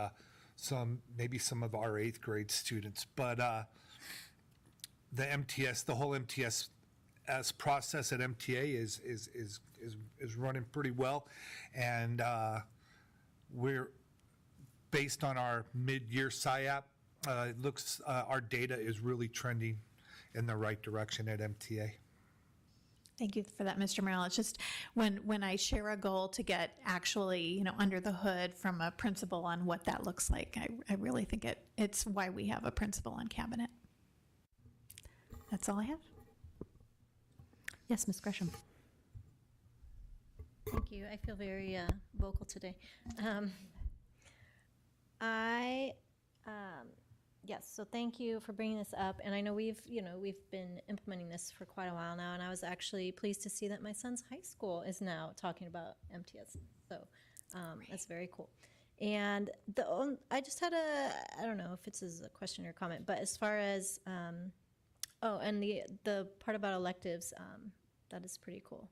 maybe some of our 8th grade students. But the whole MTS process at MTA is running pretty well, and we're based on our mid-year SIAP. It looks our data is really trending in the right direction at MTA. Thank you for that, Mr. Merrill. It's just when I share a goal to get actually, under the hood from a principal on what that looks like, I really think it's why we have a principal on cabinet. That's all I have. Yes, Ms. Gresham. Thank you. I feel very vocal today. Yes, so thank you for bringing this up. And I know we've been implementing this for quite a while now, and I was actually pleased to see that my son's high school is now talking about MTS. So that's very cool. And I just had I don't know if it's a question or comment, but as far as, and the part about electives, that is pretty cool.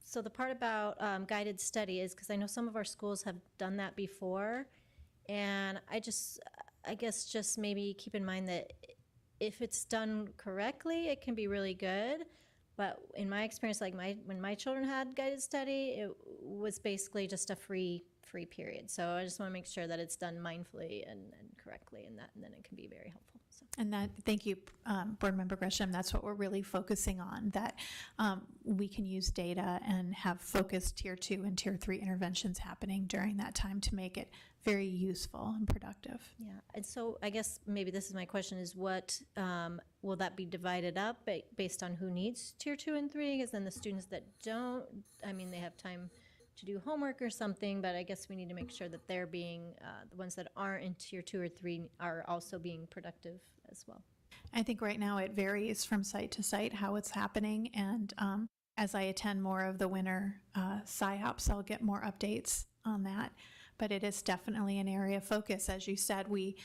So the part about guided study is because I know some of our schools have done that before, and I guess just maybe keep in mind that if it's done correctly, it can be really good. But in my experience, like when my children had guided study, it was basically just a free period. So I just want to make sure that it's done mindfully and correctly, and then it can be very helpful. So. And thank you, Board Member Gresham. That's what we're really focusing on, that we can use data and have focused Tier 2 and Tier 3 interventions happening during that time to make it very useful and productive. Yeah, and so I guess maybe this is my question is what, will that be divided up based on who needs Tier 2 and 3? Because then the students that don't, they have time to do homework or something, but I guess we need to make sure that they're being, the ones that aren't in Tier 2 or 3 are also being productive as well. I think right now it varies from site to site how it's happening, and as I attend more of the winter SIOPs, I'll get more updates on that. But it is definitely an area of focus. As you said, we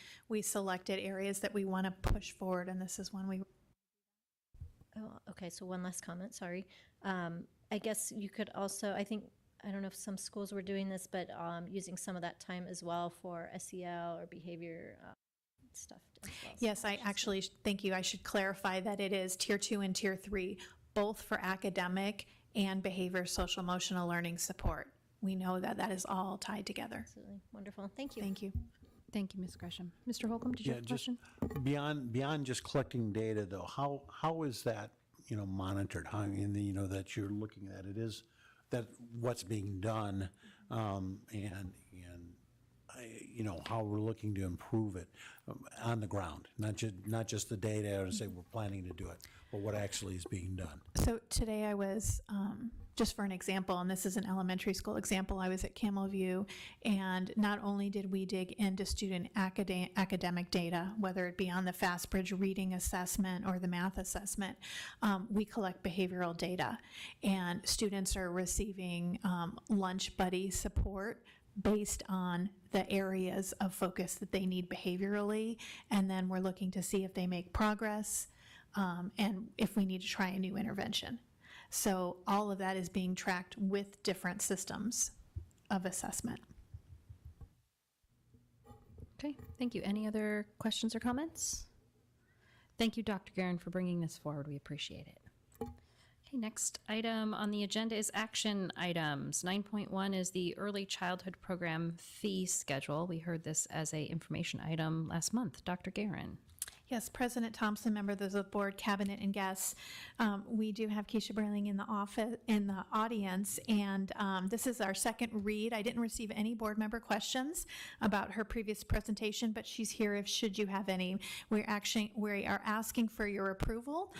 selected areas that we want to push forward, and this is one we... Oh, okay, so one last comment, sorry. I guess you could also, I don't know if some schools were doing this, but using some of that time as well for SEL or behavior stuff as well. Yes, I actually, thank you. I should clarify that it is Tier 2 and Tier 3, both for academic and behavior, social, emotional learning support. We know that that is all tied together. Absolutely. Wonderful. Thank you. Thank you. Thank you, Ms. Gresham. Mr. Holcomb, did you have a question? Beyond just collecting data, though, how is that monitored? How that you're looking at it is that what's being done, and how we're looking to improve it on the ground, not just the data or to say we're planning to do it, but what actually is being done. So today I was, just for an example, and this is an elementary school example, I was at Camel View, and not only did we dig into student academic data, whether it be on the FastBridge reading assessment or the math assessment, we collect behavioral data, and students are receiving lunch buddy support based on the areas of focus that they need behaviorally, and then we're looking to see if they make progress and if we need to try a new intervention. So all of that is being tracked with different systems of assessment. Okay, thank you. Any other questions or comments? Thank you, Dr. Guerin, for bringing this forward. We appreciate it. Okay, next item on the agenda is action items. 9.1 is the Early Childhood Program fee schedule. We heard this as an information item last month. Dr. Guerin. Yes, President Thompson, members of the board, cabinet, and guests. We do have Keisha Brayling in the audience, and this is our second read. I didn't receive any board member questions about her previous presentation, but she's here if should you have any. We are asking for your approval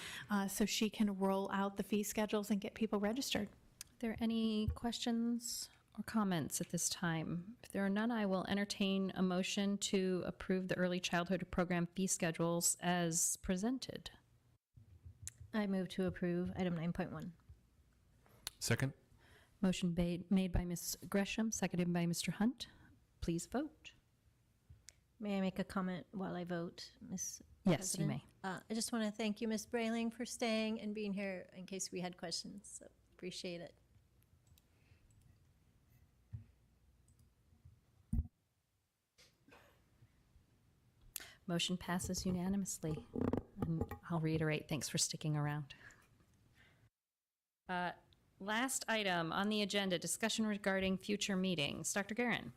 so she can roll out the fee schedules and get people registered. Are there any questions or comments at this time? If there are none, I will entertain a motion to approve the early childhood program fee schedules as presented. I move to approve item 9.1. Second? Motion made by Ms. Gresham, seconded by Mr. Hunt. Please vote. May I make a comment while I vote, Ms. Yes, you President? I just want to thank you, Ms. Brayling, for staying and being here in case we had questions. So appreciate it. Motion passes unanimously. And I'll reiterate, thanks for sticking around. Last item on the agenda, discussion regarding future meetings. Dr. Guerin.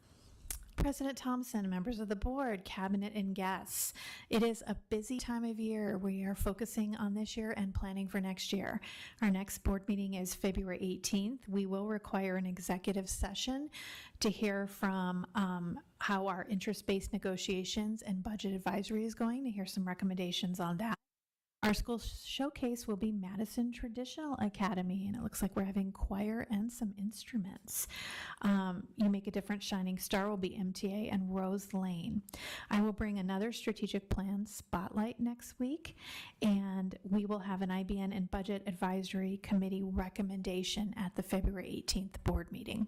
President Thompson, members of the board, cabinet, and guests. It is a busy time of year. We are focusing on this year and planning for next year. Our next board meeting is February 18th. We will require an executive session to hear from how our interest-based negotiations and budget advisory is going, to hear some recommendations on that. Our school showcase will be Madison Traditional Academy, and it looks like we're having choir and some instruments. You Make a Difference Shining Star will be MTA and Rose Lane. I will bring another strategic plan spotlight next week, and we will have an IBN and Budget Advisory Committee recommendation at the February 18th board meeting.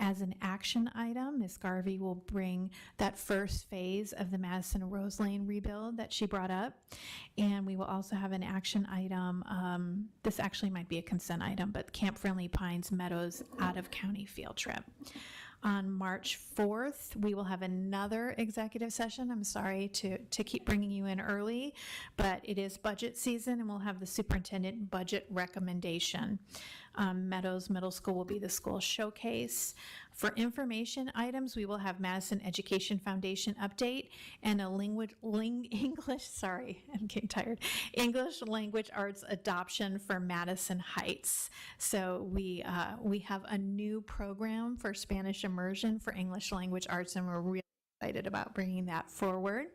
As an action item, Ms. Garvey will bring that first phase of the Madison Rose Lane rebuild that she brought up. And we will also have an action item, this actually might be a consent item, but Camp Friendly Pines Meadows out-of-county field trip. On March 4th, we will have another executive session. I'm sorry to keep bringing you in early, but it is budget season, and we'll have the superintendent budget recommendation. Meadows Middle School will be the school showcase. For information items, we will have Madison Education Foundation update and a English language arts adoption for Madison Heights. So we have a new program for Spanish immersion for English language arts, and we're really excited about bringing that forward.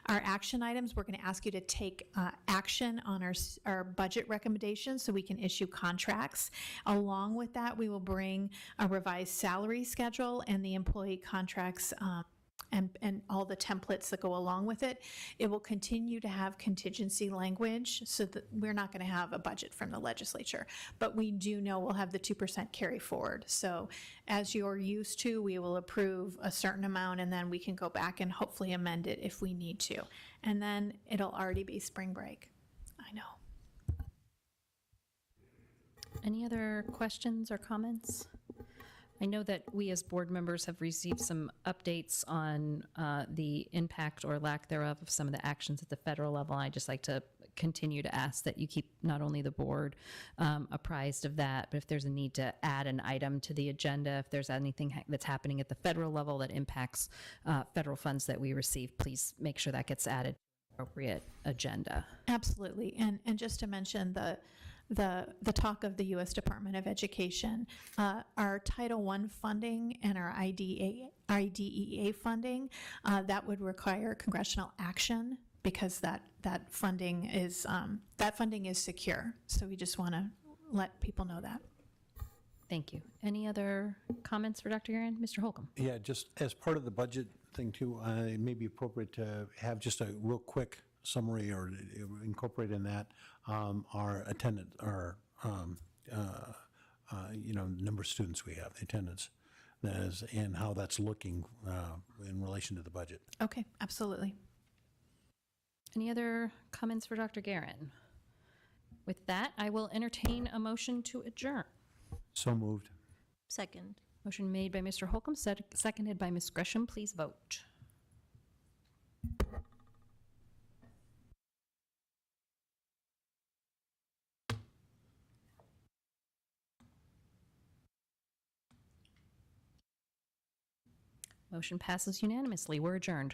Our action items, we're going to ask you to take action on our budget recommendations so we can issue contracts. Along with that, we will bring a revised salary schedule and the employee contracts and all the templates that go along with it. It will continue to have contingency language so that we're not going to have a budget from the legislature, but we do know we'll have the 2% carry forward. So as you're used to, we will approve a certain amount, and then we can go back and hopefully amend it if we need to. And then it'll already be spring break. I know. Any other questions or comments? I know that we as board members have received some updates on the impact or lack thereof of some of the actions at the federal level. I'd just like to continue to ask that you keep not only the board apprised of that, but if there's a need to add an item to the agenda, if there's anything that's happening at the federal level that impacts federal funds that we receive, please make sure that gets added to the appropriate agenda. Absolutely. And just to mention the talk of the U.S. Department of Education, our Title I funding and our IDEA funding, that would require congressional action because that funding is secure. So we just want to let people know that. Thank you. Any other comments for Dr. Guerin? Mr. Holcomb. Yeah, just as part of the budget thing too, it may be appropriate to have just a real quick summary or incorporate in that our attendance, our number of students we have, the attendance, and how that's looking in relation to the budget. Okay, absolutely. Any other comments for Dr. Guerin? With that, I will entertain a motion to adjourn. So moved. Second. Motion made by Mr. Holcomb, seconded by Ms. Gresham. Please vote. Motion passes unanimously. We're adjourned.